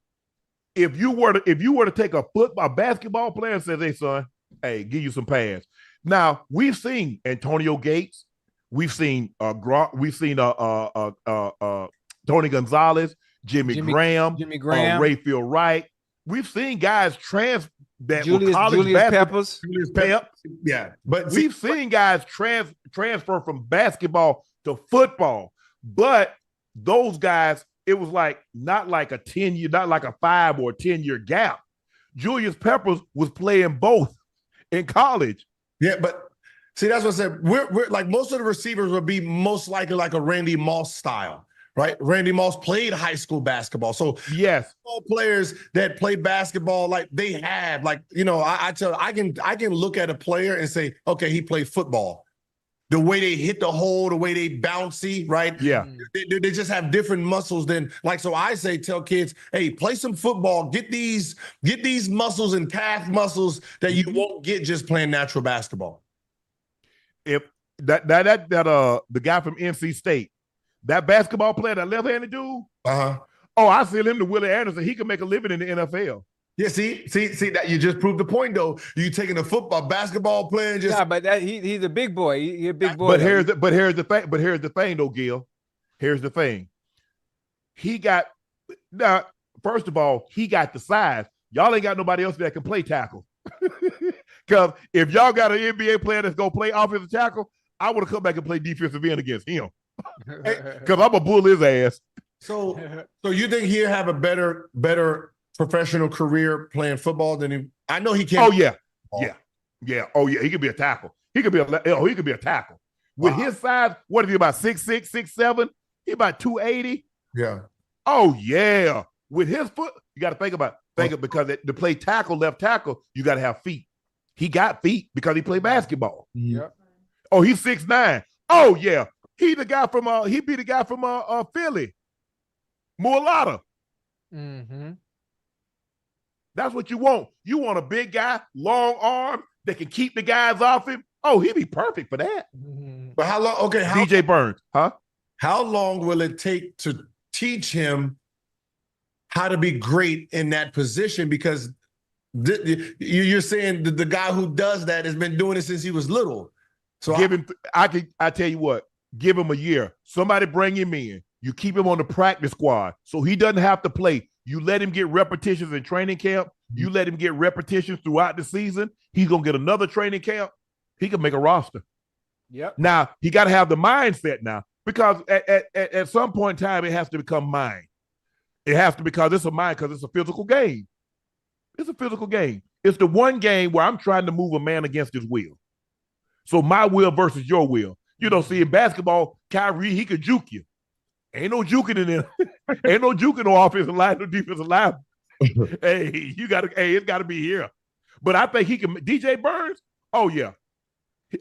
Speaker 1: if you were to take a basketball player and say, hey, son, hey, give you some pass. Now, we've seen Antonio Gates. We've seen Tony Gonzalez, Jimmy Graham, Rayfield Wright. We've seen guys Julius
Speaker 3: Peppers.
Speaker 2: Yeah. But
Speaker 1: we've seen guys transfer from basketball to football. But those guys, it was not like a 5 or 10-year gap. Julius Peppers was playing both in college.
Speaker 2: Yeah, but see, that's what I said. We're like, most of the receivers would be most likely like a Randy Moss style. Right, Randy Moss played high school basketball, so
Speaker 1: yes,
Speaker 2: all players that play basketball, like they have, I can look at a player and say, okay, he played football. The way they hit the hole, the way they bouncy, right?
Speaker 1: Yeah,
Speaker 2: they just have different muscles than So I say, tell kids, hey, play some football, get these muscles and calf muscles that you won't get just playing natural basketball.
Speaker 1: If the guy from NC State. That basketball player, that left-handed dude.
Speaker 2: Oh,
Speaker 1: I sell him to Willie Anderson. He can make a living in the NFL.
Speaker 2: Yeah, see that you just proved the point though. You taking a basketball player and just
Speaker 3: but he's a big boy. He's a big boy.
Speaker 1: But here's the thing though, Gil. Here's the thing. First of all, he got the size. Y'all ain't got nobody else that can play tackle. Because if y'all got an NBA player that's gonna play offensive tackle, I would have come back and play defensive end against him. Because I'm a bull his ass.
Speaker 2: So you think he'll have a better professional career playing football than he? I know he can.
Speaker 1: Oh yeah. Oh yeah. He could be a tackle. He could be a tackle. With his size, what is he, about 6'6", 6'7"? He about 280.
Speaker 2: Yeah.
Speaker 1: Oh yeah. With his foot, you got to think it because to play tackle, left tackle, you got to have feet. He got feet because he played basketball.
Speaker 2: Yeah.
Speaker 1: Oh, he's 6'9". Oh yeah. He beat the guy from Philly, Mualata.
Speaker 3: Mm-hmm.
Speaker 1: That's what you want. You want a big guy, long arm that can keep the guys off him. Oh, he'd be perfect for that.
Speaker 3: Mm-hmm.
Speaker 2: But how long? Okay,
Speaker 1: DJ Burns, huh?
Speaker 2: How long will it take to teach him how to be great in that position? Because you're saying the guy who does that has been doing it since he was little. So
Speaker 1: I tell you what. Give him a year. Somebody bring him in. You keep him on the practice squad so he doesn't have to play. You let him get repetitions in training camp. You let him get repetitions throughout the season. He's going to get another training camp. He can make a roster.
Speaker 3: Yep.
Speaker 1: Now, he got to have the mindset now because at some point in time, it has to become mine. It has to because it's a mind because it's a physical game. It's a physical game. It's the one game where I'm trying to move a man against his will. So my will versus your will. See, in basketball, Kyrie, he could juke you. Ain't no juking in there. Ain't no juking no offensive line, no defensive line. It's got to be here. But I think he can. DJ Burns, oh, yeah.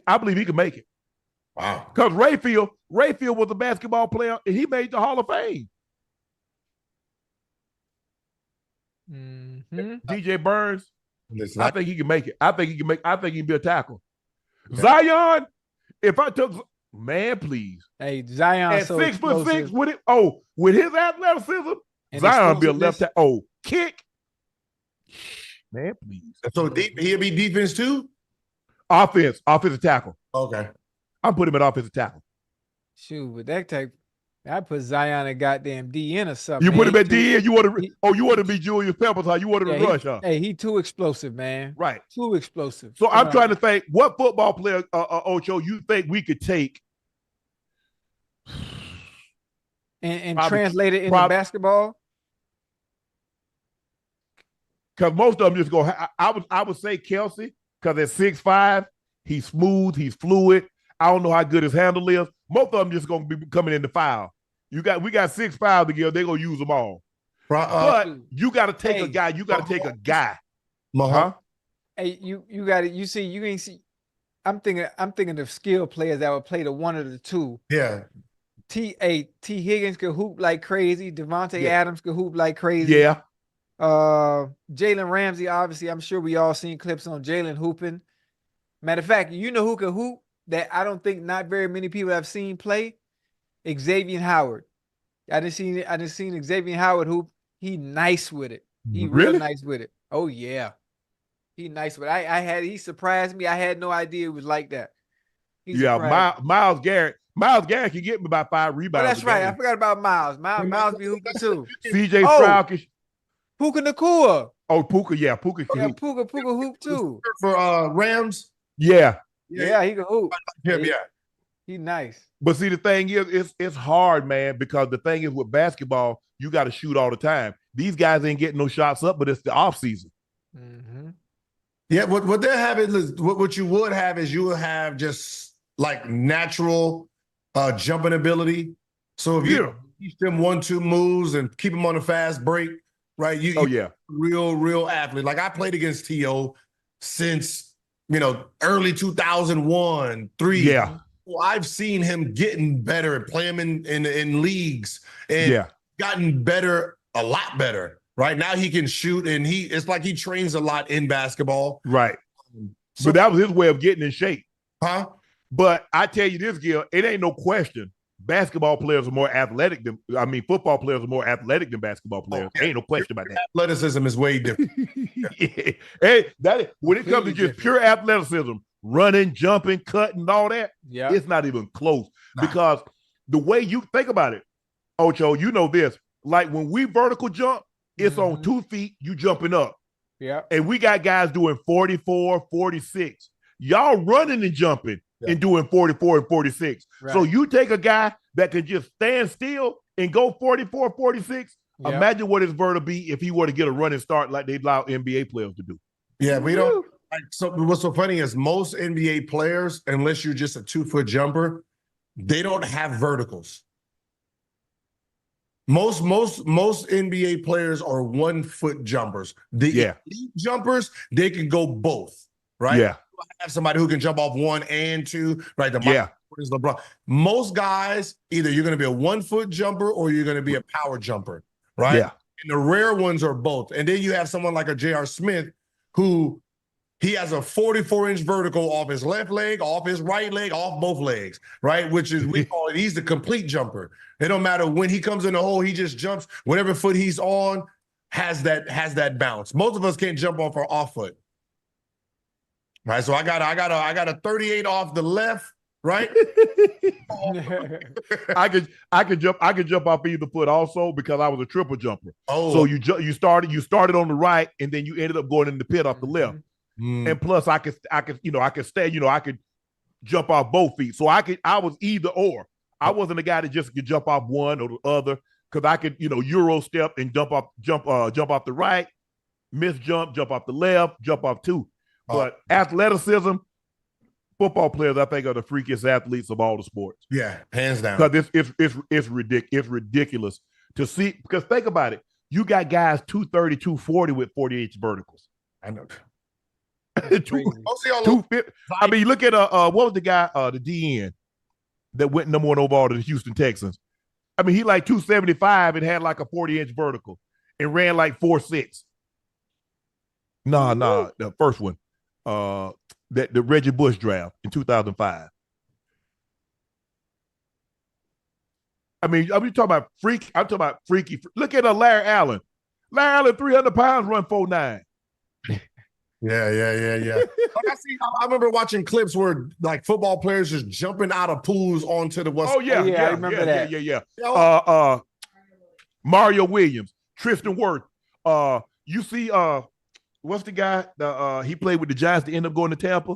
Speaker 1: I believe he can make it.
Speaker 2: Wow.
Speaker 1: Because Rayfield was a basketball player, and he made the Hall of Fame.
Speaker 3: Mm-hmm.
Speaker 1: DJ Burns,
Speaker 2: Listen,
Speaker 1: I think he can make it. I think he can be a tackle. Okay. Zion, if I took please.
Speaker 3: Hey, Zion
Speaker 1: at 6'6" with it. Oh, with his athleticism, and Zion be a left tackle. Oh, kick. Man, please.
Speaker 2: So he'll be defense too?
Speaker 1: Offensive tackle.
Speaker 2: Okay.
Speaker 1: I'm putting him at offensive tackle.
Speaker 3: Shoot, with that type, I put Zion at goddamn DN or something.
Speaker 1: You
Speaker 3: man.
Speaker 1: put him
Speaker 3: He
Speaker 1: at
Speaker 3: too-
Speaker 1: DN. You want to?
Speaker 3: he-
Speaker 1: You want to be Julius Peppers? Huh? You want to
Speaker 3: yeah,
Speaker 1: rush? Huh?
Speaker 3: Hey, he too explosive, man.
Speaker 1: Right.
Speaker 3: Too explosive.
Speaker 1: So I'm trying to think, what football player, Ocho, you think we could take
Speaker 3: and
Speaker 1: probably-
Speaker 3: translate it into basketball?
Speaker 1: Because most of them just go. I would say Kelsey, because at 6'5", he's smooth, he's fluid. I don't know how good his handle is. Most of them just gonna be coming in the foul. We got 6'5" together. They're gonna use them all. But you got to take a guy. You got to take a guy.
Speaker 2: Huh?
Speaker 3: Hey, you got it. You see, you ain't see. I'm thinking of skill players that would play the one or the two.
Speaker 2: Yeah.
Speaker 3: T Higgins could hoop like crazy. Devontae Adams could hoop like crazy.
Speaker 1: Yeah.
Speaker 3: Jalen Ramsey, obviously, I'm sure we all seen clips on Jalen hooping. Matter of fact, you know who could hoop that I don't think not very many people have seen play? Xavier Howard. I didn't see Xavier Howard hoop. He nice with it. He
Speaker 1: Really?
Speaker 3: real nice with it. Oh yeah. He nice with it. He surprised me. I had no idea it was like that.
Speaker 1: Miles Garrett. Miles Garrett can get me about 5
Speaker 3: Oh,
Speaker 1: rebounds.
Speaker 3: that's right. I forgot about Miles. Miles be hooping too.
Speaker 1: CJ Stroud.
Speaker 3: Puka Nacua.
Speaker 1: Oh, Puka. Yeah, Puka can hoop.
Speaker 3: Puka hoop too.
Speaker 2: For Rams?
Speaker 1: Yeah.
Speaker 3: Yeah, he can hoop.
Speaker 2: Yeah.
Speaker 3: He nice.
Speaker 1: But see, the thing is, it's hard, man, because the thing is with basketball, you got to shoot all the time. These guys ain't getting no shots up, but it's the off season.
Speaker 3: Mm-hmm.
Speaker 2: Yeah, what they're having is what you would have is you would have just like natural jumping ability. So if you teach them 1-2 moves and keep them on a fast break, right? You real athlete. Like I played against T.O. since early 2001, 3.
Speaker 1: Yeah.
Speaker 2: Well, I've seen him getting better and play him in leagues and gotten better, a lot better. Right now he can shoot and it's like he trains a lot in basketball.
Speaker 1: Right. So that was his way of getting in shape.
Speaker 2: Huh?
Speaker 1: But I tell you this, Gil, it ain't no question. Basketball players are more athletic football players are more athletic than basketball players. Ain't no question about that.
Speaker 2: Athleticism is way different.
Speaker 1: Hey, when it comes to just pure athleticism, running, jumping, cutting, all that, it's not even close. Because the way you think about it, Ocho, you know this, like when we vertical jump, it's on 2 feet, you jumping up.
Speaker 3: Yeah.
Speaker 1: And we got guys doing 44, 46. Y'all running and jumping and doing 44 and 46. Right. So you take a guy that can just stand still and go 44, 46. Yep. Imagine what his vert would be if he were to get a running start like they allow NBA players to do.
Speaker 2: Yeah, we don't. So what's so funny is most NBA players, unless you're just a 2-foot jumper, they don't have verticals. Most NBA players are 1-foot jumpers. The elite jumpers, they can go both, right?
Speaker 1: Yeah.
Speaker 2: Have somebody who can jump off 1 and 2, right? Is LeBron. Most guys, either you're going to be a 1-foot jumper or you're going to be a power jumper, right?
Speaker 1: Yeah.
Speaker 2: And the rare ones are both. And then you have someone like a J.R. Smith who he has a 44-inch vertical off his left leg, off his right leg, off both legs, right? Which is, we call it, he's the complete jumper. It don't matter when he comes in the hole, he just jumps. Whatever foot he's on has that bounce. Most of us can't jump off our off foot. Right, so I got a 38 off the left, right?
Speaker 1: I could jump off either foot also because I was a triple jumper.
Speaker 2: Oh,
Speaker 1: so you started on the right and then you ended up going in the pit off the left. And plus I could jump off both feet. So I was either or. I wasn't a guy that just could jump off one or the other because I could Euro step and jump off the right, miss jump off the left, jump off 2. But athleticism, football players, I think, are the freakiest athletes of all the sports.
Speaker 2: Yeah, hands down.
Speaker 1: Because it's ridiculous to see. Because think about it, you got guys 230, 240 with 48 verticals.
Speaker 2: I know.
Speaker 1: I mean, look at what was the guy, the DN that went number 1 overall to the Houston Texans. I mean, he like 275 and had like a 40-inch vertical and ran like 4.6. Nah, the first one. The Reggie Bush draft in 2005. I mean, I'm talking about freak. I'm talking about freaky. Look at Larry Allen. Larry Allen, 300 pounds, run 4.9.
Speaker 2: Yeah. Like I remember watching clips where like football players just jumping out of pools onto the what's.
Speaker 1: Oh yeah,
Speaker 3: yeah, I remember that.
Speaker 1: yeah.
Speaker 2: You know,
Speaker 1: Mario Williams, Tristan Wirth. You see, what's the guy? He played with the Giants to end up going to Tampa.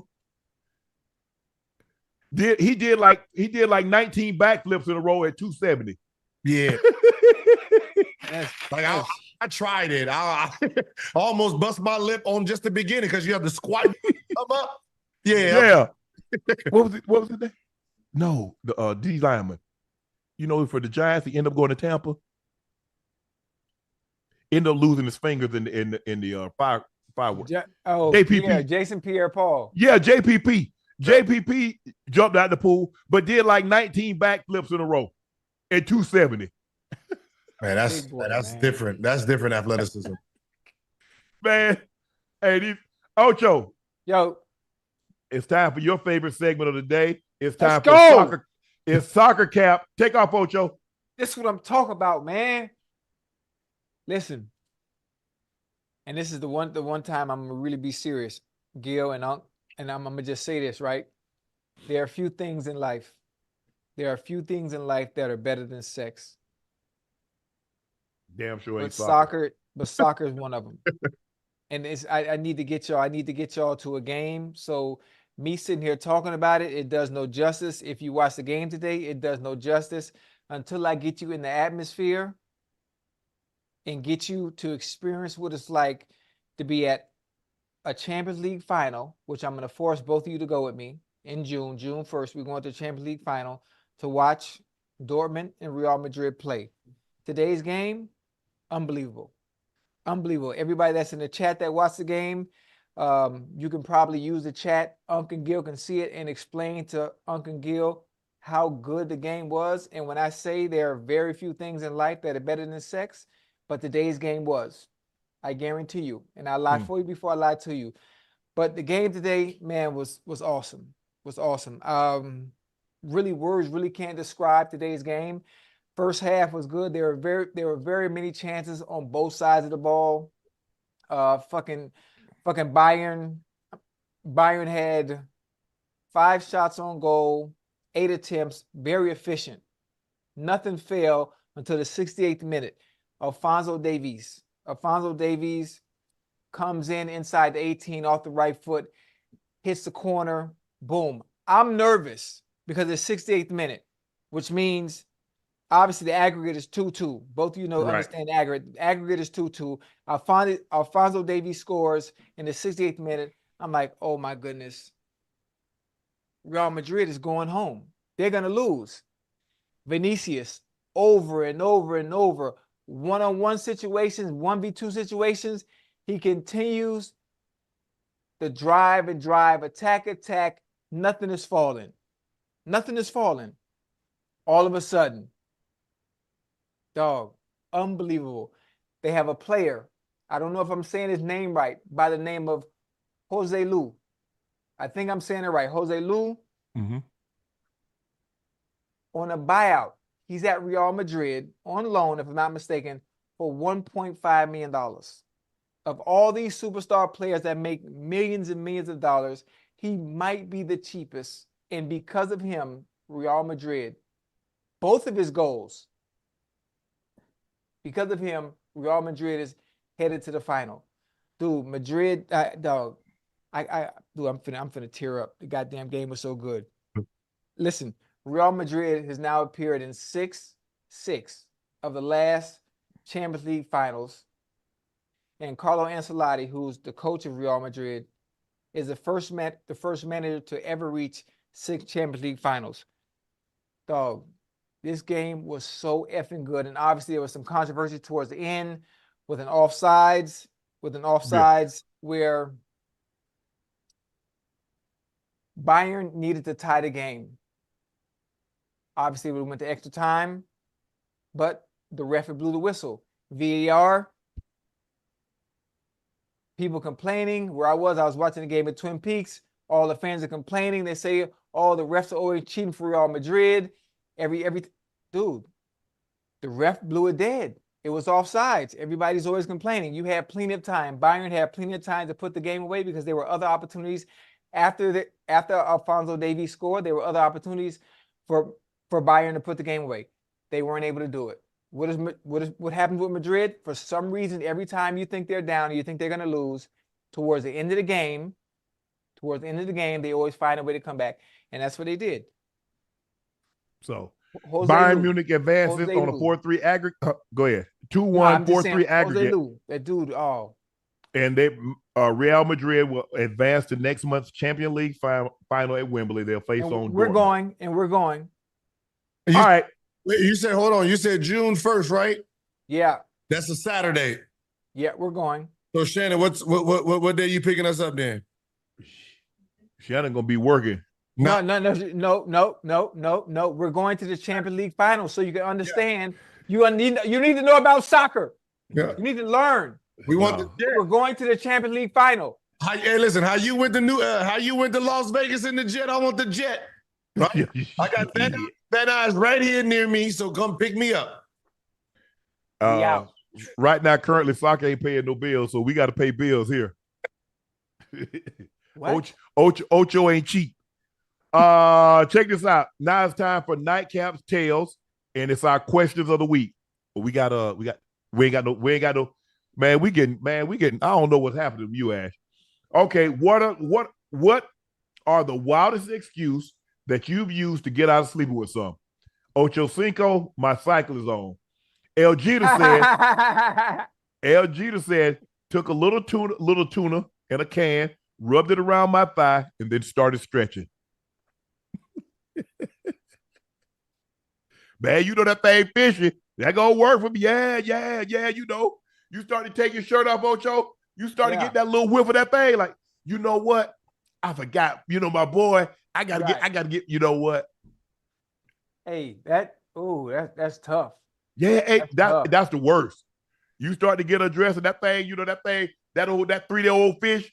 Speaker 1: He did like 19 backflips in a row at 270.
Speaker 2: yeah.
Speaker 3: That's,
Speaker 2: Like
Speaker 3: that's,
Speaker 2: I tried it. I almost bust my lip on just the beginning because you have to squat come up.
Speaker 1: Yeah. What was it? What was it? No, the D lineman. You know, for the Giants, he ended up going to Tampa. Ended up losing his fingers in the firework. JPP.
Speaker 3: yeah, Jason Pierre-Paul.
Speaker 1: Yeah, JPP. JPP jumped out the pool, but did like 19 backflips in a row at 270.
Speaker 2: Man, that's different. That's different athleticism.
Speaker 1: Man, hey, Ocho.
Speaker 3: Yo,
Speaker 1: it's time for your favorite segment of the day. It's time
Speaker 3: let's
Speaker 1: for
Speaker 3: go.
Speaker 1: soccer. It's soccer cap. Take off, Ocho.
Speaker 3: This is what I'm talking about, man. Listen, and this is the one time I'm gonna really be serious, Gil and Unc, and I'm gonna just say this, right? There are a few things in life. There are a few things in life that are better than sex.
Speaker 1: Damn sure ain't
Speaker 3: But soccer is one of them. And I need to get y'all to a game. So me sitting here talking about it, it does no justice. If you watch the game today, it does no justice until I get you in the atmosphere and get you to experience what it's like to be at a Champions League final, which I'm going to force both of you to go with me in June 1st. We're going to the Champions League final to watch Dortmund and Real Madrid play. Today's game, unbelievable. Unbelievable. Everybody that's in the chat that watched the game, you can probably use the chat. Unc and Gil can see it and explain to Unc and Gil how good the game was. And when I say there are very few things in life that are better than sex, but today's game was. I guarantee you. And I lied for you before I lied to you. But the game today, man, was awesome. Was awesome. Really, words really can't describe today's game. First half was good. There were very many chances on both sides of the ball. Fucking Bayern had 5 shots on goal, 8 attempts, very efficient. Nothing fell until the 68th minute. Alphonso Davies comes in inside the 18 off the right foot, hits the corner, boom. I'm nervous because it's 68th minute, which means obviously the aggregate is 2-2. Both of you know, understand the aggregate. The aggregate is 2-2. Alphonso Davies scores in the 68th minute. I'm like, oh my goodness. Real Madrid is going home. They're going to lose. Vinicius, over and over and over, one-on-one situations, 1v2 situations, he continues to drive, attack. Nothing is falling. All of a sudden, dog, unbelievable. They have a player, I don't know if I'm saying his name right, by the name of Jose Lu. I think I'm saying it right. Jose Lu on a buyout. He's at Real Madrid on loan, if I'm not mistaken, for $1.5 million. Of all these superstar players that make millions and millions of dollars, he might be the cheapest. And because of him, Real Madrid, both of his goals, because of him, Real Madrid is headed to the final. Dude, Madrid, dog, I'm finna tear up. The goddamn game was so good. Listen, Real Madrid has now appeared in six of the last Champions League finals. And Carlo Ancelotti, who's the coach of Real Madrid, is the first manager to ever reach 6 Champions League finals. Dog, this game was so effing good. And obviously there was some controversy towards the end with an offsides where Bayern needed to tie the game. Obviously, we went to extra time, but the referee blew the whistle. VAR, people complaining. Where I was watching the game at Twin Peaks. All the fans are complaining. They say, oh, the refs are always cheating for Real Madrid. Dude, the ref blew it dead. It was offsides. Everybody's always complaining. You had plenty of time. Bayern had plenty of time to put the game away because there were other opportunities after Alphonso Davies scored. There were other opportunities for Bayern to put the game away. They weren't able to do it. What happens with Madrid? For some reason, every time you think they're down, or you think they're going to lose, towards the end of the game, they always find a way to come back, and that's what they did.
Speaker 1: So
Speaker 3: Jose
Speaker 1: Bayern
Speaker 3: Lou.
Speaker 1: Munich advances
Speaker 3: Jose
Speaker 1: on a
Speaker 3: Lou.
Speaker 1: 4-3 aggregate. Go ahead.
Speaker 3: No,
Speaker 1: 2-1,
Speaker 3: I'm just saying,
Speaker 1: 4-3 aggregate.
Speaker 3: Jose Lou, that dude. Oh,
Speaker 1: And they Real Madrid will advance to next month's Champions League final at Wembley. They'll face on
Speaker 3: we're
Speaker 1: Dortmund.
Speaker 3: going.
Speaker 2: You,
Speaker 1: All right.
Speaker 2: wait, you said, hold on. You said June 1st, right?
Speaker 3: Yeah,
Speaker 2: That's a Saturday.
Speaker 3: we're going.
Speaker 2: So Shannon, what day you picking us up then?
Speaker 1: Shannon gonna be working.
Speaker 3: No. We're going to the Champions League final, so you can understand. You need to know about soccer.
Speaker 2: Yeah.
Speaker 3: You need to learn.
Speaker 2: We want
Speaker 1: No.
Speaker 2: the jet.
Speaker 3: We're going to the Champions League final.
Speaker 2: Hey, listen, how you went to Las Vegas in the jet? I want the jet. Right? I got that eyes right here near me, so come pick me up.
Speaker 3: Yeah.
Speaker 1: Right now, currently, soccer ain't paying no bills, so we got to pay bills here.
Speaker 3: What?
Speaker 1: Ocho ain't cheap. Check this out. Now it's time for Nightcap's Tales, and it's our questions of the week. But we ain't got no. Man, we getting. I don't know what's happening to you, Ash. Okay, what are the wildest excuse that you've used to get out of sleeping with some? Ochocinco, my cycle is on. El Jeter said, took a little tuna in a can, rubbed it around my thigh, and then started stretching. Man, you know that thing fishy. That gonna work for me. Yeah, you know. You start to take your shirt off, Ocho. You start to get that little whiff of that thing. Like, you know what? I forgot. You know, my boy, I gotta get, you know what?
Speaker 3: Hey, that's tough.
Speaker 1: Yeah, hey,
Speaker 3: tough.
Speaker 1: that's the worst. You start to get undressed and that thing, you know, that 3-day-old fish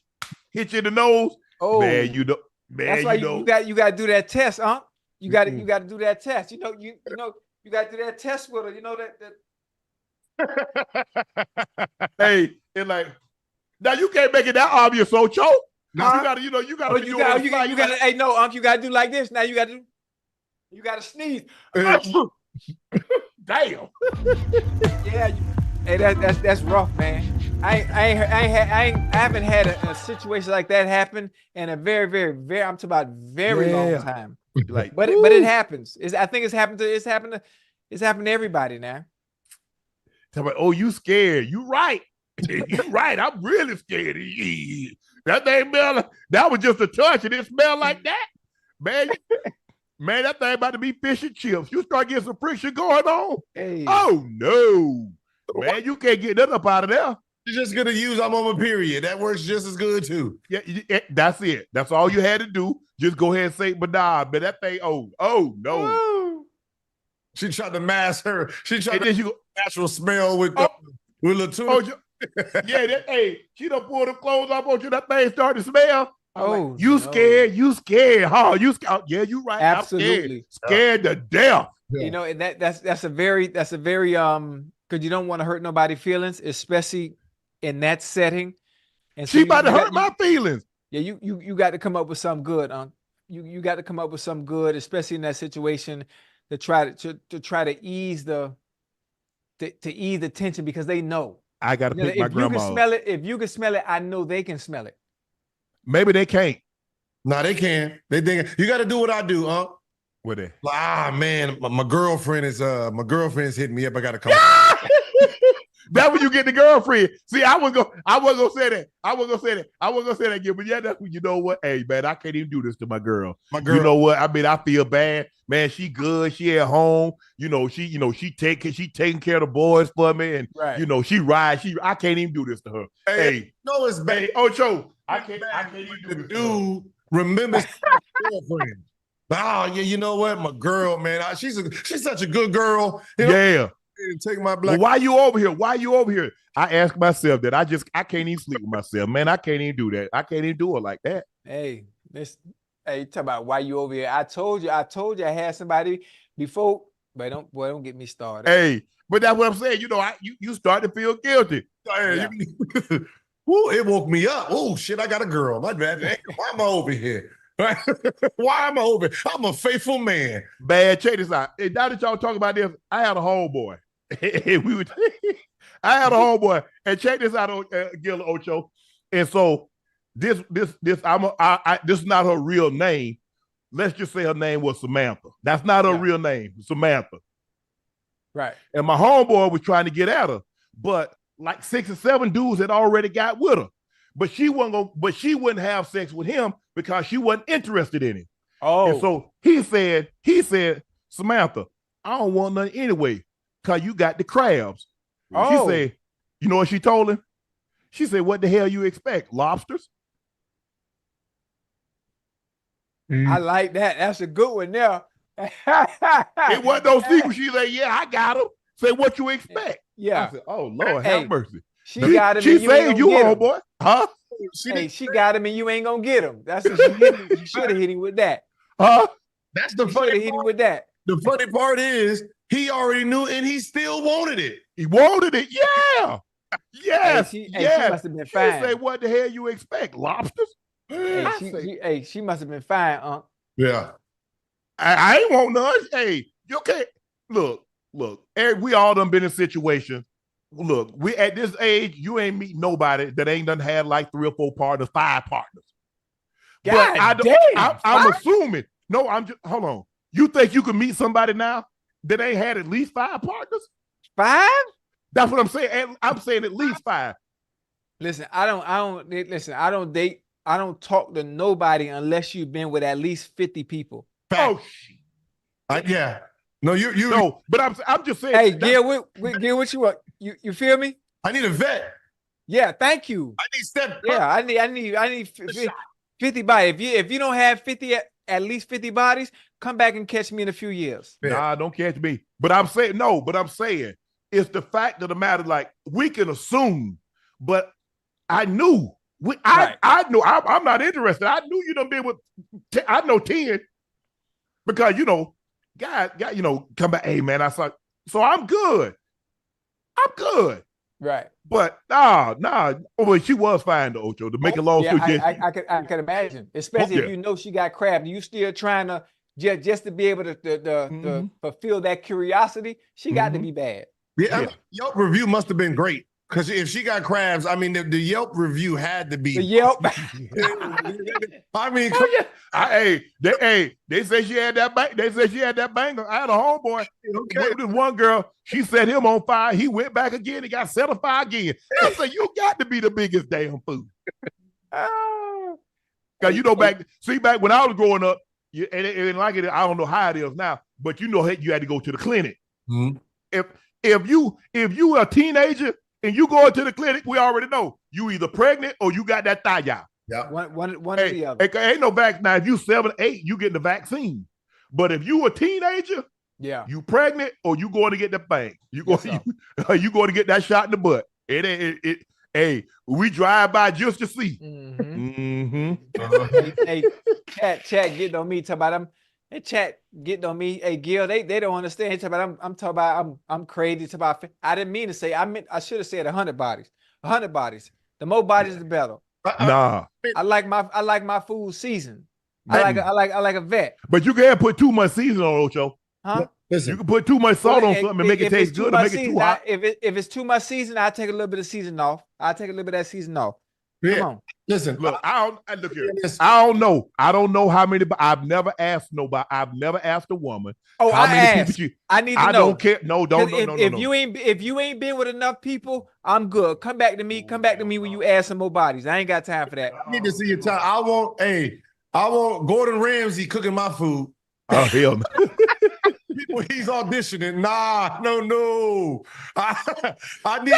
Speaker 1: hit you in the nose.
Speaker 3: Oh,
Speaker 1: man, you know,
Speaker 3: that's why you got to do that test, huh? You got to do that test. You got to do that test with her. You know that.
Speaker 1: Hey, and like now you can't make it that obvious, Ocho.
Speaker 3: Huh?
Speaker 1: You gotta.
Speaker 3: Hey, no, Unc, you gotta do like this. Now you gotta sneeze.
Speaker 1: Damn.
Speaker 3: Yeah. Hey, that's rough, man. I haven't had a situation like that happen in a very, very, very. I'm talking about very long time.
Speaker 1: Like,
Speaker 3: but it happens. I think it's happened to everybody now.
Speaker 1: Tell me, oh, you scared? You right? You right? I'm really scared. That thing smell. That was just a touch, and it smelled like that, man. Man, that thing about to be fish and chips. You start getting some friction going on.
Speaker 3: Hey.
Speaker 1: Oh no, man, you can't get that up out of there.
Speaker 2: You're just gonna use I'm on my period. That works just as good too.
Speaker 1: Yeah, that's it. That's all you had to do. Just go ahead and say Bernard. But that thing, oh no.
Speaker 3: Woo.
Speaker 2: She tried to mask her. She tried
Speaker 1: And
Speaker 2: to
Speaker 1: then
Speaker 2: natural smell with Latuna.
Speaker 1: Yeah, she done pulled the clothes off on you. That thing started to smell.
Speaker 3: Oh,
Speaker 1: you scared? You scared? Huh? You scared? Yeah, you right.
Speaker 3: Absolutely.
Speaker 1: I'm scared to death.
Speaker 2: Yeah.
Speaker 3: You know, and that's a very because you don't want to hurt nobody's feelings, especially in that setting. And so
Speaker 1: she about to hurt my feelings.
Speaker 3: Yeah, you got to come up with something good, you got to come up with something good, especially in that situation, to try to ease the tension, because they know.
Speaker 1: I got to pick my grandma.
Speaker 3: If you can smell it, I know they can smell it.
Speaker 1: Maybe they can't.
Speaker 2: No, they can. They think you got to do what I do, huh?
Speaker 1: What they?
Speaker 2: Man, my girlfriend is hitting me up. I got to come.
Speaker 1: That's when you get the girlfriend. See, I wasn't gonna say that. I wasn't gonna say that again. But yeah, that's when, you know what? Hey, man, I can't even do this to my girl. You know what? I mean, I feel bad. Man, she good. She at home. She taking care of the boys for me, and
Speaker 3: right.
Speaker 1: She rides. I can't even do this to her. Hey,
Speaker 2: no, it's bad.
Speaker 1: Hey, Ocho, I can't even do this.
Speaker 2: Dude, remember girlfriend. Oh, yeah, you know what? My girl, man, she's such a good girl.
Speaker 1: Yeah.
Speaker 2: Take my black.
Speaker 1: Well, why you over here? I ask myself that. I can't even sleep with myself, man. I can't even do that. I can't even do it like that.
Speaker 3: Hey, talk about why you over here. I told you I had somebody before Don't get me started.
Speaker 1: Hey, but that's what I'm saying. You know, you start to feel guilty.
Speaker 2: Yeah. Woo, it woke me up. Oh shit, I got a girl. My bad. Why am I over here? Why am I over here? I'm a faithful man.
Speaker 1: Bad, check this out. Now that y'all talk about this, I had a homeboy. I had a homeboy, and check this out, Gil Ocho. And so this is not her real name. Let's just say her name was Samantha. That's not her real name, Samantha.
Speaker 3: Right.
Speaker 1: And my homeboy was trying to get at her, but like 6 or 7 dudes had already got with her. But she wouldn't have sex with him because she wasn't interested in him.
Speaker 3: Oh.
Speaker 1: And so he said, Samantha, I don't want nothing anyway, because you got the crabs.
Speaker 3: Oh.
Speaker 1: She said, you know what she told him? She said, what the hell you expect? Lobsters?
Speaker 3: I like that. That's a good one there.
Speaker 1: It wasn't no secret. She said, yeah, I got him. Say, what you expect?
Speaker 3: Yeah.
Speaker 1: I said, oh, Lord, have mercy.
Speaker 3: She got him.
Speaker 1: She saved you, homeboy. Huh?
Speaker 3: She got him and you ain't gonna get him. That's what she should have hit him with that.
Speaker 1: Huh?
Speaker 2: That's the
Speaker 3: Should
Speaker 2: funny
Speaker 3: have hit him with that.
Speaker 2: The funny part is he already knew and he still wanted it.
Speaker 1: He wanted it, yeah. Yes.
Speaker 3: She
Speaker 1: yes.
Speaker 3: must have been fine.
Speaker 1: She said, what the hell you expect? Lobsters?
Speaker 3: She must have been fine,
Speaker 2: Yeah.
Speaker 1: I ain't want none. Hey, you can't look. We all done been in situations. Look, we at this age, you ain't meet nobody that ain't done had like 3 or 4 partners, 5 partners.
Speaker 3: God
Speaker 1: but I'm assuming. No, I'm just hold on. You think you can meet somebody now that ain't had at least 5 partners?
Speaker 3: 5?
Speaker 1: That's what I'm saying. I'm saying at least 5.
Speaker 3: Listen, I don't date. I don't talk to nobody unless you've been with at least 50 people.
Speaker 1: Oh,
Speaker 2: yeah. No, you.
Speaker 1: No, but I'm just saying.
Speaker 3: Hey, Gil, what you want? You feel me?
Speaker 2: I need a vet.
Speaker 3: Yeah, thank you.
Speaker 2: I need step.
Speaker 3: Yeah, I need 50 bodies. If you don't have 50, at least 50 bodies, come back and catch me in a few years.
Speaker 1: Yeah. Nah, don't catch me. But I'm saying it's the fact of the matter. Like, we can assume, but I knew. I know I'm not interested. I knew you done been with. I know 10 because God, come back. Hey man, I saw. So I'm good.
Speaker 3: Right.
Speaker 1: But nah. Oh, she was fine to Ocho to make a long story.
Speaker 3: I can imagine, especially if you know she got crab. You still trying to just to be able to fulfill that curiosity. She got to be bad.
Speaker 2: Yeah. Yelp review must have been great. Because if she got crabs, I mean, the Yelp review had to be.
Speaker 3: The Yelp.
Speaker 2: I mean,
Speaker 1: they said she had that bang. They said she had that banger. I had a homeboy. Okay. This one girl, she set him on fire. He went back again. He got set on fire again. I said, you got to be the biggest damn fool. Because back when I was growing up, and like it, I don't know how it is now, but you had to go to the clinic.
Speaker 2: Mm-hmm.
Speaker 1: If you a teenager and you go into the clinic, we already know you either pregnant or you got that thigh out.
Speaker 2: Yeah,
Speaker 3: one or the other.
Speaker 1: Ain't no vaccine. Now, if you 7, 8, you getting the vaccine. But if you a teenager, you pregnant or you going to get the thing. You going to get that shot in the butt. Hey, we drive by just to see.
Speaker 3: Hey, chat getting on me. Talk about them. Hey, chat getting on me. Hey, Gil, they don't understand. Talk about I'm talking about I'm crazy. Talk about I didn't mean to say. I should have said 100 bodies. 100 bodies. The more bodies, the better.
Speaker 1: Nah.
Speaker 3: I like my food seasoned. I like a vet.
Speaker 1: But you can't put too much seasoning on Ocho.
Speaker 3: Huh?
Speaker 1: Listen, you can put too much salt on something and make it taste good or make it too hot.
Speaker 3: If it's too much season, I'll take a little bit of season off. I'll take a little bit of that season off.
Speaker 2: Yeah.
Speaker 3: Come on.
Speaker 2: Listen,
Speaker 1: look, look here. I don't know. I don't know how many. I've never asked nobody. I've never asked a woman.
Speaker 3: Oh,
Speaker 1: how many
Speaker 3: asked.
Speaker 1: people
Speaker 3: I need to know.
Speaker 1: I don't care. No.
Speaker 3: If you ain't been with enough people, I'm good. Come back to me. Come back to me when you add some more bodies. I ain't got time for that.
Speaker 2: I need to see your time. I want Gordon Ramsay cooking my food.
Speaker 1: Oh hell no.
Speaker 2: People he's auditioning. Nah, no. I need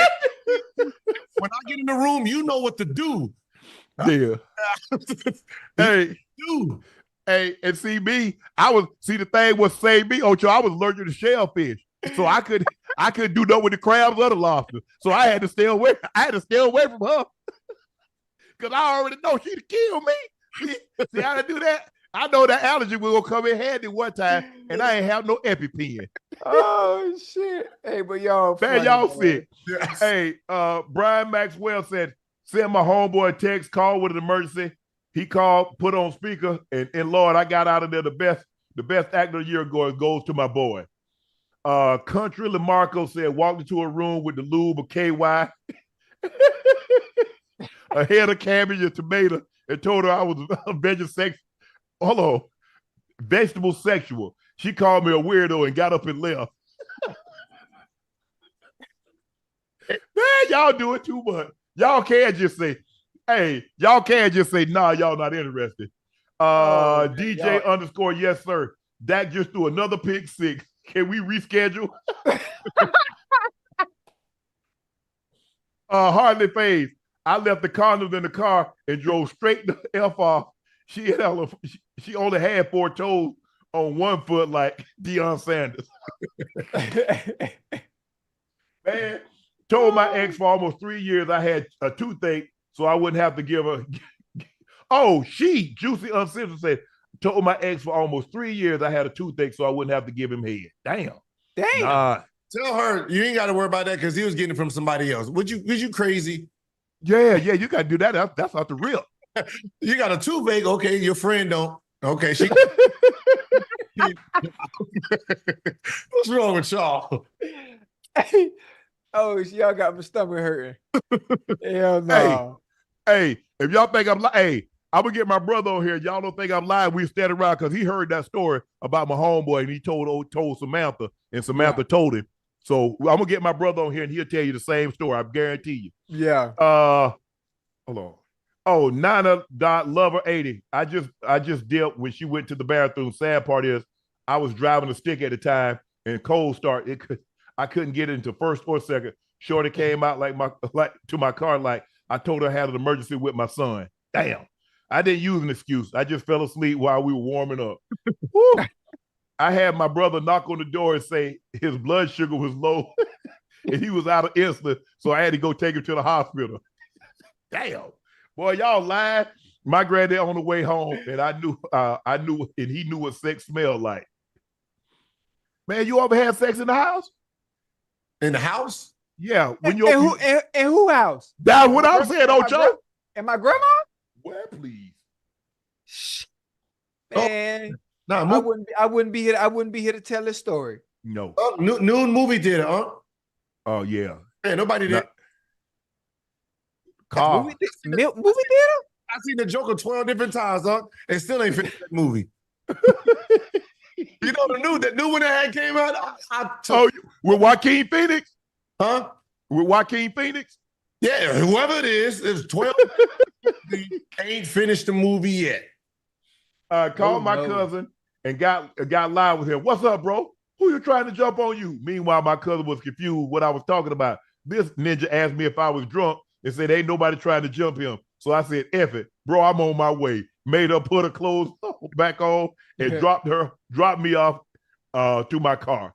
Speaker 2: when I get in the room, you know what to do.
Speaker 1: Yeah. Hey,
Speaker 2: dude.
Speaker 1: Hey, and see me, the thing was save me, Ocho. I was allergic to shellfish. So I couldn't do nothing with the crabs or the lobster. So I had to stay away. I had to stay away from her. Because I already know she'd kill me. See how to do that? I know that allergy will come in handy one time, and I ain't have no EpiPen.
Speaker 3: Oh shit! Hey, but y'all,
Speaker 1: Man,
Speaker 3: funny,
Speaker 1: y'all
Speaker 3: man.
Speaker 1: sick.
Speaker 2: Yes.
Speaker 1: Hey, Brian Maxwell said, send my homeboy a text, call with an emergency. He called, put on speaker, and Lord, I got out of there the best actor of the year goes to my boy. Country Lamarco said, walked into a room with the lube of KY, a head of cabbage and tomato, and told her I was a vegetable sexual. She called me a weirdo and got up and left. Man, y'all do it too much. Y'all can't just say, nah, y'all not interested. DJ _ yes, sir. Dak just threw another pick six. Can we reschedule? Hardly phased. I left the condoms in the car and drove straight the F off. She only had 4 toes on one foot like Deion Sanders. Man, told my ex for almost 3 years I had a toothache, so I wouldn't have to give her. Juicy Uncensored said, told my ex for almost 3 years I had a toothache, so I wouldn't have to give him head. Damn. Nah.
Speaker 2: Tell her you ain't got to worry about that because he was getting it from somebody else. Was you crazy?
Speaker 1: Yeah, you got to do that. That's out the real.
Speaker 2: You got a toothache, okay? Your friend don't. Okay, she. What's wrong with y'all?
Speaker 3: Oh, y'all got my stomach hurting. Hell no.
Speaker 1: Hey, if y'all think I'm lying, I'm gonna get my brother on here. Y'all don't think I'm lying. We stand around because he heard that story about my homeboy and he told Samantha, and Samantha told him. So I'm gonna get my brother on here and he'll tell you the same story. I guarantee you.
Speaker 3: Yeah.
Speaker 1: Hold on. Oh, Nana.Lover80. I just dealt when she went to the bathroom. Sad part is I was driving a stick at the time and cold start. I couldn't get it into first or second. Shorty came out to my car like I told her I had an emergency with my son. Damn. I didn't use an excuse. I just fell asleep while we were warming up. I had my brother knock on the door and say his blood sugar was low and he was out of insulin, so I had to go take him to the hospital. Damn. Boy, y'all lying. My granddad on the way home, and I knew, and he knew what sex smelled like. Man, you ever had sex in the house?
Speaker 2: In the house?
Speaker 1: Yeah. When
Speaker 3: in who house?
Speaker 1: That's what I'm saying, Ocho.
Speaker 3: And my grandma?
Speaker 1: Where, please?
Speaker 3: Man,
Speaker 2: Nah,
Speaker 3: I wouldn't be here. I wouldn't be here to tell this story.
Speaker 1: No.
Speaker 2: Noon movie theater, huh?
Speaker 1: Oh yeah.
Speaker 2: Man, nobody did.
Speaker 1: Car.
Speaker 3: Movie theater?
Speaker 2: I seen the Joker 12 different times, huh? And still ain't finished that movie. You know the new one that came out?
Speaker 1: With Joaquin Phoenix?
Speaker 2: Huh?
Speaker 1: With Joaquin Phoenix?
Speaker 2: Yeah, whoever it is, it's 12. Ain't finished the movie yet.
Speaker 1: Called my cousin and got live with him. What's up, bro? Who you trying to jump on you? Meanwhile, my cousin was confused what I was talking about. This ninja asked me if I was drunk and said, ain't nobody trying to jump him. So I said, F it. Bro, I'm on my way. Made her put her clothes back on and dropped me off to my car.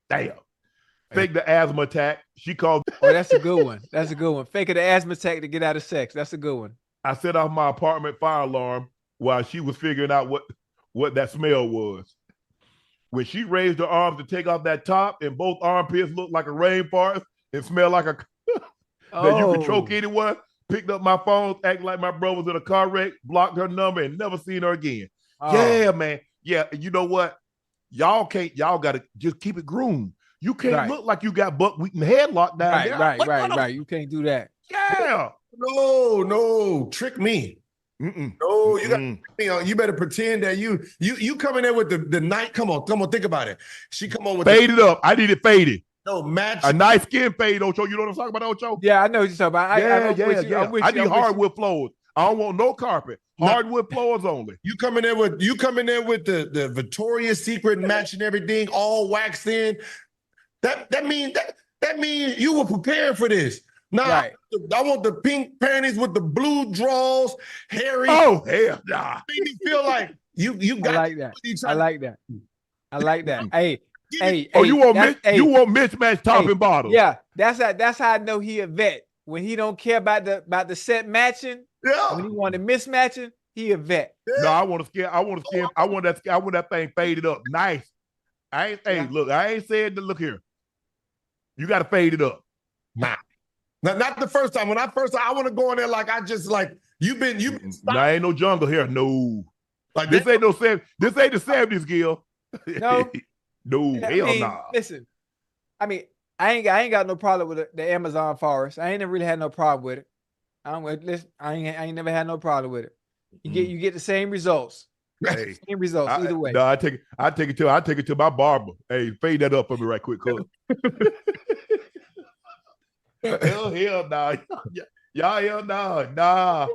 Speaker 1: Damn. Fake the asthma attack. She called.
Speaker 3: Oh, that's a good one. That's a good one. Fake the asthma attack to get out of sex. That's a good one.
Speaker 1: I set off my apartment fire alarm while she was figuring out what that smell was. When she raised her arms to take off that top and both armpits looked like a rainforest and smelled like that you could choke anyone, picked up my phone, acting like my brother was in a car wreck, blocked her number, and never seen her again. Oh. Yeah, man. Yeah, you know what? Y'all got to just keep it groomed. You can't look like you got buck Wheaton headlock down there.
Speaker 3: Right. You can't do that.
Speaker 1: Yeah.
Speaker 2: No. Trick me.
Speaker 1: Mm-mm.
Speaker 2: No, you better pretend that you coming there with the night. Come on, think about it. She come on with
Speaker 1: faded up. I need it faded.
Speaker 2: No, match
Speaker 1: a nice skin fade, Ocho. You know what I'm talking about, Ocho?
Speaker 3: Yeah, I know what you're talking about.
Speaker 1: I need hardwood floors. I don't want no carpet. Hardwood floors only.
Speaker 2: You coming there with the Victoria's Secret matching everything, all waxed in. That means you were prepared for this. I want the pink panties with the blue draws, hairy.
Speaker 1: Oh hell nah.
Speaker 2: Make me feel like you got.
Speaker 3: I like that. I like that. Hey.
Speaker 1: You want mismatched top and bottom?
Speaker 3: Yeah, that's how I know he a vet. When he don't care about the set matching, when he wanted mismatching, He a vet.
Speaker 1: No, I want that thing faded up. Nice. Hey, look, I ain't saying to look here. You got to fade it up.
Speaker 2: Nah. Not the first time. I want to go in there like I just like you've been
Speaker 1: Nah, ain't no jungle here. No.
Speaker 2: Like
Speaker 1: this ain't the 70s, Gil.
Speaker 3: No.
Speaker 1: No, hell nah.
Speaker 3: Listen, I mean, I ain't got no problem with the Amazon forest. I ain't never really had no problem with it. I ain't never had no problem with it. You get the same results.
Speaker 1: Hey,
Speaker 3: same results either way.
Speaker 1: No, I take it to my barber. Hey, fade that up for me right quick, cuz. hell nah. Hell nah.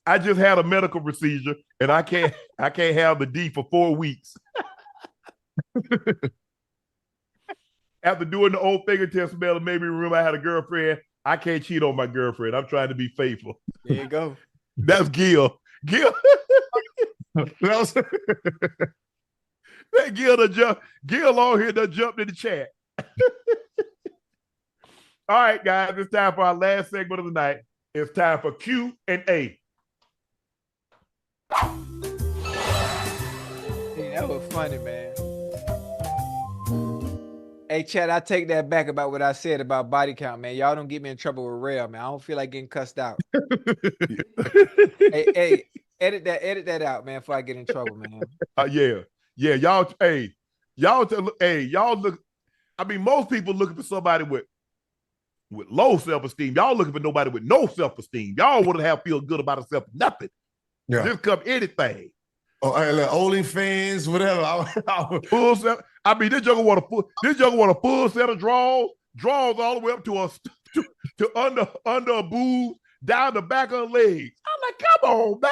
Speaker 1: I just had a medical procedure and I can't have the D for 4 weeks. After doing the old fingertip smell, it made me remember I had a girlfriend. I can't cheat on my girlfriend. I'm trying to be faithful.
Speaker 3: There you go.
Speaker 1: That's Gil. Gil on here done jumped in the chat. All right, guys, it's time for our last segment of the night. It's time for Q and A.
Speaker 3: Hey, that was funny, man. Hey, Chad, I take that back about what I said about body count, man. Y'all don't get me in trouble with Rail, man. I don't feel like getting cussed out. hey, edit that out, man, before I get in trouble, man.
Speaker 1: Yeah, y'all. Y'all look. I mean, most people looking for somebody with low self-esteem. Y'all looking for nobody with no self-esteem. Y'all want to feel good about herself. Nothing.
Speaker 2: Yeah.
Speaker 1: Just come anything.
Speaker 2: Oh, like OnlyFans, whatever.
Speaker 1: Full set. I mean, this young want a full set of draws all the way up to under a boob, down the back of her legs. I'm like, come on, man.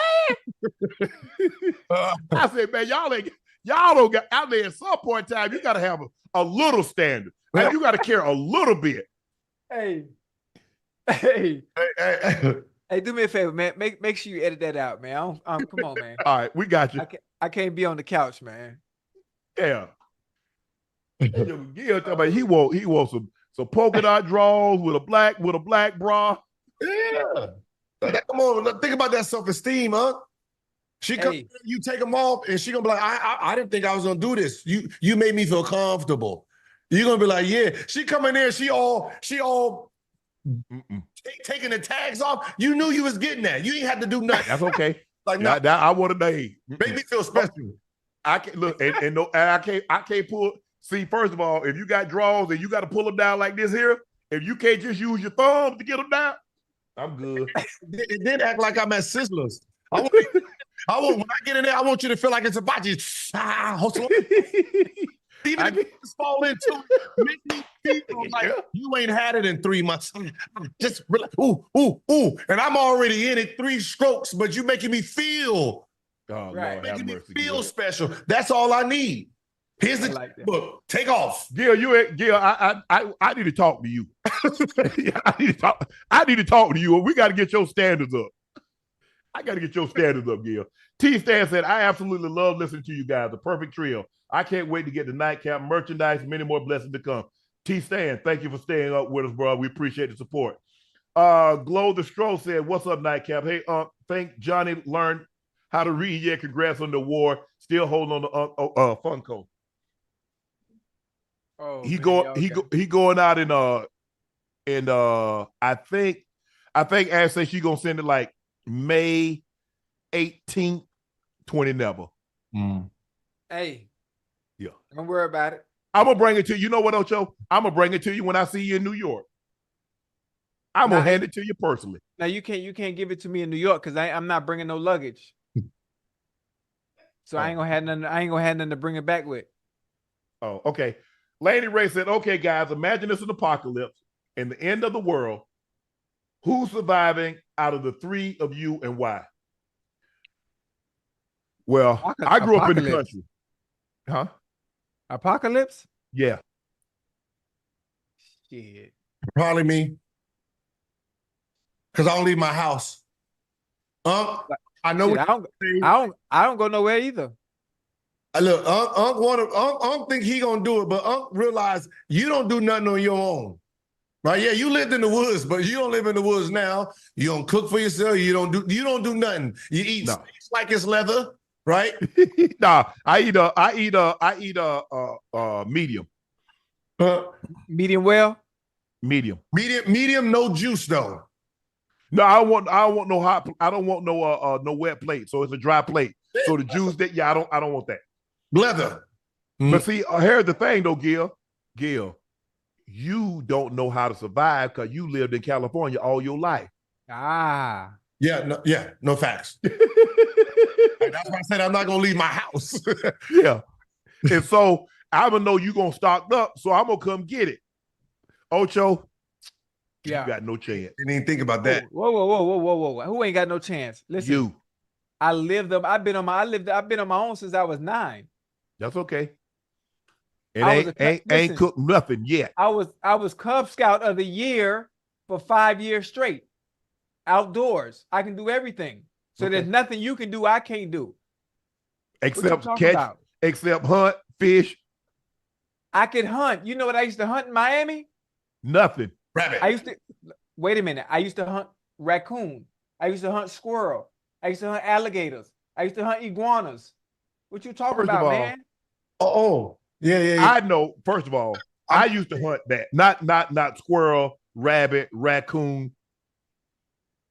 Speaker 1: I said, man, y'all don't got out there at some point in time. You got to have a little standard. Like, you got to care a little bit.
Speaker 3: Hey, do me a favor, man. Make sure you edit that out, man. Come on, man.
Speaker 1: All right, we got you.
Speaker 3: I can't be on the couch, man.
Speaker 1: Yeah. He wants some polka dot draws with a black bra.
Speaker 2: Yeah. Come on, think about that self-esteem, huh? She come, you take them off, and she gonna be like, I didn't think I was gonna do this. You made me feel comfortable. You're gonna be like, yeah. She come in there, she all taking the tags off. You knew you was getting that. You ain't had to do nothing.
Speaker 1: That's okay.
Speaker 2: Like
Speaker 1: that I want to name.
Speaker 2: Make me feel special.
Speaker 1: I can't look and I can't pull. See, first of all, if you got draws and you got to pull them down like this here, if you can't just use your thumbs to get them down, I'm good.
Speaker 2: It did act like I'm at Sizzlers. When I get in there, I want you to feel like it's about you. Even if you just fall into it, make me feel like you ain't had it in 3 months. Just relax. Ooh. And I'm already in it 3 strokes, but you making me feel.
Speaker 1: Oh,
Speaker 3: right.
Speaker 1: Lord,
Speaker 2: making
Speaker 1: have
Speaker 2: me
Speaker 1: mercy,
Speaker 2: feel
Speaker 1: Gil.
Speaker 2: special. That's all I need. Here's the book. Take off.
Speaker 1: Gil, I need to talk to you. I need to talk to you. We got to get your standards up. I got to get your standards up, Gil. T. Stan said, I absolutely love listening to you guys. The perfect trio. I can't wait to get the Nightcap merchandise. Many more blessings to come. T. Stan, thank you for staying up with us, bro. We appreciate the support. Glow the Stroll said, what's up, Nightcap? Hey, think Johnny learned how to read. Yeah, congrats on the award. Still holding on to Funko.
Speaker 3: Oh,
Speaker 1: he going out in I think Ash said she gonna send it like May 18th, 20 never.
Speaker 3: Hey.
Speaker 1: Yeah.
Speaker 3: Don't worry about it.
Speaker 1: I'm gonna bring it to you. You know what, Ocho? I'm gonna bring it to you when I see you in New York. I'm gonna hand it to you personally.
Speaker 3: Now you can't give it to me in New York because I'm not bringing no luggage. So I ain't gonna have nothing to bring it back with.
Speaker 1: Oh, okay. Lady Ray said, okay, guys, imagine this an apocalypse and the end of the world. Who's surviving out of the 3 of you and why? Well, I grew up in the country. Huh?
Speaker 3: Apocalypse?
Speaker 1: Yeah.
Speaker 3: Shit.
Speaker 2: Probably me. Because I don't leave my house. I know.
Speaker 3: Shit, I don't go nowhere either.
Speaker 2: Look, Unc think he gonna do it, but Unc realize you don't do nothing on your own. Right? Yeah, you lived in the woods, but you don't live in the woods now. You don't cook for yourself. You don't do nothing. You eat steaks like it's leather, right?
Speaker 1: Nah, I eat medium.
Speaker 3: Medium well.
Speaker 2: Medium, no juice though.
Speaker 1: No, I don't want no hot. I don't want no wet plate. So it's a dry plate. So the juice that I don't want that.
Speaker 2: Leather.
Speaker 1: But see, here's the thing though, Gil, you don't know how to survive because you lived in California all your life.
Speaker 3: Ah.
Speaker 2: Yeah, no facts. That's why I said I'm not gonna leave my house.
Speaker 1: Yeah. And so I'm gonna know you're gonna stock up, so I'm gonna come get it. Ocho, you got no chance.
Speaker 2: Didn't even think about that.
Speaker 3: Whoa. Who ain't got no chance? Listen,
Speaker 1: you.
Speaker 3: I've been on my own since I was 9.
Speaker 1: That's okay. It ain't cooked nothing yet.
Speaker 3: I was Cub Scout of the year for 5 years straight. Outdoors. I can do everything. So there's nothing you can do I can't do.
Speaker 1: Except catch, except hunt, fish.
Speaker 3: I could hunt. You know what I used to hunt in Miami?
Speaker 1: Nothing.
Speaker 2: Rabbit.
Speaker 3: Wait a minute. I used to hunt raccoon. I used to hunt squirrel. I used to hunt alligators. I used to hunt iguanas. What you talking about, man?
Speaker 2: Yeah.
Speaker 1: I know. First of all, I used to hunt that. Not squirrel, rabbit, raccoon.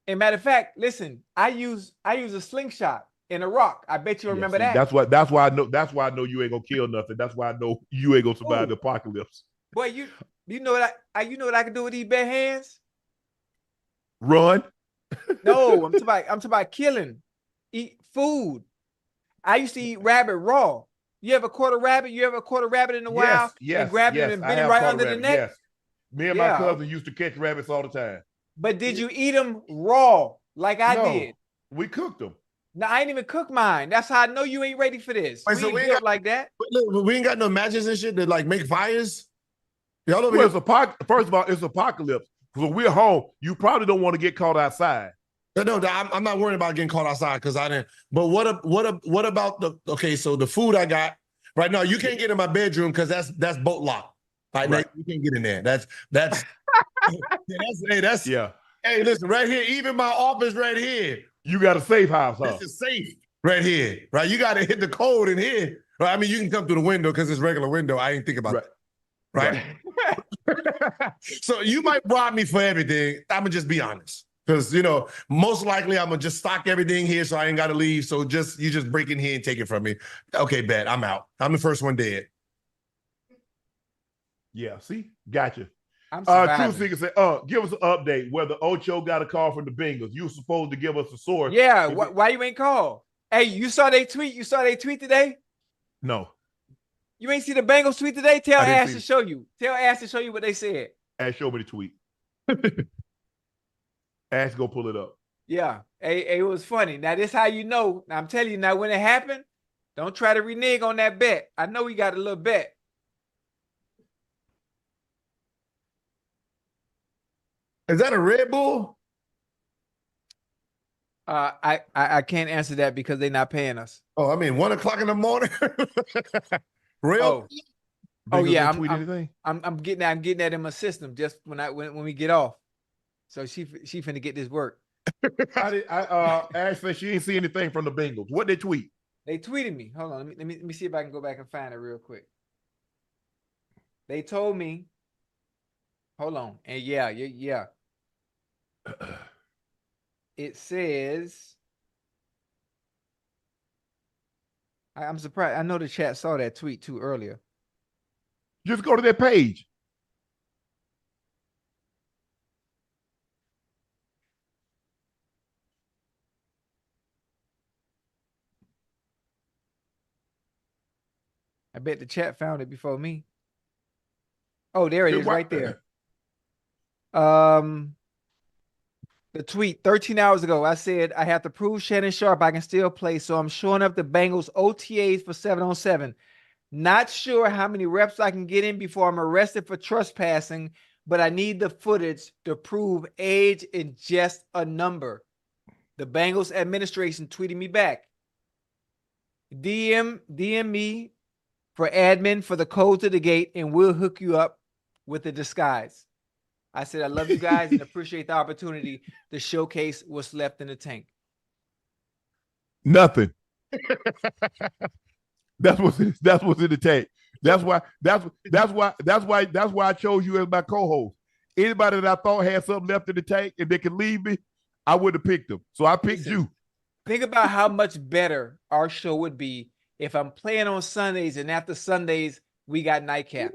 Speaker 3: And matter of fact, listen, I use a slingshot in a rock. I bet you remember that.
Speaker 1: That's why I know you ain't gonna kill nothing. That's why I know you ain't gonna survive the apocalypse.
Speaker 3: Boy, you know what I can do with these bare hands?
Speaker 1: Run.
Speaker 3: No, I'm talking about killing. Eat food. I used to eat rabbit raw. You ever caught a rabbit? You ever caught a rabbit in the wild? And grabbed it and bit it right under the neck?
Speaker 1: Yes. Me and my cousin used to catch rabbits all the time.
Speaker 3: But did you eat them raw like I did?
Speaker 1: We cooked them.
Speaker 3: No, I ain't even cook mine. That's how I know you ain't ready for this.
Speaker 2: Wait, so
Speaker 3: we ain't built like that.
Speaker 2: Look, we ain't got no matches and shit to like make fires. Y'all over
Speaker 1: here. First of all, it's apocalypse. So we're home. You probably don't want to get caught outside.
Speaker 2: No, I'm not worried about getting caught outside because I didn't. But what about the so the food I got right now? You can't get in my bedroom because that's boat locked. Right. You can't get in there. That's Hey, listen, right here, even my office right here.
Speaker 1: You got a safe house, huh?
Speaker 2: This is safe right here, right? You got to hit the code in here. Right? I mean, you can come through the window because it's regular window. I ain't think about that. Right? So you might rob me for everything. I'm going to just be honest. Because, most likely I'm going to just stock everything here so I ain't got to leave. So you just break in here and take it from me. Okay, bet. I'm out. I'm the first one dead.
Speaker 1: Yeah, see? Gotcha.
Speaker 3: I'm
Speaker 1: True Seeker said, give us an update whether Ocho got a call from the Bengals. You were supposed to give us a source.
Speaker 3: Yeah, why you ain't called? Hey, you saw they tweet? You saw they tweet today?
Speaker 1: No.
Speaker 3: You ain't see the Bengals tweet today? Tell Ash to show you. Tell Ash to show you what they said.
Speaker 1: Ash, show me the tweet. Ash, go pull it up.
Speaker 3: Yeah. Hey, it was funny. Now, this how you know. Now, I'm telling you, now when it happened, don't try to renege on that bet. I know we got a little bet.
Speaker 2: Is that a Red Bull?
Speaker 3: I can't answer that because they're not paying us.
Speaker 2: Oh, I mean, 1 o'clock in the morning.
Speaker 3: Real? Oh yeah. I'm getting that in my system just when we get off. So she finna get this work.
Speaker 1: Ash said she ain't see anything from the Bengals. What they tweet?
Speaker 3: They tweeted me. Hold on. Let me see if I can go back and find it real quick. They told me. Hold on. And yeah. It says. I'm surprised. I know the chat saw that tweet too earlier.
Speaker 1: Just go to their page.
Speaker 3: I bet the chat found it before me. Oh, there it is right there. The tweet 13 hours ago, I said, I have to prove Shannon Sharpe I can still play, so I'm showing up the Bengals OTAs for 7-on-7. Not sure how many reps I can get in before I'm arrested for trespassing, but I need the footage to prove age is just a number. The Bengals administration tweeted me back. DM me for admin for the code to the gate, and we'll hook you up with the disguise. I said, I love you guys and appreciate the opportunity to showcase what's left in the tank.
Speaker 1: Nothing. That's what's in the tank. That's why I chose you as my co-host. Anybody that I thought had something left in the tank and they could leave me, I would have picked them. So I picked you.
Speaker 3: Think about how much better our show would be if I'm playing on Sundays and after Sundays we got Nightcap.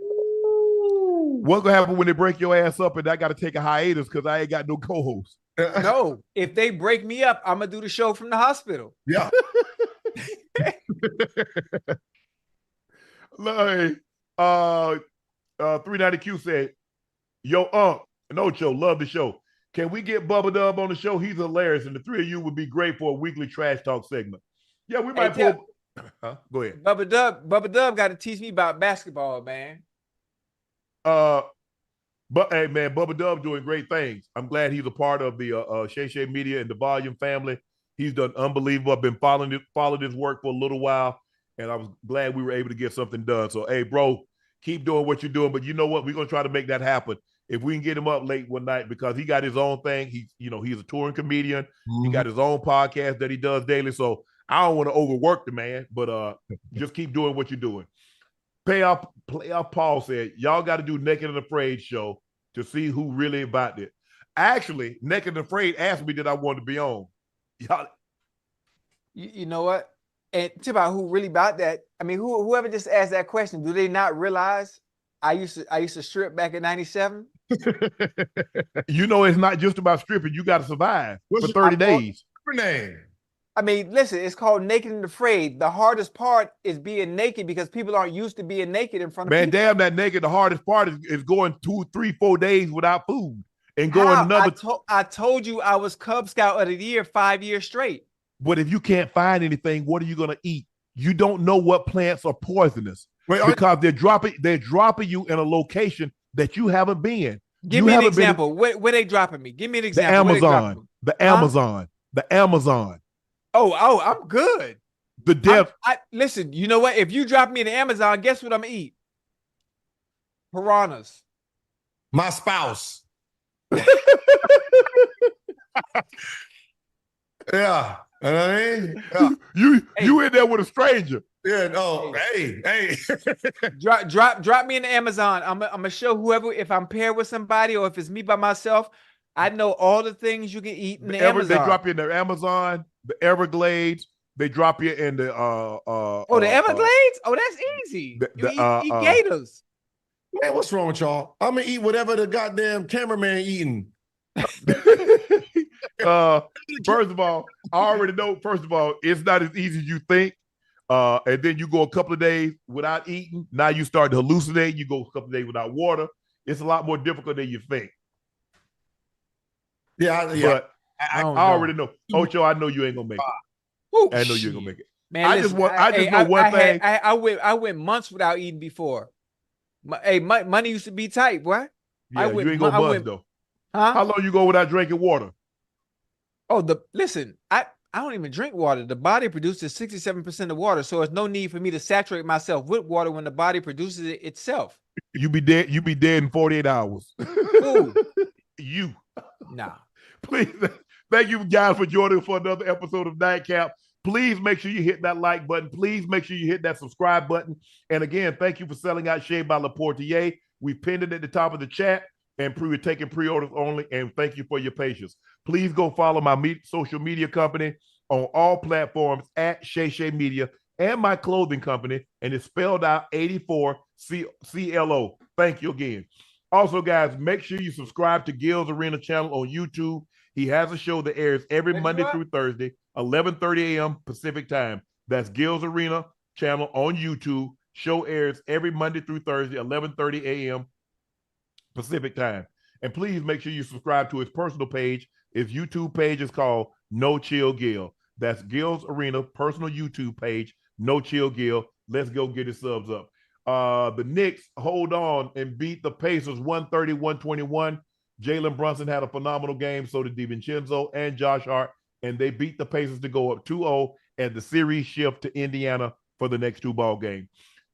Speaker 1: What's gonna happen when they break your ass up and I got to take a hiatus because I ain't got no co-host?
Speaker 3: No, if they break me up, I'm gonna do the show from the hospital.
Speaker 2: Yeah.
Speaker 1: 390Q said, "Yo, and Ocho, love the show. Can we get Bubba Dub on the show? He's hilarious, and the three of you would be great for a weekly trash talk segment." Yeah, we might pull. Go ahead.
Speaker 3: Bubba Dub got to teach me about basketball, man.
Speaker 1: But hey, man, Bubba Dub doing great things. I'm glad he's a part of the Shay Media and the Volume family. He's done unbelievable. I've been following his work for a little while, and I was glad we were able to get something done. So, hey, bro, keep doing what you're doing. But you know what? We're gonna try to make that happen. If we can get him up late one night, because he got his own thing. He's a touring comedian. Mm-hmm. He got his own podcast that he does daily. So I don't want to overwork the man, but just keep doing what you're doing. Playoff Paul said, y'all got to do Naked and Afraid show to see who really about it. Actually, Naked and Afraid asked me that I wanted to be on. Y'all,
Speaker 3: you know what? And to about who really about that. I mean, whoever just asked that question, do they not realize I used to strip back in '97?
Speaker 1: It's not just about stripping. You got to survive for 30 days.
Speaker 2: Name?
Speaker 3: I mean, listen, it's called Naked and Afraid. The hardest part is being naked because people aren't used to being naked in front of people.
Speaker 1: Man, damn that naked. The hardest part is going 2, 3, 4 days without food and going another.
Speaker 3: I told you I was Cub Scout of the Year 5 years straight.
Speaker 1: But if you can't find anything, what are you going to eat? You don't know what plants are poisonous because they're dropping you in a location that you haven't been.
Speaker 3: Give me an example. Where they dropping me? Give me an example.
Speaker 1: The Amazon.
Speaker 3: Oh, I'm good.
Speaker 1: The depth.
Speaker 3: Listen, you know what? If you drop me in the Amazon, guess what I'm gonna eat? Piranhas.
Speaker 2: My spouse. Yeah. You know what I mean? Yeah.
Speaker 1: You in there with a stranger.
Speaker 2: Yeah, no. Hey.
Speaker 3: Drop me in the Amazon. I'm gonna show whoever, if I'm paired with somebody or if it's me by myself, I know all the things you can eat in the Amazon.
Speaker 1: They drop you in the Amazon, the Everglades. They drop you in the
Speaker 3: the Everglades? That's eat gators.
Speaker 2: Man, what's wrong with y'all? I'm gonna eat whatever the goddamn cameraman eating.
Speaker 1: First of all, I already know. First of all, it's not as easy as you think. And then you go a couple of days without eating. Now you start to hallucinate. You go a couple of days without water. It's a lot more difficult than you think.
Speaker 2: Yeah.
Speaker 1: But I already know. Ocho, I know you ain't gonna make it. I know you ain't gonna make it. Man, I just know one thing.
Speaker 3: I went months without eating before. Money used to be tight, boy.
Speaker 1: Yeah, you ain't gonna months though.
Speaker 3: Huh?
Speaker 1: How long you go without drinking water?
Speaker 3: Listen, I don't even drink water. The body produces 67% of water, so there's no need for me to saturate myself with water when the body produces it itself.
Speaker 1: You be dead in 48 hours.
Speaker 3: Ooh.
Speaker 1: You.
Speaker 3: Nah.
Speaker 1: Please, thank you guys for joining for another episode of Nightcap. Please make sure you hit that like button. Please make sure you hit that subscribe button. And again, thank you for selling out Shea by Laportier. We pinned it at the top of the chat, and we're taking pre-orders only. And thank you for your patience. Please go follow my social media company on all platforms at Shay Media, and my clothing company, and it's spelled out 84 CLO. Thank you again. Also, guys, make sure you subscribe to Gil's Arena channel on YouTube. He has a show that airs every Monday through Thursday, 11:30 a.m. Pacific time. That's Gil's Arena channel on YouTube. Show airs every Monday through Thursday, 11:30 a.m. Pacific time. And please make sure you subscribe to his personal page. His YouTube page is called No Chill Gil. That's Gil's Arena personal YouTube page, No Chill Gil. Let's go get his subs up. The Knicks hold on and beat the Pacers 130-121. Jalen Brunson had a phenomenal game, so did DiVincenzo and Josh Hart, and they beat the Pacers to go up 2-0, and the series shift to Indiana for the next 2-ball game.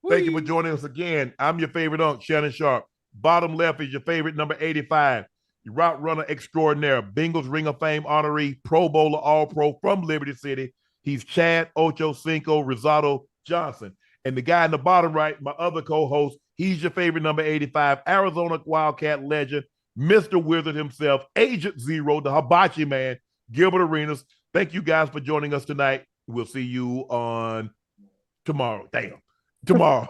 Speaker 1: Thank you for joining us again. I'm your favorite unk, Shannon Sharpe. Bottom left is your favorite number 85. route runner extraordinaire, Bengals Ring of Fame honoree, Pro Bowler, All-Pro from Liberty City. He's Chad Ochocinco Rosado Johnson. And the guy in the bottom right, my other co-host, he's your favorite number 85, Arizona Wildcat legend, Mr. Wizard himself, Agent Zero, the hibachi man, Gilbert Arenas. Thank you guys for joining us tonight. We'll see you on tomorrow. Damn. Tomorrow.